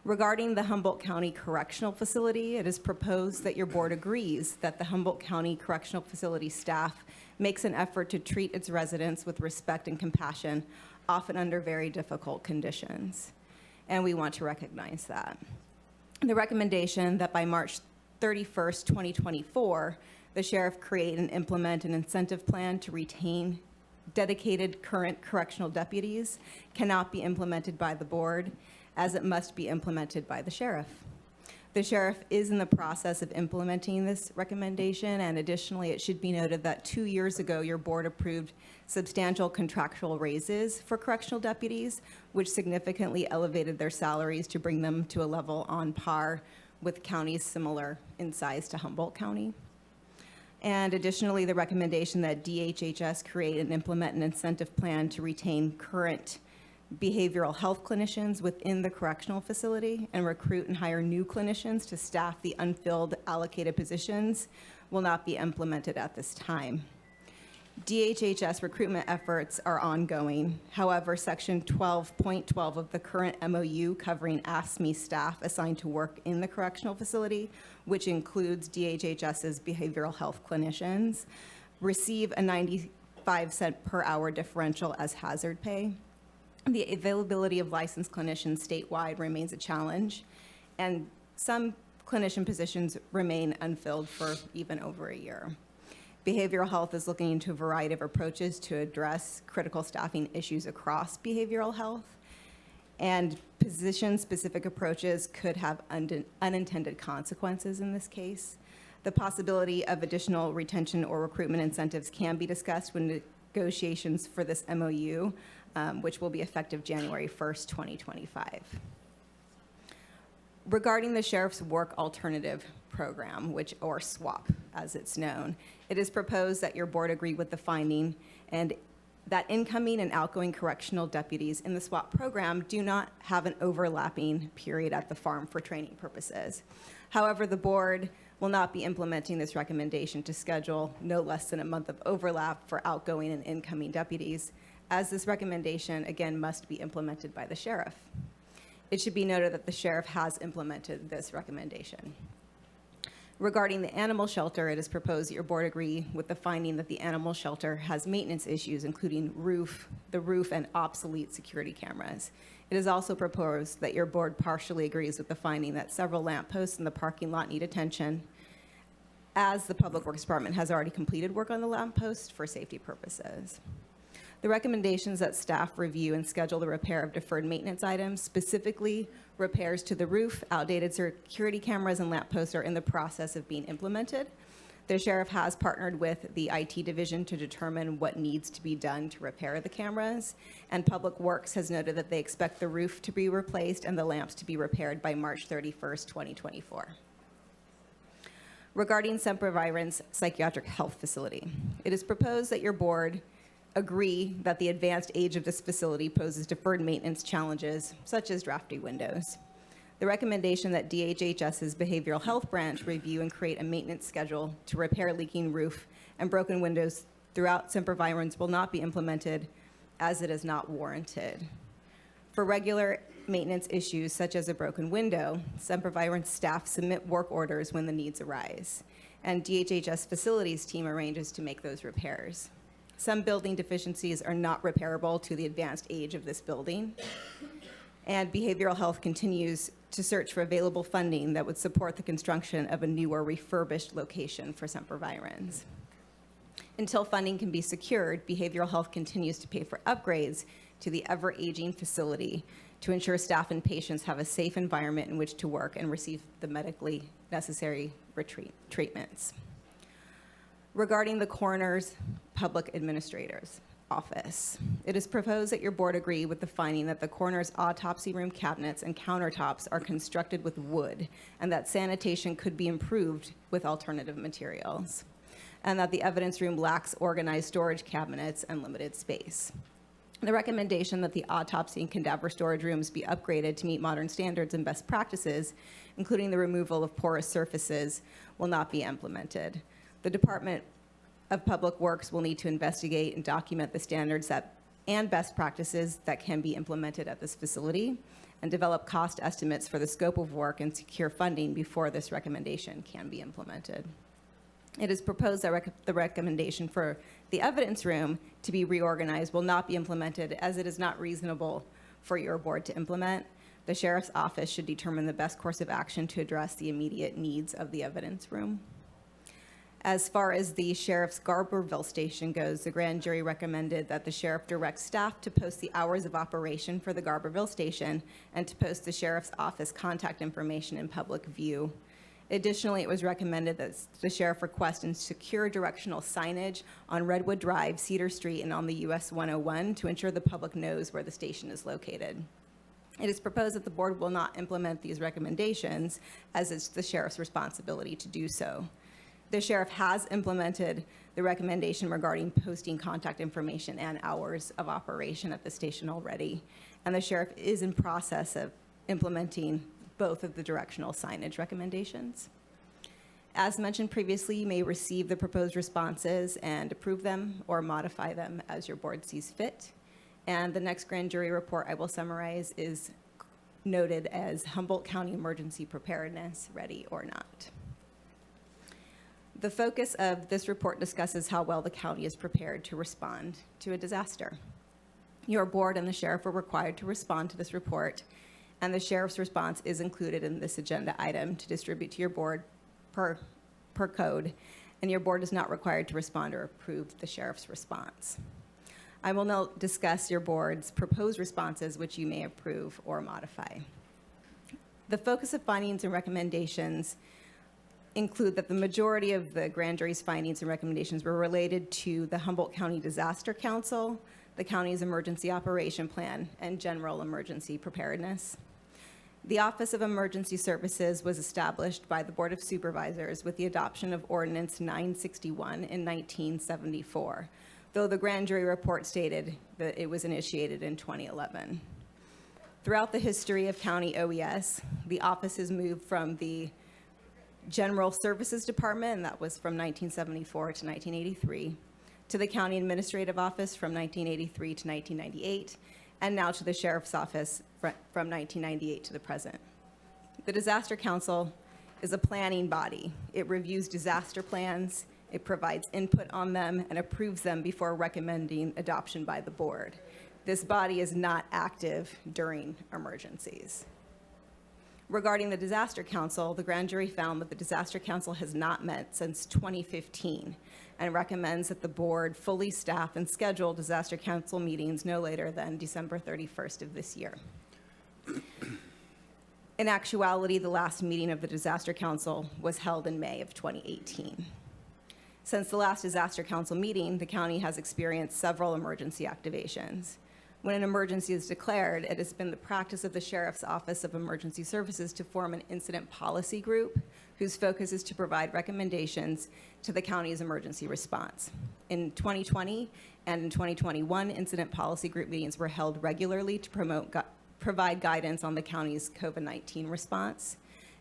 Regarding the Humboldt County Correctional Facility, it is proposed that your board agrees that the Humboldt County Correctional Facility staff makes an effort to treat its residents with respect and compassion, often under very difficult conditions. And we want to recognize that. The recommendation that by March 31st, 2024, the sheriff create and implement an incentive plan to retain dedicated current correctional deputies cannot be implemented by the board, as it must be implemented by the sheriff. The sheriff is in the process of implementing this recommendation, and additionally, it should be noted that 2 years ago, your board approved substantial contractual raises for correctional deputies, which significantly elevated their salaries to bring them to a level on par with counties similar in size to Humboldt County. And additionally, the recommendation that DHHS create and implement an incentive plan to retain current behavioral health clinicians within the correctional facility and recruit and hire new clinicians to staff the unfilled allocated positions will not be implemented at this time. DHHS recruitment efforts are ongoing. However, Section 12.12 of the current MOU covering AFSCME staff assigned to work in the correctional facility, which includes DHHS's behavioral health clinicians, receive a 95-cent per hour differential as hazard pay. The availability of licensed clinicians statewide remains a challenge, and some clinician positions remain unfilled for even over a year. Behavioral health is looking into a variety of approaches to address critical staffing issues across behavioral health, and position-specific approaches could have unintended consequences in this case. The possibility of additional retention or recruitment incentives can be discussed when negotiations for this MOU, which will be effective January 1st, 2025. Regarding the Sheriff's Work Alternative Program, or SWAP as it's known, it is proposed that your board agree with the finding and that incoming and outgoing correctional deputies in the SWAP program do not have an overlapping period at the farm for training purposes. However, the board will not be implementing this recommendation to schedule no less than a month of overlap for outgoing and incoming deputies, as this recommendation, again, must be implemented by the sheriff. It should be noted that the sheriff has implemented this recommendation. Regarding the animal shelter, it is proposed that your board agree with the finding that the animal shelter has maintenance issues, including the roof and obsolete security cameras. It is also proposed that your board partially agrees with the finding that several lampposts in the parking lot need attention, as the Public Works Department has already completed work on the lamppost for safety purposes. The recommendations that staff review and schedule the repair of deferred maintenance items, specifically repairs to the roof, outdated security cameras, and lamp posts are in the process of being implemented. The sheriff has partnered with the IT division to determine what needs to be done to repair the cameras, and Public Works has noted that they expect the roof to be replaced and the lamps to be repaired by March 31st, 2024. Regarding Semper Virens Psychiatric Health Facility, it is proposed that your board agree that the advanced age of this facility poses deferred maintenance challenges, such as drafty windows. The recommendation that DHHS's Behavioral Health Branch review and create a maintenance schedule to repair leaking roof and broken windows throughout Semper Virens will not be implemented as it is not warranted. For regular maintenance issues such as a broken window, Semper Virens staff submit work orders when the needs arise, and DHHS facilities team arranges to make those repairs. Some building deficiencies are not repairable to the advanced age of this building, and behavioral health continues to search for available funding that would support the construction of a new or refurbished location for Semper Virens. Until funding can be secured, behavioral health continues to pay for upgrades to the ever-aging facility to ensure staff and patients have a safe environment in which to work and receive the medically necessary treatments. Regarding the coroner's public administrator's office, it is proposed that your board agree with the finding that the coroner's autopsy room cabinets and countertops are constructed with wood and that sanitation could be improved with alternative materials, and that the evidence room lacks organized storage cabinets and limited space. The recommendation that the autopsy and cadaver storage rooms be upgraded to meet modern standards and best practices, including the removal of porous surfaces, will not be implemented. The Department of Public Works will need to investigate and document the standards and best practices that can be implemented at this facility and develop cost estimates for the scope of work and secure funding before this recommendation can be implemented. It is proposed that the recommendation for the evidence room to be reorganized will not be implemented as it is not reasonable for your board to implement. The sheriff's office should determine the best course of action to address the immediate needs of the evidence room. As far as the sheriff's Garberville station goes, the grand jury recommended that the sheriff direct staff to post the hours of operation for the Garberville station and to post the sheriff's office contact information in public view. Additionally, it was recommended that the sheriff request and secure directional signage on Redwood Drive, Cedar Street, and on the US 101 to ensure the public knows where the station is located. It is proposed that the board will not implement these recommendations, as it's the sheriff's responsibility to do so. The sheriff has implemented the recommendation regarding posting contact information and hours of operation at the station already, and the sheriff is in process of implementing both of the directional signage recommendations. As mentioned previously, you may receive the proposed responses and approve them or modify them as your board sees fit. And the next grand jury report I will summarize is noted as Humboldt County Emergency Preparedness, Ready or Not. The focus of this report discusses how well the county is prepared to respond to a disaster. Your board and the sheriff are required to respond to this report, and the sheriff's response is included in this agenda item to distribute to your board per code, and your board is not required to respond or approve the sheriff's response. I will now discuss your board's proposed responses, which you may approve or modify. The focus of findings and recommendations include that the majority of the grand jury's findings and recommendations were related to the Humboldt County Disaster Council, the county's emergency operation plan, and general emergency preparedness. The Office of Emergency Services was established by the Board of Supervisors with the adoption of Ordinance 961 in 1974, though the grand jury report stated that it was initiated in 2011. Throughout the history of county OES, the office has moved from the General Services Department, and that was from 1974 to 1983, to the County Administrative Office from 1983 to 1998, and now to the Sheriff's Office from 1998 to the present. The Disaster Council is a planning body. It reviews disaster plans, it provides input on them, and approves them before recommending adoption by the board. This body is not active during emergencies. Regarding the Disaster Council, the grand jury found that the Disaster Council has not met since 2015 and recommends that the board fully staff and schedule Disaster Council meetings no later than December 31st of this year. In actuality, the last meeting of the Disaster Council was held in May of 2018. Since the last Disaster Council meeting, the county has experienced several emergency activations. When an emergency is declared, it has been the practice of the Sheriff's Office of Emergency Services to form an incident policy group whose focus is to provide recommendations to the county's emergency response. In 2020 and in 2021, incident policy group meetings were held regularly to provide guidance on the county's COVID-19 response.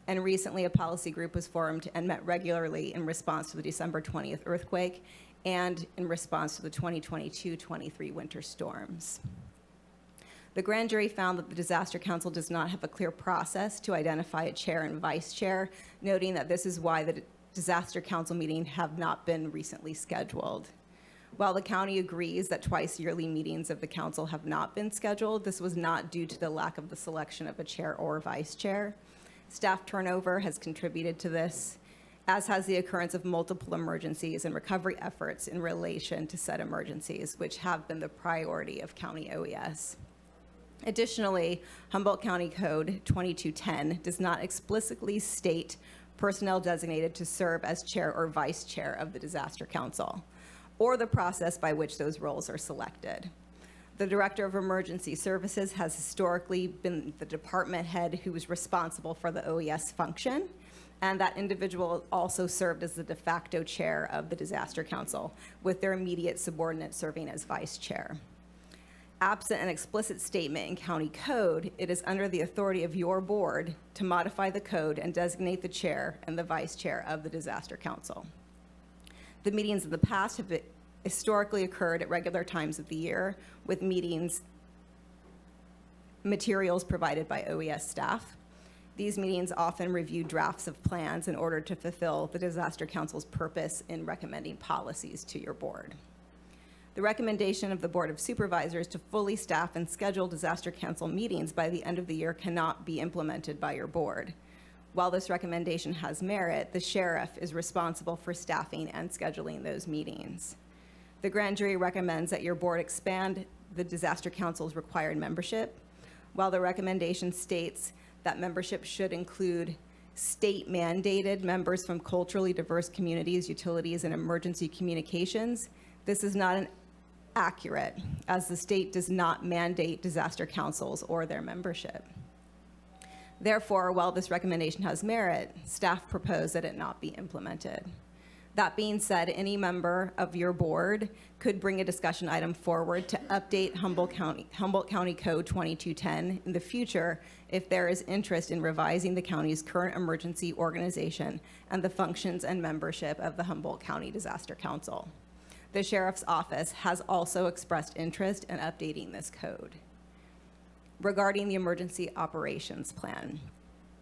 And recently, a policy group was formed and met regularly in response to the December 20th earthquake and in response to the 2022-23 winter storms. The grand jury found that the Disaster Council does not have a clear process to identify a chair and vice chair, noting that this is why the Disaster Council meetings have not been recently scheduled. While the county agrees that twice yearly meetings of the council have not been scheduled, this was not due to the lack of the selection of a chair or vice chair. Staff turnover has contributed to this, as has the occurrence of multiple emergencies and recovery efforts in relation to said emergencies, which have been the priority of county OES. Additionally, Humboldt County Code 2210 does not explicitly state personnel designated to serve as chair or vice chair of the Disaster Council, or the process by which those roles are selected. The Director of Emergency Services has historically been the department head who is responsible for the OES function, and that individual also served as the de facto chair of the Disaster Council, with their immediate subordinate serving as vice chair. Absent an explicit statement in county code, it is under the authority of your board to modify the code and designate the chair and the vice chair of the Disaster Council. The meetings in the past have historically occurred at regular times of the year, with meetings materials provided by OES staff. These meetings often review drafts of plans in order to fulfill the Disaster Council's purpose in recommending policies to your board. The recommendation of the Board of Supervisors to fully staff and schedule Disaster Council meetings by the end of the year cannot be implemented by your board. While this recommendation has merit, the sheriff is responsible for staffing and scheduling those meetings. The grand jury recommends that your board expand the Disaster Council's required membership. While the recommendation states that membership should include state-mandated members from culturally diverse communities, utilities, and emergency communications, this is not accurate, as the state does not mandate disaster councils or their membership. Therefore, while this recommendation has merit, staff propose that it not be implemented. That being said, any member of your board could bring a discussion item forward to update Humboldt County Code 2210 in the future if there is interest in revising the county's current emergency organization and the functions and membership of the Humboldt County Disaster Council. The Sheriff's Office has also expressed interest in updating this code. Regarding the Emergency Operations Plan,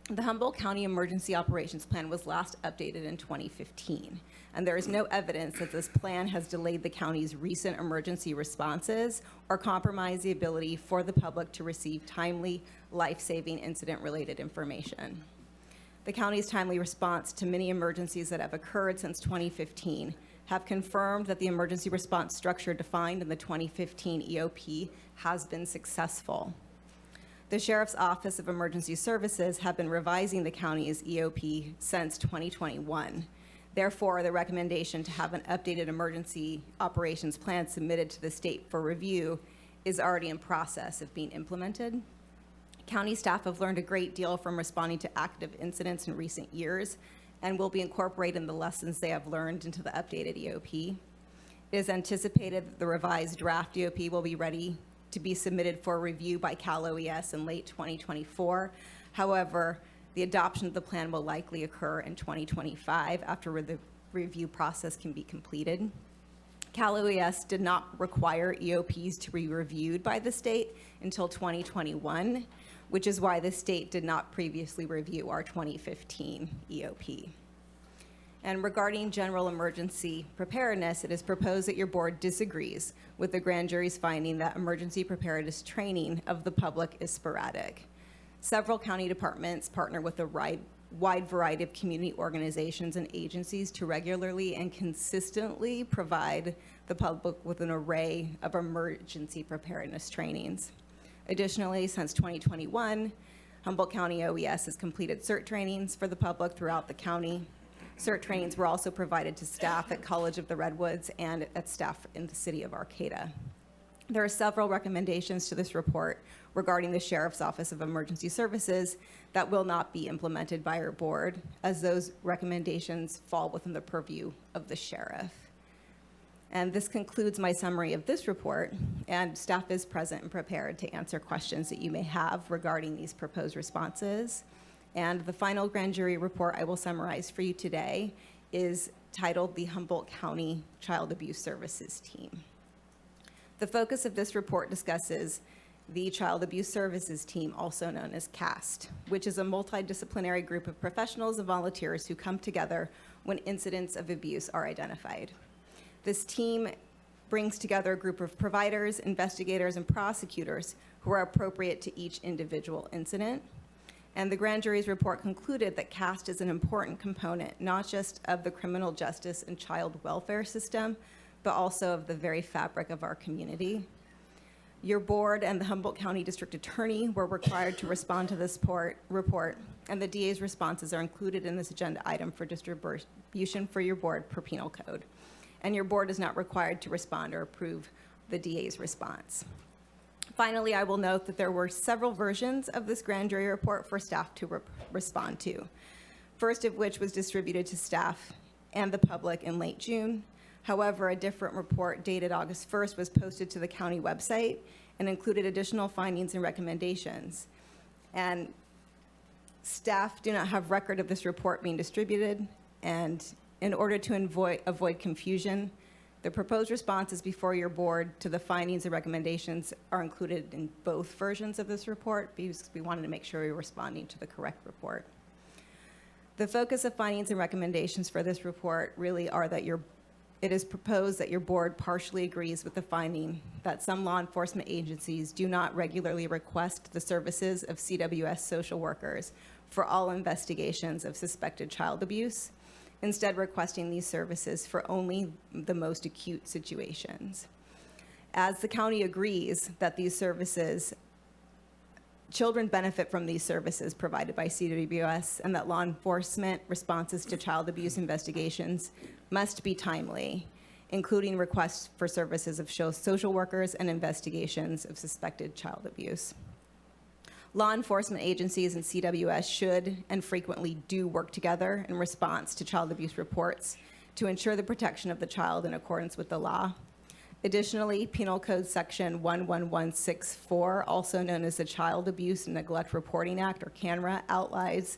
the Humboldt County Emergency Operations Plan was last updated in 2015, and there is no evidence that this plan has delayed the county's recent emergency responses or compromised the ability for the public to receive timely, life-saving incident-related information. The county's timely response to many emergencies that have occurred since 2015 have confirmed that the emergency response structure defined in the 2015 EOP has been successful. The Sheriff's Office of Emergency Services have been revising the county's EOP since 2021. Therefore, the recommendation to have an updated emergency operations plan submitted to the state for review is already in process of being implemented. County staff have learned a great deal from responding to active incidents in recent years and will be incorporating the lessons they have learned into the updated EOP. It is anticipated that the revised draft EOP will be ready to be submitted for review by Cal OES in late 2024. However, the adoption of the plan will likely occur in 2025 after the review process can be completed. Cal OES did not require EOPs to be reviewed by the state until 2021, which is why the state did not previously review our 2015 EOP. And regarding general emergency preparedness, it is proposed that your board disagrees with the grand jury's finding that emergency preparedness training of the public is sporadic. Several county departments partner with a wide variety of community organizations and agencies to regularly and consistently provide the public with an array of emergency preparedness trainings. Additionally, since 2021, Humboldt County OES has completed CERT trainings for the public throughout the county. CERT trainings were also provided to staff at College of the Redwoods and at staff in the city of Arcata. There are several recommendations to this report regarding the Sheriff's Office of Emergency Services that will not be implemented by our board, as those recommendations fall within the purview of the sheriff. And this concludes my summary of this report, and staff is present and prepared to answer questions that you may have regarding these proposed responses. And the final grand jury report I will summarize for you today is titled the Humboldt County Child Abuse Services Team. The focus of this report discusses the Child Abuse Services Team, also known as CAST, which is a multidisciplinary group of professionals and volunteers who come together when incidents of abuse are identified. This team brings together a group of providers, investigators, and prosecutors who are appropriate to each individual incident. And the grand jury's report concluded that CAST is an important component, not just of the criminal justice and child welfare system, but also of the very fabric of our community. Your board and the Humboldt County District Attorney were required to respond to this report, and the DA's responses are included in this agenda item for distribution for your board per penal code. And your board is not required to respond or approve the DA's response. Finally, I will note that there were several versions of this grand jury report for staff to respond to, first of which was distributed to staff and the public in late June. However, a different report dated August 1st was posted to the county website and included additional findings and recommendations. And staff do not have record of this report being distributed, and in order to avoid confusion, the proposed responses before your board to the findings and recommendations are included in both versions of this report because we wanted to make sure we were responding to the correct report. The focus of findings and recommendations for this report really are that it is proposed that your board partially agrees with the finding that some law enforcement agencies do not regularly request the services of CWS social workers for all investigations of suspected child abuse, instead requesting these services for only the most acute situations. As the county agrees that these services, children benefit from these services provided by CWS, and that law enforcement responses to child abuse investigations must be timely, including requests for services of social workers and investigations of suspected child abuse. Law enforcement agencies and CWS should and frequently do work together in response to child abuse reports to ensure the protection of the child in accordance with the law. Additionally, Penal Code Section 11164, also known as the Child Abuse and Neglect Reporting Act, or CANRA, outlines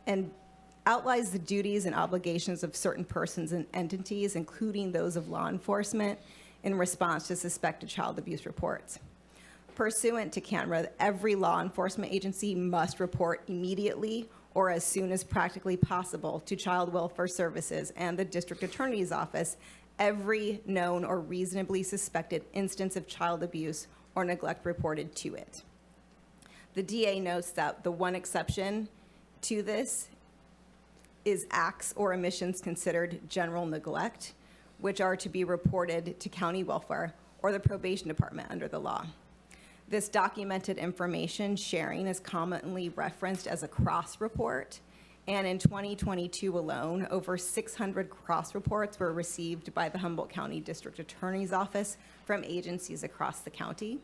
the duties and obligations of certain persons and entities, including those of law enforcement, in response to suspected child abuse reports. Pursuant to CANRA, every law enforcement agency must report immediately or as soon as practically possible to Child Welfare Services and the District Attorney's Office every known or reasonably suspected instance of child abuse or neglect reported to it. The DA notes that the one exception to this is acts or omissions considered general neglect, which are to be reported to county welfare or the probation department under the law. This documented information sharing is commonly referenced as a cross report, and in 2022 alone, over 600 cross reports were received by the Humboldt County District Attorney's Office from agencies across the county.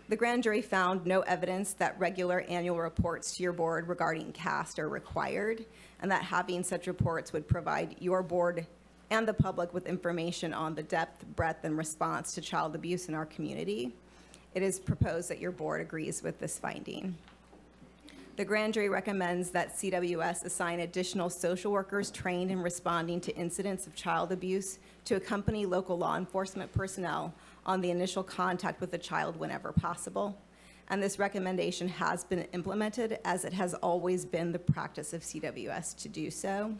The grand jury found no evidence that regular annual reports to your board regarding CAST are required, and that having such reports would provide your board and the public with information on the depth, breadth, and response to child abuse in our community. It is proposed that your board agrees with this finding. The grand jury recommends that CWS assign additional social workers trained in responding to incidents of child abuse to accompany local law enforcement personnel on the initial contact with the child whenever possible. And this recommendation has been implemented, as it has always been the practice of CWS to do so.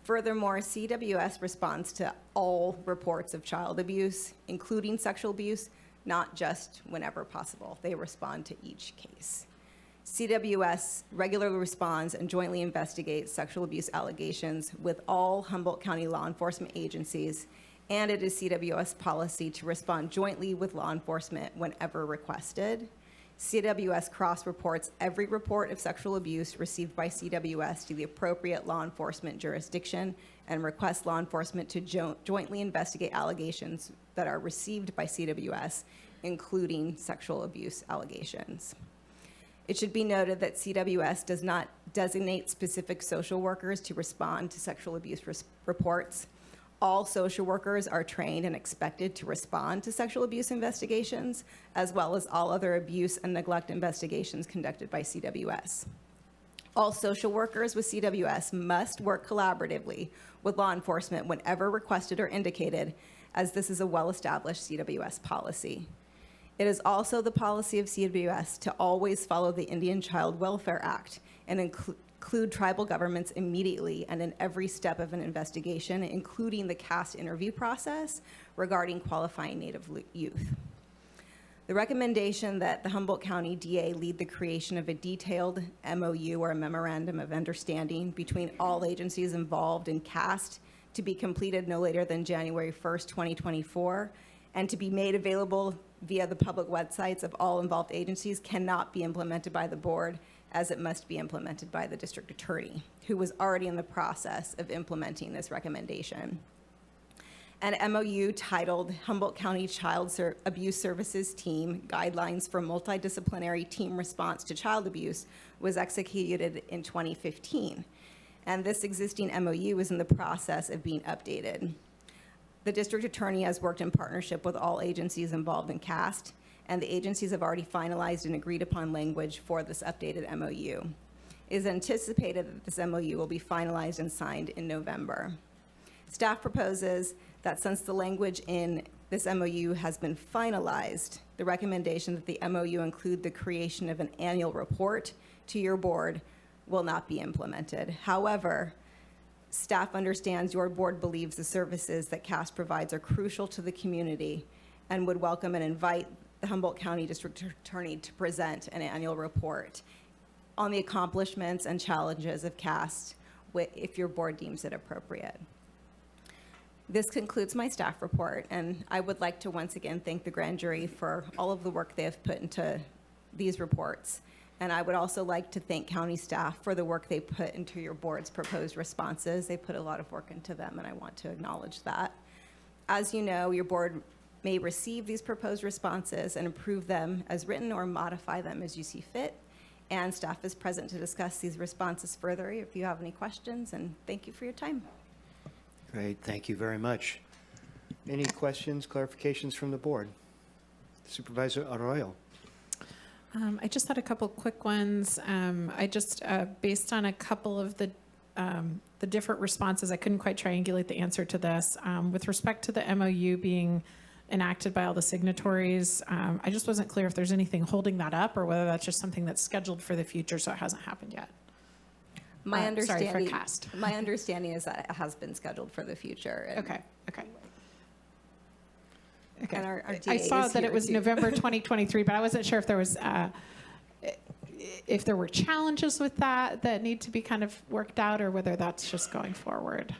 Furthermore, CWS responds to all reports of child abuse, including sexual abuse, not just whenever possible. They respond to each case. CWS regularly responds and jointly investigates sexual abuse allegations with all Humboldt County law enforcement agencies, and it is CWS policy to respond jointly with law enforcement whenever requested. CWS cross-reports every report of sexual abuse received by CWS to the appropriate law enforcement jurisdiction and requests law enforcement to jointly investigate allegations that are received by CWS, including sexual abuse allegations. It should be noted that CWS does not designate specific social workers to respond to sexual abuse reports. All social workers are trained and expected to respond to sexual abuse investigations, as well as all other abuse and neglect investigations conducted by CWS. All social workers with CWS must work collaboratively with law enforcement whenever requested or indicated, as this is a well-established CWS policy. It is also the policy of CWS to always follow the Indian Child Welfare Act and include tribal governments immediately and in every step of an investigation, including the CAST interview process regarding qualifying Native youth. The recommendation that the Humboldt County DA lead the creation of a detailed MOU or a memorandum of understanding between all agencies involved in CAST to be completed no later than January 1st, 2024, and to be made available via the public websites of all involved agencies cannot be implemented by the board, as it must be implemented by the district attorney, who was already in the process of implementing this recommendation. An MOU titled Humboldt County Child Abuse Services Team Guidelines for Multidisciplinary Team Response to Child Abuse was executed in 2015. And this existing MOU is in the process of being updated. The district attorney has worked in partnership with all agencies involved in CAST, and the agencies have already finalized and agreed upon language for this updated MOU. It is anticipated that this MOU will be finalized and signed in November. Staff proposes that since the language in this MOU has been finalized, the recommendation that the MOU include the creation of an annual report to your board will not be implemented. However, staff understands your board believes the services that CAST provides are crucial to the community and would welcome and invite the Humboldt County District Attorney to present an annual report on the accomplishments and challenges of CAST if your board deems it appropriate. This concludes my staff report, and I would like to once again thank the grand jury for all of the work they have put into these reports. And I would also like to thank county staff for the work they put into your board's proposed responses. They put a lot of work into them, and I want to acknowledge that. As you know, your board may receive these proposed responses and approve them as written or modify them as you see fit. And staff is present to discuss these responses further if you have any questions, and thank you for your time. Great, thank you very much. Any questions, clarifications from the board? Supervisor Arroyo. I just had a couple quick ones. I just, based on a couple of the different responses, I couldn't quite triangulate the answer to this. With respect to the MOU being enacted by all the signatories, I just wasn't clear if there's anything holding that up or whether that's just something that's scheduled for the future, so it hasn't happened yet. My understanding, sorry, for CAST. My understanding is that it has been scheduled for the future. Okay. And our I DA saw is that here it was too. November 2023, but I wasn't sure if there were challenges with that need to be kind of worked out, or whether that's just going forward.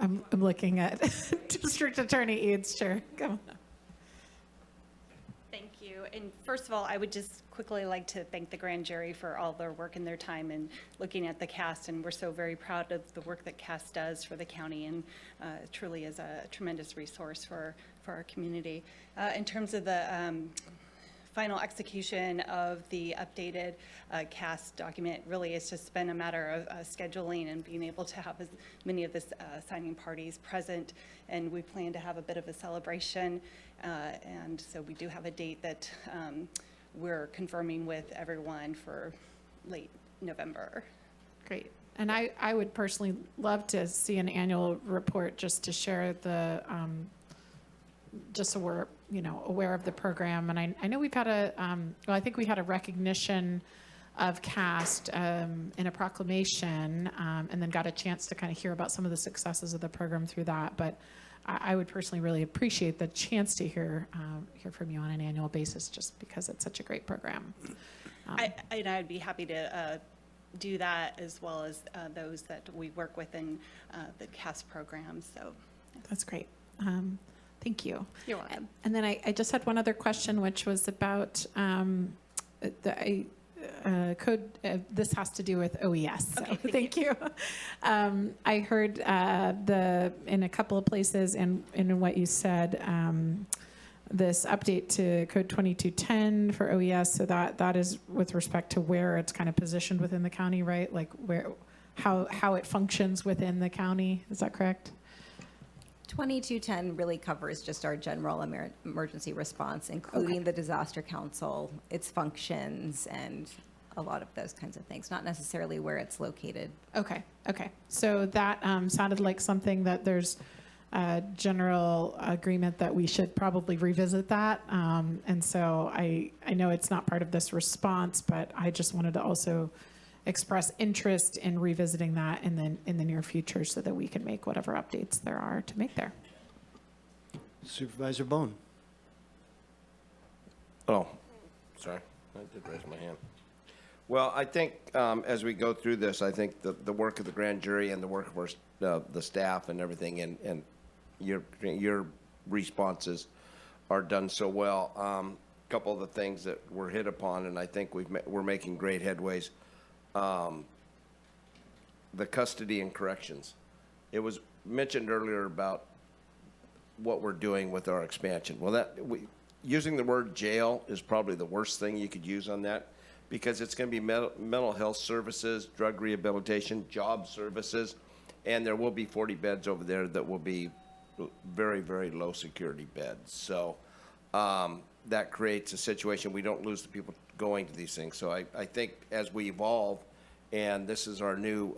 I'm looking at District Attorney Eads. Sure, come on. Thank you. And first of all, I would just quickly like to thank the grand jury for all their work and their time in looking at the CAST, and we're so very proud of the work that CAST does for the county, and truly is a tremendous resource for our community. In terms of the final execution of the updated CAST document, really it's just been a matter of scheduling and being able to have as many of the signing parties present, and we plan to have a bit of a celebration, and so we do have a date that we're confirming with everyone for late November. Great. And I would personally love to see an annual report just to share the, just so we're, aware of the program. And I know we've had I think we had a recognition of CAST in a proclamation, and then got a chance to kind of hear about some of the successes of the program through that. But I would personally really appreciate the chance to hear from you on an annual basis, just because it's such a great program. I'd be happy to do that, as well as those that we work with in the CAS program, so. That's great. Thank you. You're welcome. And then I just had one other question, which was about code. This has to do with OES. So Okay, thank you. I heard in a couple of places and in what you said, this update to code 2210 for OES. So that is with respect to where it's kind of positioned within the county, right? Like how it functions within the county. Is that correct? 2210 really covers just our general emergency response, including the disaster council, its functions, and a lot of those kinds of things, not necessarily where it's located. Okay. So that sounded like something that there's a general agreement that we should probably revisit that. And so I know it's not part of this response, but I just wanted to also express interest in revisiting that in the near future so that we can make whatever updates there are to make there. Supervisor Bohn. Oh, sorry, I did raise my hand. Well, I think as we go through this, I think the work of the grand jury and the work of the staff and everything, and your responses are done so well. A couple of the things that were hit upon, and I think we're making great headways. The custody and corrections. It was mentioned earlier about what we're doing with our expansion. Well, using the word jail is probably the worst thing you could use on that, because it's going to be mental health services, drug rehabilitation, job services, and there will be 40 beds over there that will be very, very low security beds. So that creates a situation we don't lose the people going to these things. So I think as we evolve, and this is our new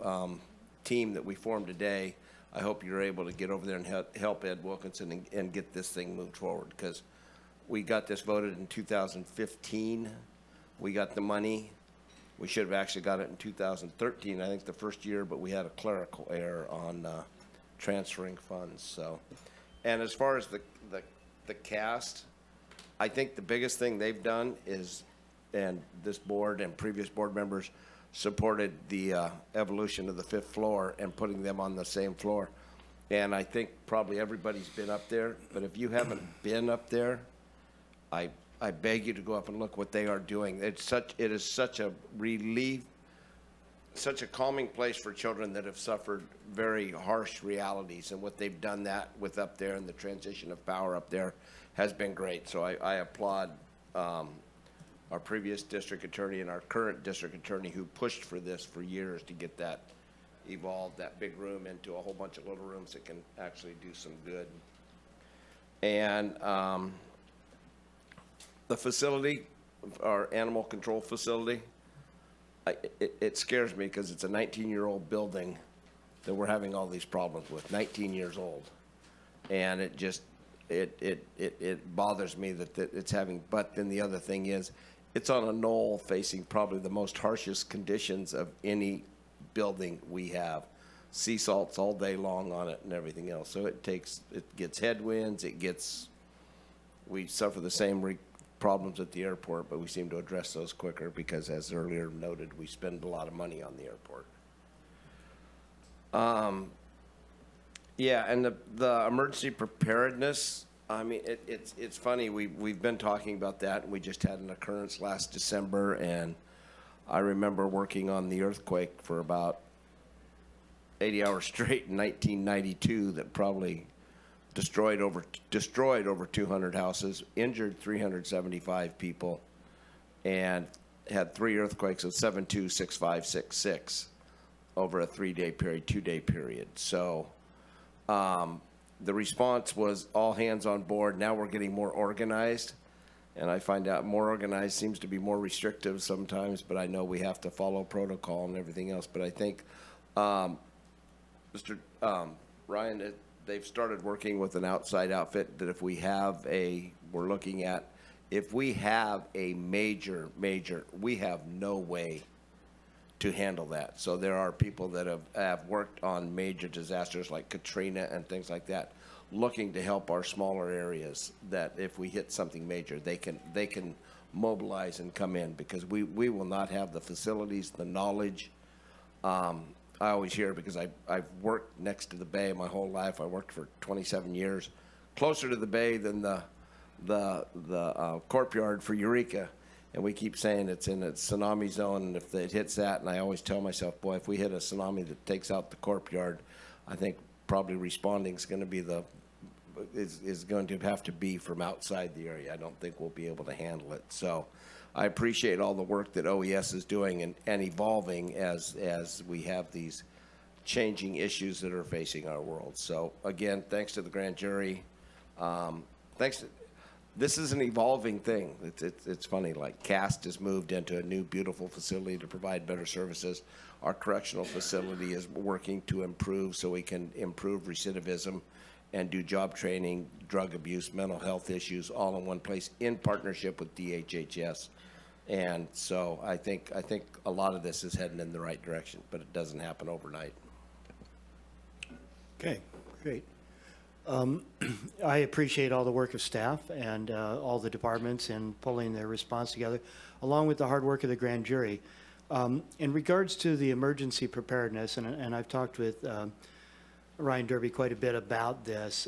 team that we formed today, I hope you're able to get over there and help Ed Wilkinson and get this thing moved forward, because we got this voted in 2015. We got the money. We should have actually got it in 2013, I think the first year, but we had a clerical error on transferring funds. So, and as far as the cast, I think the biggest thing they've done is, and this board and previous board members supported the evolution of the 5th floor and putting them on the same floor. And I think probably everybody's been up there, but if you haven't been up there, I beg you to go up and look what they are doing. It is such a relief, such a calming place for children that have suffered very harsh realities, and what they've done that with up there, and the transition of power up there has been great. So I applaud our previous district attorney and our current district attorney, who pushed for this for years to get that evolved, that big room, into a whole bunch of little rooms that can actually do some good. And the facility, our animal control facility, it scares me, because it's a 19-year-old building that we're having all these problems with, 19 years old. And it just, it bothers me that it's having, but then the other thing is, it's on a knoll facing probably the most harshest conditions of any building we have. Sea salts all day long on it and everything else. So it gets headwinds, we suffer the same problems at the airport, but we seem to address those quicker because, as earlier noted, we spend a lot of money on the airport. Yeah, and the emergency preparedness, I mean, it's funny, we've been talking about that, and we just had an occurrence last December, and I remember working on the earthquake for about 80 hours straight in 1992 that probably destroyed over 200 houses, injured 375 people, and had 3 earthquakes of 7.2, 6.5, 6.6 over a 3-day period, 2-day period. So the response was all hands on board. Now we're getting more organized, and I find out more organized seems to be more restrictive sometimes, but I know we have to follow protocol and everything else. But I think, Mr. Ryan, they've started working with an outside outfit that if we have we're looking at, if we have a major, we have no way to handle that. So there are people that have worked on major disasters like Katrina and things like that, looking to help our smaller areas, that if we hit something major, they can mobilize and come in, because we will not have the facilities, the knowledge. I always hear, because I've worked next to the bay my whole life. I worked for 27 years, closer to the bay than the corp yard for Eureka. And we keep saying it's in a tsunami zone, and if it hits that, and I always tell myself, boy, if we hit a tsunami that takes out the corp yard, I think probably responding is going to be is going to have to be from outside the area. I don't think we'll be able to handle it. So I appreciate all the work that OES is doing and evolving as we have these changing issues that are facing our world. So again, thanks to the grand jury. This is an evolving thing. It's funny, like CAST has moved into a new beautiful facility to provide better services. Our correctional facility is working to improve so we can improve recidivism and do job training, drug abuse, mental health issues, all in one place in partnership with DHHS. And so I think a lot of this is heading in the right direction, but it doesn't happen overnight. Okay, great. I appreciate all the work of staff and all the departments in pulling their response together, along with the hard work of the grand jury. In regards to the emergency preparedness, and I've talked with Ryan Derby quite a bit about this,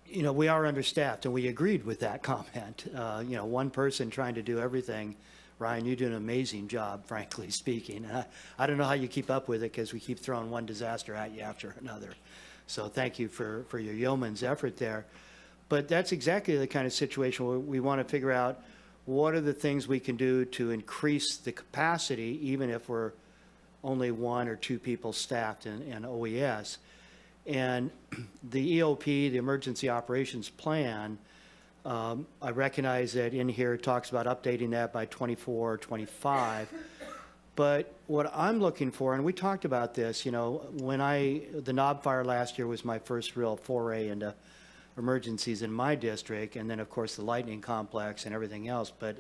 you know, we are understaffed, and we agreed with that comment. You know, one person trying to do everything. Ryan, you do an amazing job, frankly speaking. I don't know how you keep up with it, because we keep throwing one disaster at you after another. So thank you for your yeoman's effort there. But that's exactly the kind of situation where we want to figure out what are the things we can do to increase the capacity, even if we're only 1 or 2 people staffed in OES. And the EOP, the Emergency Operations Plan, I recognize that in here it talks about updating that by 24 or 25. But what I'm looking for, and we talked about this, you know, when the knob fire last year was my first real foray into emergencies in my district, and then of course the lightning complex and everything else. But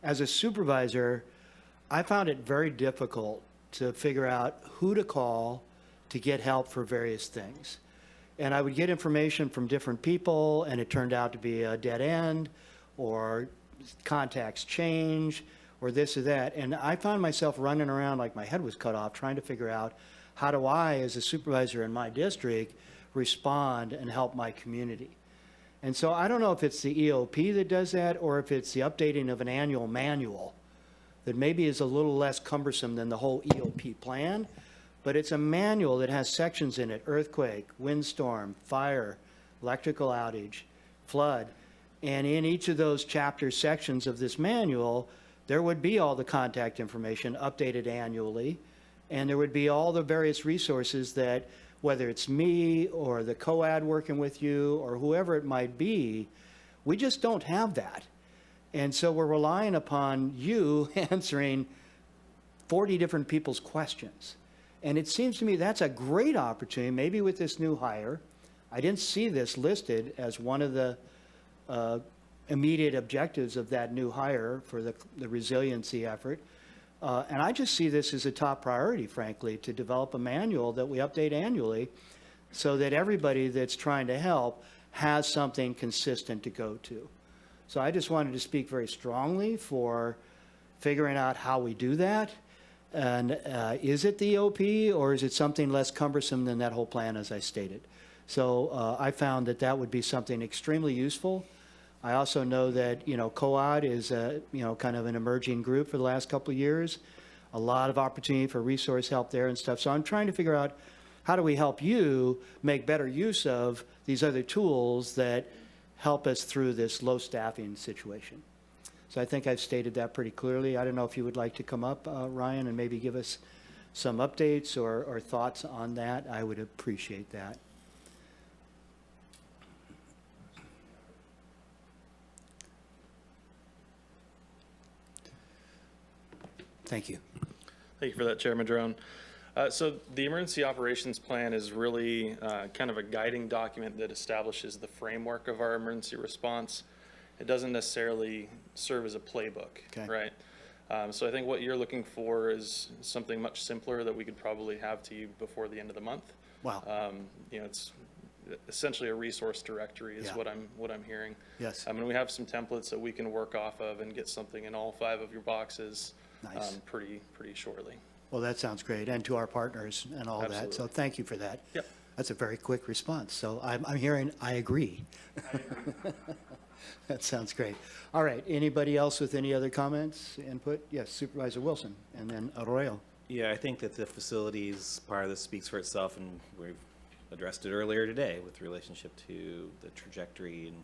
as a supervisor, I found it very difficult to figure out who to call to get help for various things. And I would get information from different people, and it turned out to be a dead end, or contacts change, or this or that. And I found myself running around like my head was cut off, trying to figure out how do I, as a supervisor in my district, respond and help my community. And so I don't know if it's the EOP that does that, or if it's the updating of an annual manual that maybe is a little less cumbersome than the whole EOP plan, but it's a manual that has sections in it: earthquake, windstorm, fire, electrical outage, flood. And in each of those chapter sections of this manual, there would be all the contact information updated annually, and there would be all the various resources that, whether it's me or the COAD working with you or whoever it might be, we just don't have that. And so we're relying upon you answering 40 different people's questions. And it seems to me that's a great opportunity, maybe with this new hire. I didn't see this listed as one of the immediate objectives of that new hire for the resiliency effort. And I just see this as a top priority, frankly, to develop a manual that we update annually so that everybody that's trying to help has something consistent to go to. So I just wanted to speak very strongly for figuring out how we do that. And is it the EOP, or is it something less cumbersome than that whole plan, as I stated? So I found that that would be something extremely useful. I also know that, you know, COAD is kind of an emerging group for the last couple of years. A lot of opportunity for resource help there and stuff. So I'm trying to figure out, how do we help you make better use of these other tools that help us through this low staffing situation? So I think I've stated that pretty clearly. I don't know if you would like to come up, Ryan, and maybe give us some updates or thoughts on that. I would appreciate that. Thank you. Thank you for that, Chair Madrone. So the Emergency Operations Plan is really kind of a guiding document that establishes the framework of our emergency response. It doesn't necessarily serve as a playbook, right? So I think what you're looking for is something much simpler that we could probably have to you before the end of the month. Wow. You know, essentially a resource directory is Yeah. what I'm hearing. Yes. I mean, we have some templates that we can work off of and get something in all 5 of your boxes Nice. pretty shortly. Well, that sounds great, and to our partners and all that, so Absolutely. thank you for that. Yep. That's a very quick response, so I'm hearing, I agree. That sounds great. All right, anybody else with any other comments, input? Yes, Supervisor Wilson, and then Arroyo. Yeah, I think that the facilities part of this speaks for itself, and we've addressed it earlier today with relationship to the trajectory and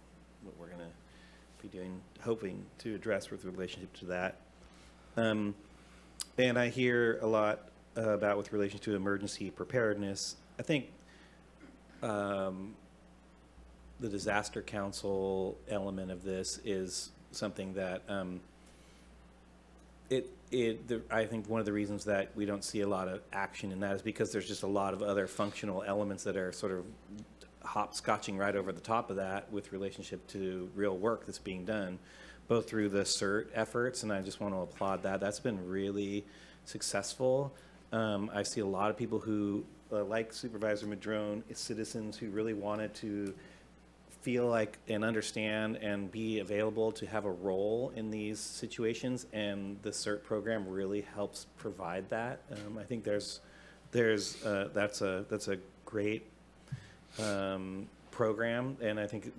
what we're going to be doing, hoping to address with relationship to that. And I hear a lot about with relation to emergency preparedness. I think the disaster council element of this is something that I think one of the reasons that we don't see a lot of action in that is because there's just a lot of other functional elements that are sort of hopscotching right over the top of that with relationship to real work that's being done, both through the CERT efforts, and I just want to applaud that. That's been really successful. I see a lot of people who, like Supervisor Madrone, citizens who really wanted to feel like and understand and be available to have a role in these situations, and the CERT program really helps provide that. I think that's a great program, and I think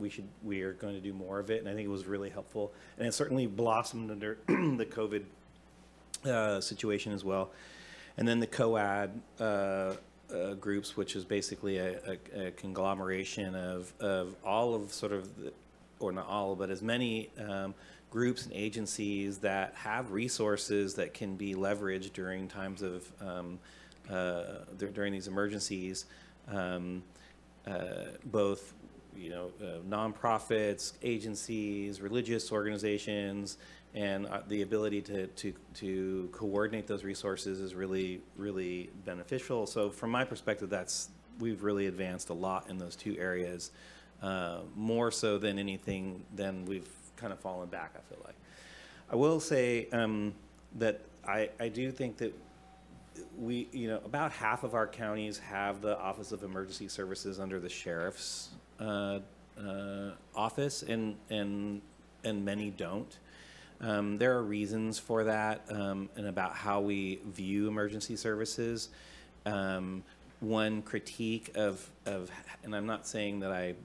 we are going to do more of it, and I think it was really helpful, and it certainly blossomed under the COVID situation as well. And then the COAD groups, which is basically a conglomeration of all of sort of, or not all, but as many groups and agencies that have resources that can be leveraged during times of, during these emergencies, both, nonprofits, agencies, religious organizations, and the ability to coordinate those resources is really, really beneficial. So from my perspective, we've really advanced a lot in those 2 areas, more so than anything. Then we've kind of fallen back, I feel like. I will say that I do think that we, about half of our counties have the Office of Emergency Services under the sheriff's office, and many don't. There are reasons for that, and about how we view emergency services. One critique of, and I'm not saying that I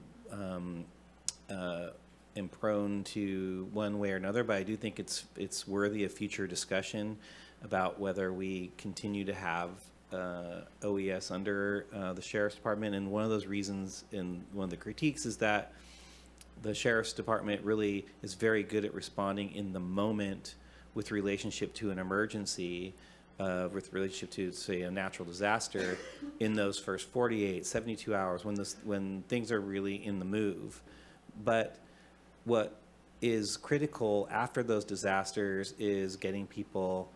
am prone to one way or another, but I do think it's worthy of future discussion about whether we continue to have OES under the Sheriff's Department. And one of those reasons, and one of the critiques, is that the Sheriff's Department really is very good at responding in the moment with relationship to an emergency, with relationship to, say, a natural disaster in those first 48, 72 hours when things are really in the move. But what is critical after those disasters is getting people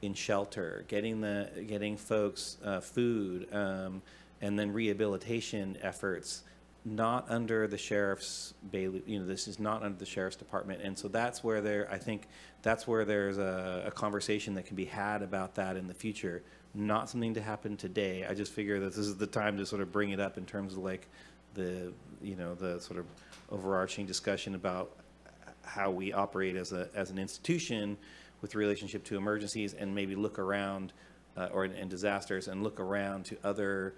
in shelter, getting folks food, and then rehabilitation efforts, not under the sheriff's bailiwick. This is not under the sheriff's department, and so that's where I think that's where there's a conversation that can be had about that in the future. Not something to happen today. I just figure that this is the time to sort of bring it up in terms of like the sort of overarching discussion about how we operate as an institution with relationship to emergencies, and maybe look around and disasters, and look around to other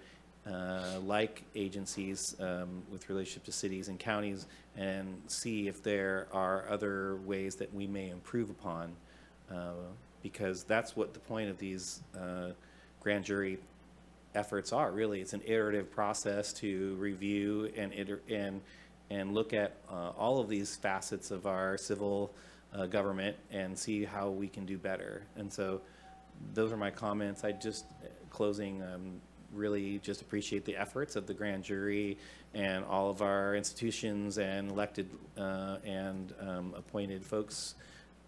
like agencies with relationship to cities and counties, and see if there are other ways that we may improve upon, because that's what the point of these grand jury efforts are. Really, it's an iterative process to review and look at all of these facets of our civil government and see how we can do better. And so those are my comments. I just, closing, really just appreciate the efforts of the grand jury and all of our institutions and elected and appointed folks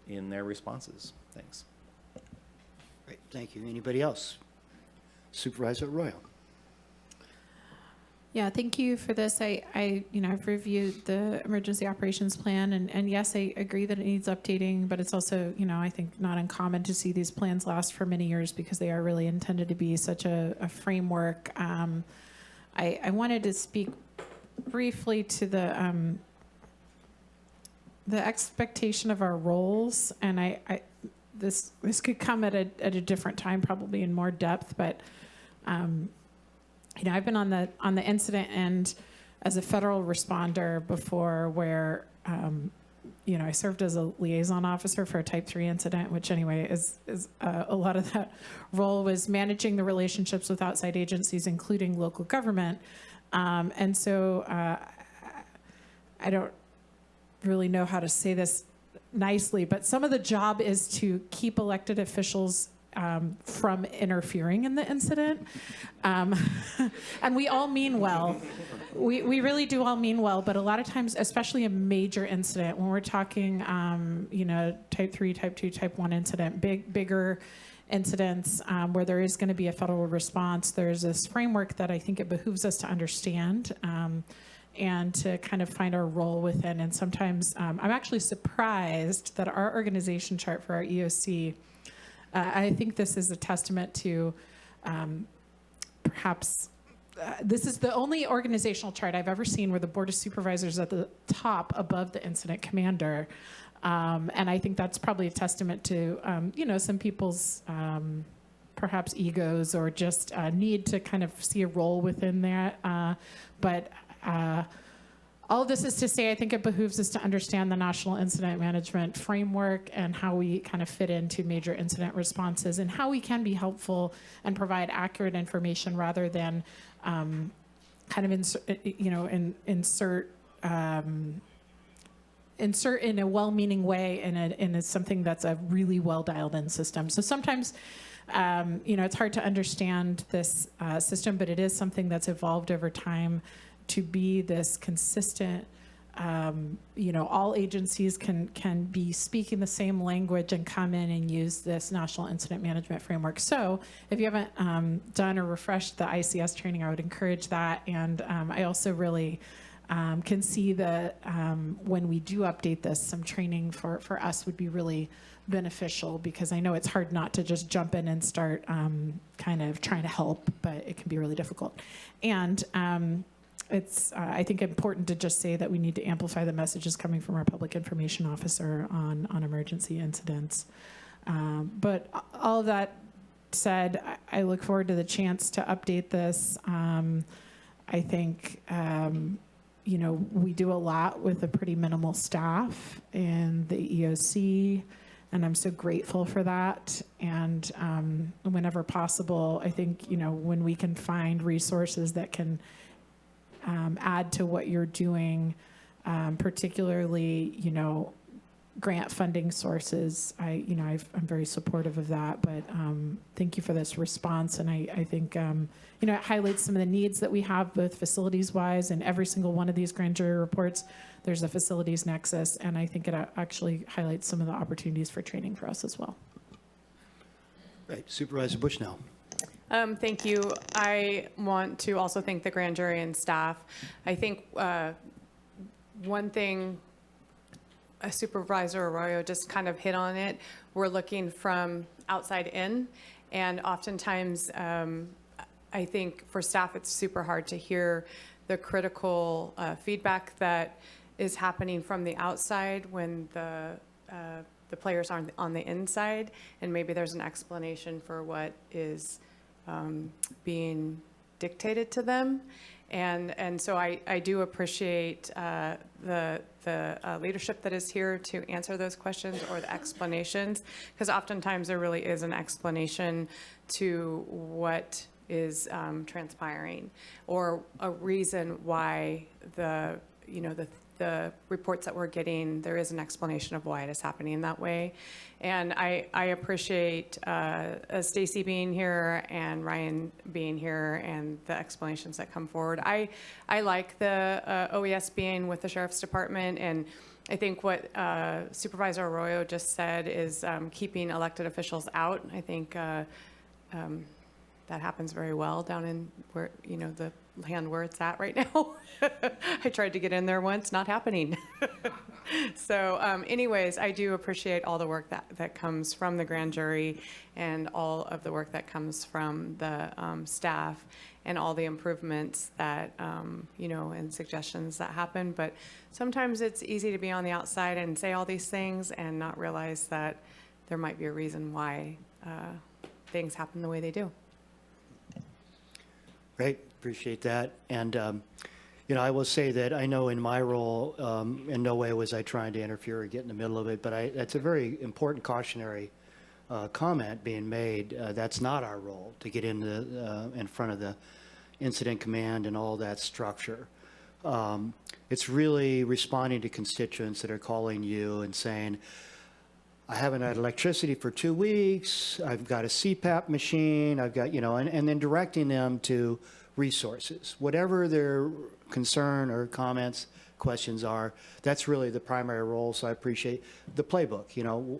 in their responses. Thanks. Great, thank you. Anybody else? Supervisor Arroyo. Yeah, thank you for this. I've reviewed the emergency operations plan, and yes, I agree that it needs updating, but it's also, I think not uncommon to see these plans last for many years because they are really intended to be such a framework. I wanted to speak briefly to the expectation of our roles, and this could come at a different time, probably in more depth, but I've been on the incident end as a federal responder before, where I served as a liaison officer for a Type 3 incident, which anyway is a lot of that role was managing the relationships with outside agencies, including local government. And so I don't really know how to say this nicely, but some of the job is to keep elected officials from interfering in the incident. And we all mean well. We really do all mean well, but a lot of times, especially a major incident, when we're talking, Type 3, Type 2, Type 1 incident, bigger incidents where there is going to be a federal response, there's this framework that I think it behooves us to understand and to kind of find our role within. And sometimes I'm actually surprised that our organization chart for our EOC, I think this is a testament to perhaps this is the only organizational chart I've ever seen where the Board of Supervisors is at the top above the incident commander. And I think that's probably a testament to, some people's perhaps egos or just need to kind of see a role within that. But all of this is to say, I think it behooves us to understand the National Incident Management Framework and how we kind of fit into major incident responses and how we can be helpful and provide accurate information rather than kind of insert in a well-meaning way in something that's a really well dialed in system. So sometimes, it's hard to understand this system, but it is something that's evolved over time to be this consistent, all agencies can be speaking the same language and come in and use this National Incident Management Framework. So if you haven't done or refreshed the ICS training, I would encourage that. And I also really can see that when we do update this, some training for us would be really beneficial, because I know it's hard not to just jump in and start kind of trying to help, but it can be really difficult. And it's, I think, important to just say that we need to amplify the messages coming from our public information officer on emergency incidents. But all that said, I look forward to the chance to update this. I think, we do a lot with a pretty minimal staff in the EOC, and I'm so grateful for that. And whenever possible, I think, when we can find resources that can add to what you're doing, particularly, grant funding sources. I'm very supportive of that, but thank you for this response. And I think, it highlights some of the needs that we have, both facilities-wise, and every single one of these grand jury reports, there's a facilities nexus, and I think it actually highlights some of the opportunities for training for us as well. Right, Supervisor Bushnell. Thank you. I want to also thank the grand jury and staff. I think one thing, Supervisor Arroyo just kind of hit on it. We're looking from outside in, and oftentimes I think for staff it's super hard to hear the critical feedback that is happening from the outside when the players aren't on the inside, and maybe there's an explanation for what is being dictated to them. And so I do appreciate the leadership that is here to answer those questions or the explanations, because oftentimes there really is an explanation to what is transpiring, or a reason why the reports that we're getting, there is an explanation of why it is happening that way. And I appreciate Stacy being here and Ryan being here and the explanations that come forward. I like the OES being with the Sheriff's Department, and I think what Supervisor Arroyo just said is keeping elected officials out. I think that happens very well down in where, the land where it's at right now. I tried to get in there once, not happening. So anyways, I do appreciate all the work that comes from the grand jury and all of the work that comes from the staff. and all the improvements that, and suggestions that happen. But sometimes it's easy to be on the outside and say all these things and not realize that there might be a reason why things happen the way they do. Great, appreciate that. And, I will say that I know in my role, in no way was I trying to interfere or get in the middle of it, but that's a very important cautionary comment being made. That's not our role, to get in front of the incident command and all that structure. It's really responding to constituents that are calling you and saying, I haven't had electricity for 2 weeks, I've got a CPAP machine, I've got, and then directing them to resources. Whatever their concern or comments, questions are, that's really the primary role. So I appreciate the playbook.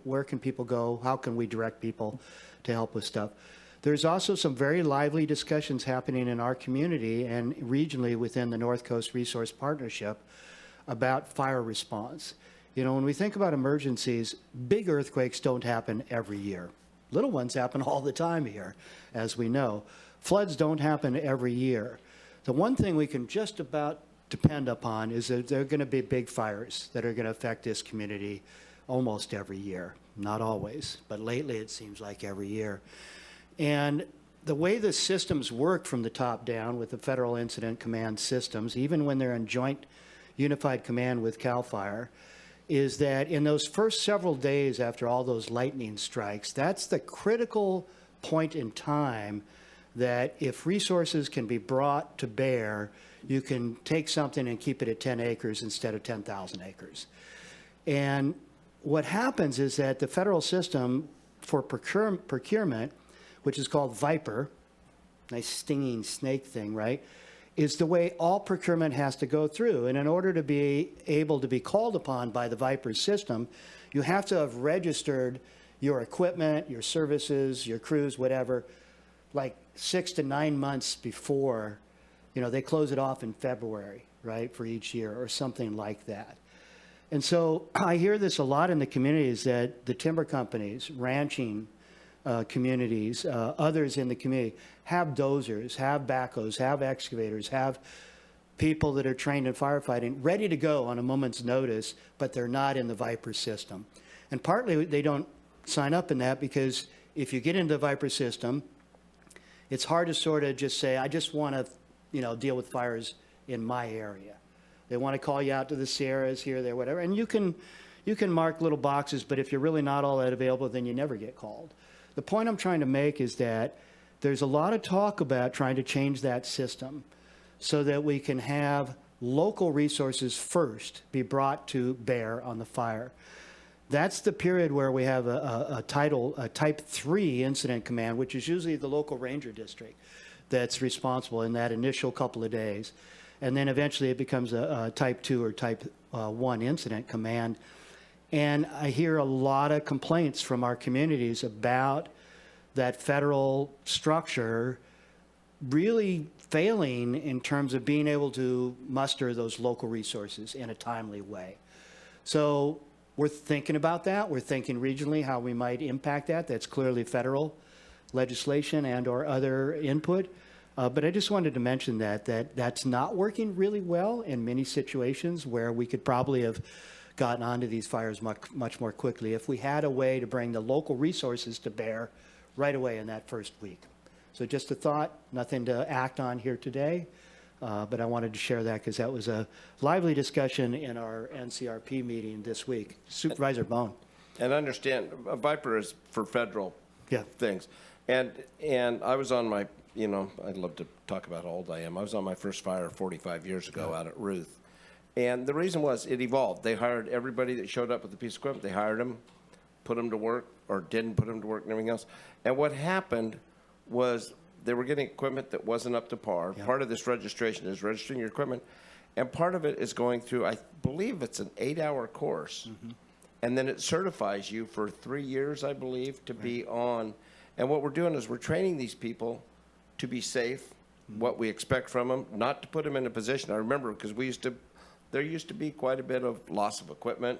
Where can people go? How can we direct people to help with stuff? There's also some very lively discussions happening in our community and regionally within the North Coast Resource Partnership about fire response. When we think about emergencies, big earthquakes don't happen every year. Little ones happen all the time here, as we know. Floods don't happen every year. The one thing we can just about depend upon is that there are going to be big fires that are going to affect this community almost every year. Not always, but lately it seems like every year. And the way the systems work from the top down with the Federal Incident Command systems, even when they're in joint unified command with CAL FIRE, is that in those first several days after all those lightning strikes, that's the critical point in time that if resources can be brought to bear, you can take something and keep it at 10 acres instead of 10,000 acres. And what happens is that the federal system for procurement, which is called VIPER, nice stinging snake thing, right, is the way all procurement has to go through. And in order to be able to be called upon by the VIPER system, you have to have registered your equipment, your services, your crews, whatever, like 6 to 9 months before. They close it off in February, right, for each year or something like that. And so I hear this a lot in the communities that the timber companies, ranching communities, others in the community have dozers, have backhoes, have excavators, have people that are trained in firefighting ready to go on a moment's notice, but they're not in the VIPER system. And partly they don't sign up in that because if you get into the VIPER system, it's hard to sort of just say, I just want to, deal with fires in my area. They want to call you out to the Sierras here, there, whatever. And you can mark little boxes, but if you're really not all that available, then you never get called. The point I'm trying to make is that there's a lot of talk about trying to change that system so that we can have local resources first be brought to bear on the fire. That's the period where we have a type 3 incident command, which is usually the local ranger district that's responsible in that initial couple of days. And then eventually it becomes a type 2 or type 1 incident command. And I hear a lot of complaints from our communities about that federal structure really failing in terms of being able to muster those local resources in a timely way. So we're thinking about that. We're thinking regionally how we might impact that. That's clearly federal legislation and or other input. But I just wanted to mention that's not working really well in many situations where we could probably have gotten onto these fires much more quickly if we had a way to bring the local resources to bear right away in that first week. So just a thought, nothing to act on here today, but I wanted to share that because that was a lively discussion in our NCRP meeting this week. Supervisor Bohn. And understand, VIPER is for federal things. And I was on my, I'd love to talk about how old I am. I was on my first fire 45 years ago out at Ruth. And the reason was it evolved. They hired everybody that showed up with a piece of equipment. They hired them, put them to work, or didn't put them to work and everything else. And what happened was they were getting equipment that wasn't up to par. Yeah. Part of this registration is registering your equipment. And part of it is going through, I believe it's an 8-hour course. Mm-hmm. And then it certifies you for 3 years, I believe, to be on. And what we're doing is we're training these people to be safe, what we expect from them, not to put them in a position. I remember because there used to be quite a bit of loss of equipment,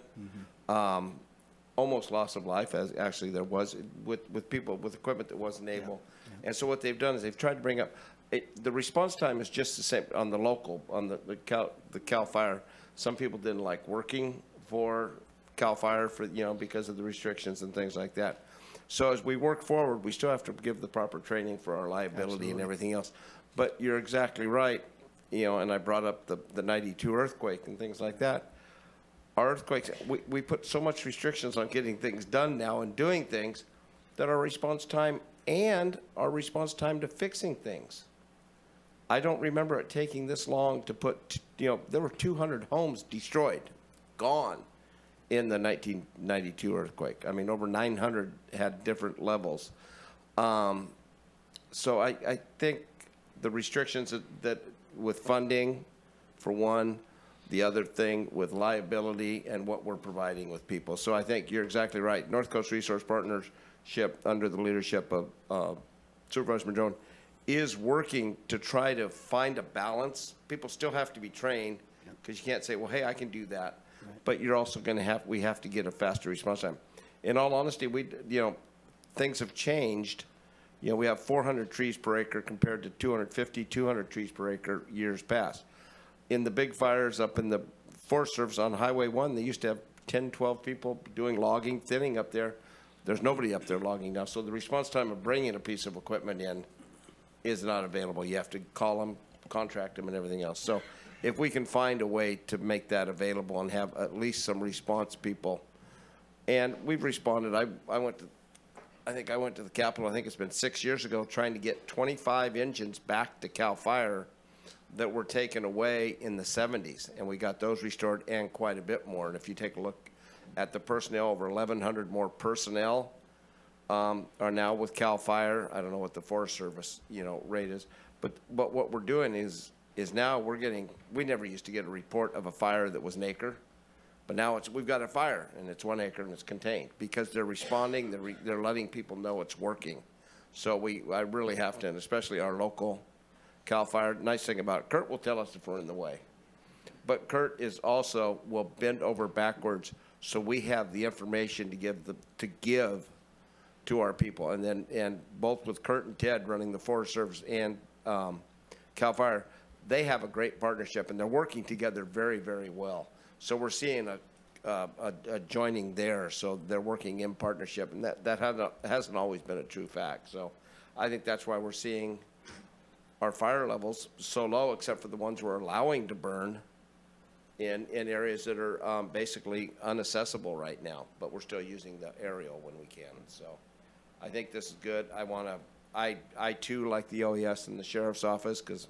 almost loss of life, as actually there was with people with equipment that wasn't able. Yeah. And so what they've done is they've tried to bring up the response time is just the same on the local, on the Cal Fire. Some people didn't like working for Cal Fire for, because of the restrictions and things like that. So as we work forward, we still have to give the proper training for our liability and everything else. But you're exactly right, and I brought up the 92 earthquake and things like that. Our earthquakes, we put so much restrictions on getting things done now and doing things that our response time and our response time to fixing things. I don't remember it taking this long to put, there were 200 homes destroyed, gone in the 1992 earthquake. I mean, over 900 had different levels. So I think the restrictions that with funding, for one, the other thing with liability and what we're providing with people. So I think you're exactly right. North Coast Resource Partnership, under the leadership of Supervisor Madrone, is working to try to find a balance. People still have to be trained, because you can't say, well, hey, I can do that. Right. But you're also going to we have to get a faster response time. In all honesty, things have changed. We have 400 trees per acre compared to 250, 200 trees per acre years past. In the big fires up in the Forest Service on Highway 1, they used to have 10, 12 people doing logging, thinning up there. There's nobody up there logging now. So the response time of bringing a piece of equipment in is not available. You have to call them, contract them, and everything else. So if we can find a way to make that available and have at least some response people. And we've responded. I think I went to the Capitol, I think it's been 6 years ago, trying to get 25 engines back to CAL FIRE that were taken away in the 70s. And we got those restored and quite a bit more. And if you take a look at the personnel, over 1,100 more personnel are now with CAL FIRE. I don't know what the Forest Service, rate is. But what we're doing is now we never used to get a report of a fire that was an acre. But now we've got a fire, and it's 1 acre, and it's contained. Because they're responding, they're letting people know it's working. So I really have to, and especially our local CAL FIRE. Nice thing about it, Kurt will tell us if we're in the way. But Kurt will bend over backwards so we have the information to give to our people. And both with Kurt and Ted running the Forest Service and CAL FIRE, they have a great partnership, and they're working together very, very well. So we're seeing a joining there, so they're working in partnership, and that hasn't always been a true fact. So I think that's why we're seeing our fire levels so low, except for the ones we're allowing to burn in areas that are basically inaccessible right now, but we're still using the aerial when we can. So I think this is good. I too like the OES and the sheriff's office, because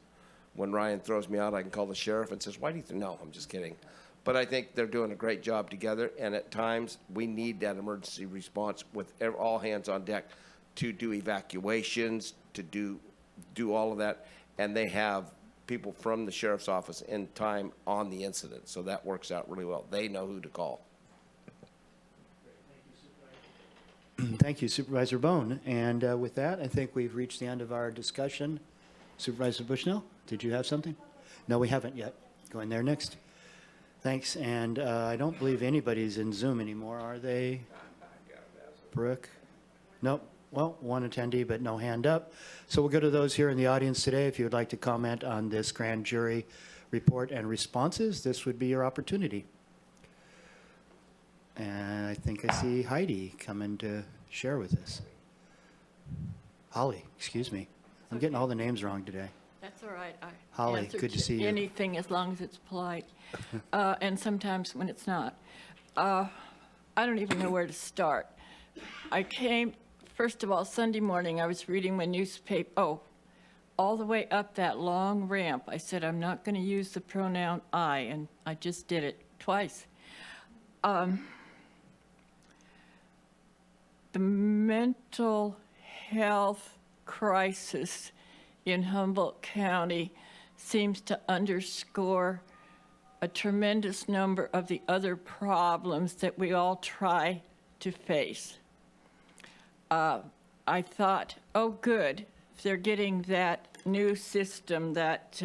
when Ryan throws me out, I can call the sheriff and says, why do you think? No, I'm just kidding. But I think they're doing a great job together, and at times we need that emergency response with all hands on deck to do evacuations, to do all of that, and they have people from the sheriff's office in time on the incident, so that works out really well. They know who to call. Thank you, Supervisor Bohn. And with that, I think we've reached the end of our discussion. Supervisor Bushnell, did you have something? No, we haven't yet. Going there next. Thanks. And I don't believe anybody's in Zoom anymore, are they? Brooke? Nope. Well, one attendee, but no hand up. So we'll go to those here in the audience today. If you would like to comment on this grand jury report and responses, this would be your opportunity. And I think I see Heidi coming to share with us. Holly, excuse me. I'm getting all the names wrong today. That's all right. Holly, good to see you. Anything as long as it's polite, and sometimes when it's not. I don't even know where to start. I came, first of all, Sunday morning, I was reading my newspaper. All the way up that long ramp, I said, I'm not going to use the pronoun I, and I just did it twice. The mental health crisis in Humboldt County seems to underscore a tremendous number of the other problems that we all try to face. I thought, oh good, if they're getting that new system that,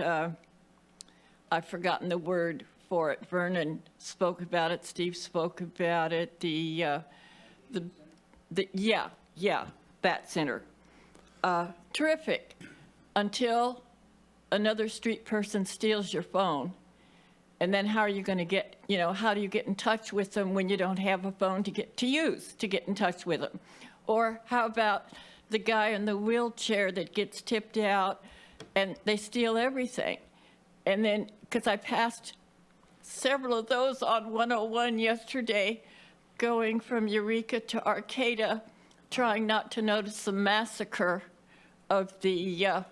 I've forgotten the word for it. Vernon spoke about it, Steve spoke about it, that center. Terrific. until another street person steals your phone. And then how are you going to get, how do you get in touch with them when you don't have a phone to get in touch with them? Or how about the guy in the wheelchair that gets tipped out and they steal everything? And then, because I passed several of those on 101 yesterday, going from Eureka to Arcata, trying not to notice the massacre of the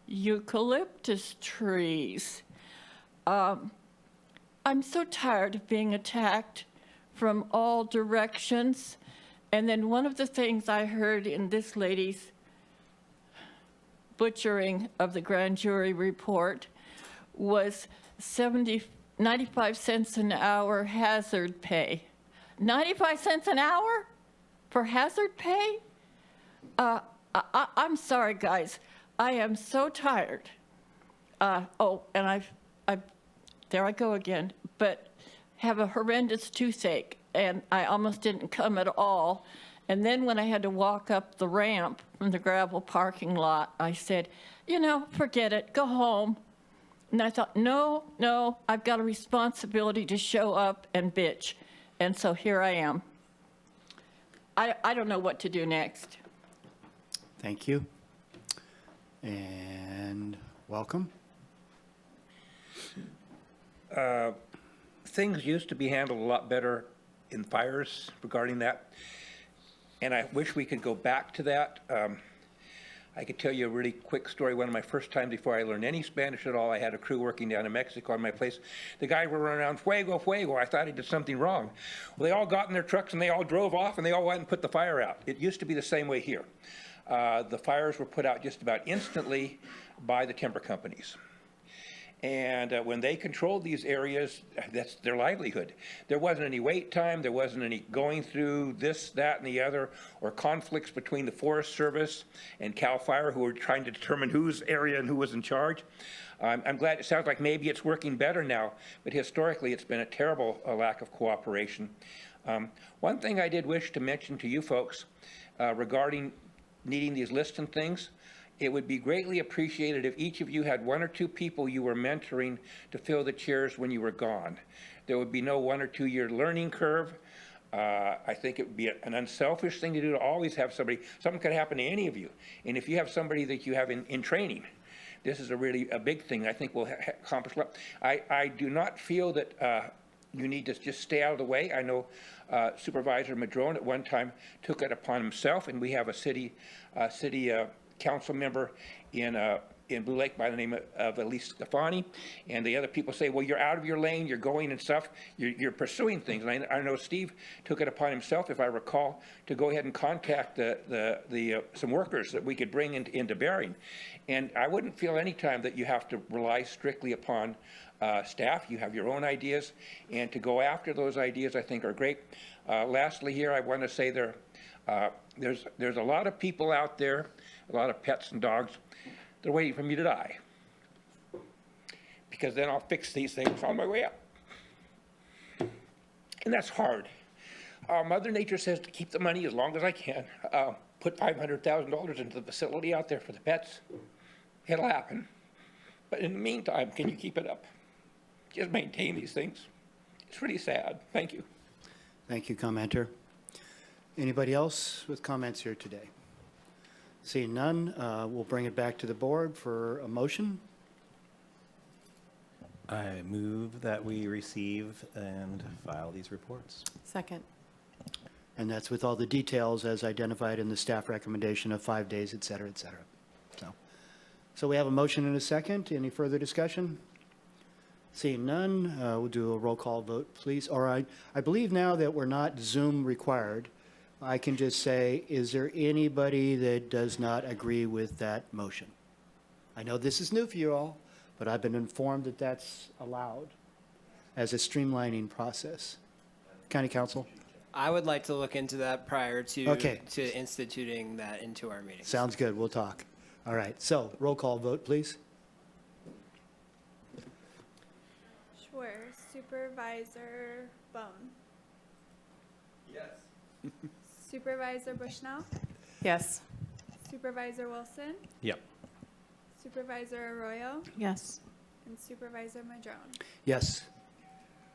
eucalyptus trees. I'm so tired of being attacked from all directions. And then one of the things I heard in this lady's butchering of the grand jury report was 95 cents an hour hazard pay. 95 cents an hour for hazard pay? I'm sorry, guys. I am so tired. And there I go again, but have a horrendous toothache, and I almost didn't come at all. And then when I had to walk up the ramp from the gravel parking lot, I said, forget it, go home. And I thought, no, I've got a responsibility to show up and bitch. And so here I am. I don't know what to do next. Thank you. And welcome. Things used to be handled a lot better in fires regarding that, and I wish we could go back to that. I could tell you a really quick story. One of my first times before I learned any Spanish at all, I had a crew working down in Mexico on my place. The guy were running around, fuego, fuego. I thought he did something wrong. Well, they all got in their trucks and they all drove off and they all went and put the fire out. It used to be the same way here. The fires were put out just about instantly by the timber companies. And when they controlled these areas, that's their livelihood. There wasn't any wait time. There wasn't any going through this, that, and the other, or conflicts between the Forest Service and CAL FIRE, who were trying to determine whose area and who was in charge. I'm glad it sounds like maybe it's working better now, but historically it's been a terrible lack of cooperation. One thing I did wish to mention to you folks regarding needing these lists and things, it would be greatly appreciated if each of you had one or two people you were mentoring to fill the chairs when you were gone. There would be no 1 or 2 year learning curve. I think it would be an unselfish thing to do to always have somebody. Something could happen to any of you. And if you have somebody that you have in training, this is a big thing I think will accomplish a lot. I do not feel that you need to just stay out of the way. I know Supervisor Madrone at one time took it upon himself, and we have a city council member in Blue Lake by the name of Elise Scafani, and the other people say, well, you're out of your lane, you're going and stuff, you're pursuing things. And I know Steve took it upon himself, if I recall, to go ahead and contact some workers that we could bring into bearing. And I wouldn't feel any time that you have to rely strictly upon staff. You have your own ideas, and to go after those ideas I think are great. Lastly here, I want to say there's a lot of people out there, a lot of pets and dogs, they're waiting for me to die. Because then I'll fix these things on my way up. And that's hard. Mother Nature says to keep the money as long as I can. Put $500,000 into the facility out there for the pets. It'll happen. But in the meantime, can you keep it up? Just maintain these things. It's really sad. Thank you. Thank you, commenter. Anybody else with comments here today? Seeing none, we'll bring it back to the board for a motion. I move that we receive and file these reports. Second. And that's with all the details as identified in the staff recommendation of 5 days, et cetera, et cetera. So we have a motion and a second. Any further discussion? Seeing none, we'll do a roll call vote, please. Or I believe now that we're not Zoom required, I can just say, is there anybody that does not agree with that motion? I know this is new for you all, but I've been informed that that's allowed as a streamlining process. County Council? I would like to look into that prior to instituting that into our meetings. Sounds good. We'll talk. All right. So roll call vote, please. Sure. Supervisor Bohn. Yes. Supervisor Bushnell. Yes. Supervisor Wilson. Yep. Supervisor Arroyo, Yes. and Supervisor Madrone. Yes.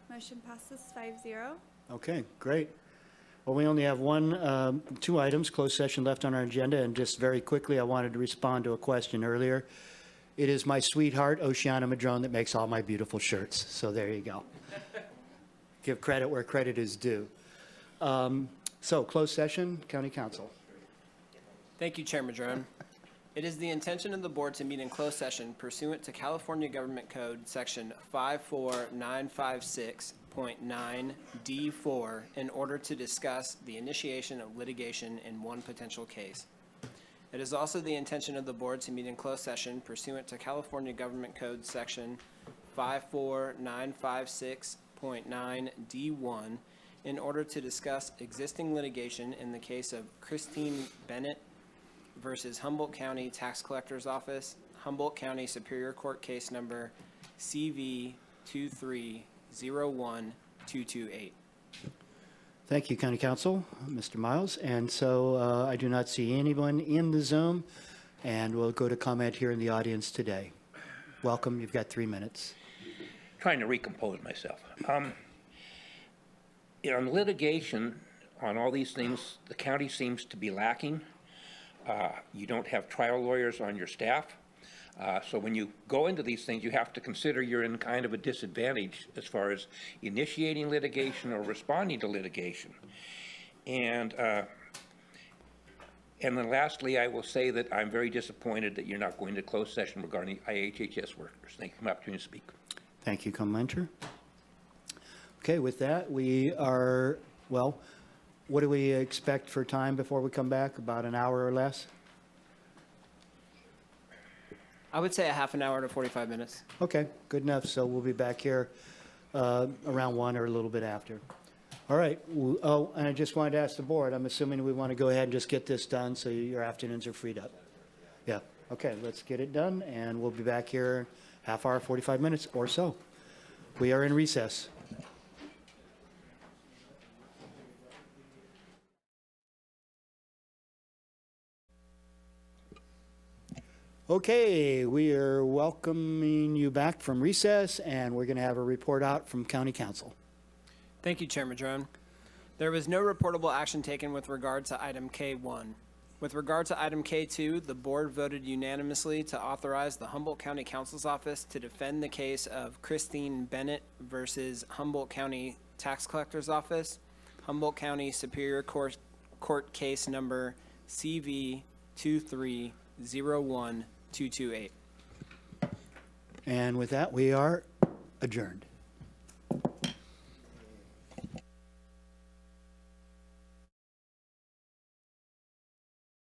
Motion passes 5-0. Okay, great. Well, we only have two items, closed session left on our agenda, and just very quickly, I wanted to respond to a question earlier. It is my sweetheart, Oceana Madrone, that makes all my beautiful shirts, so there you go. Give credit where credit is due. So, closed session, County Council. Thank you, Chair Madrone. It is the intention of the board to meet in closed session pursuant to California Government Code Section 54956.9D4 in order to discuss the initiation of litigation in one potential case. It is also the intention of the board to meet in closed session pursuant to California Government Code Section 54956.9D1 in order to discuss existing litigation in the case of Christine Bennett versus Humboldt County Tax Collector's Office, Humboldt County Superior Court Case Number CV 2301228. Thank you, County Council, Mr. Miles. And so I do not see anyone in the Zoom, and we'll go to comment here in the audience today. Welcome, you've got 3 minutes. Trying to recompose myself. On litigation, on all these things, the county seems to be lacking. You don't have trial lawyers on your staff. So when you go into these things, you have to consider you're in kind of a disadvantage as far as initiating litigation or responding to litigation. And then lastly, I will say that I'm very disappointed that you're not going to close session regarding IHHS workers. Thank you for the opportunity to speak. Thank you, commenter. Okay, with that, we are, well, what do we expect for time before we come back? About an hour or less? I would say a half an hour to 45 minutes. Okay, good enough. So we'll be back here around 1 or a little bit after. All right. Oh, and I just wanted to ask the board, I'm assuming we want to go ahead and just get this done so your afternoons are freed up. Yeah. Okay, let's get it done, and we'll be back here half hour, 45 minutes or so. We are in recess. Okay, we are welcoming you back from recess, and we're going to have a report out from County Council. Thank you, Chair Madrone. There was no reportable action taken with regard to item K1. With regard to item K2, the board voted unanimously to authorize the Humboldt County Counsel's Office to defend the case of Christine Bennett versus Humboldt County Tax Collector's Office, Humboldt County Superior Court Case Number CV 2301228. And with that, we are adjourned.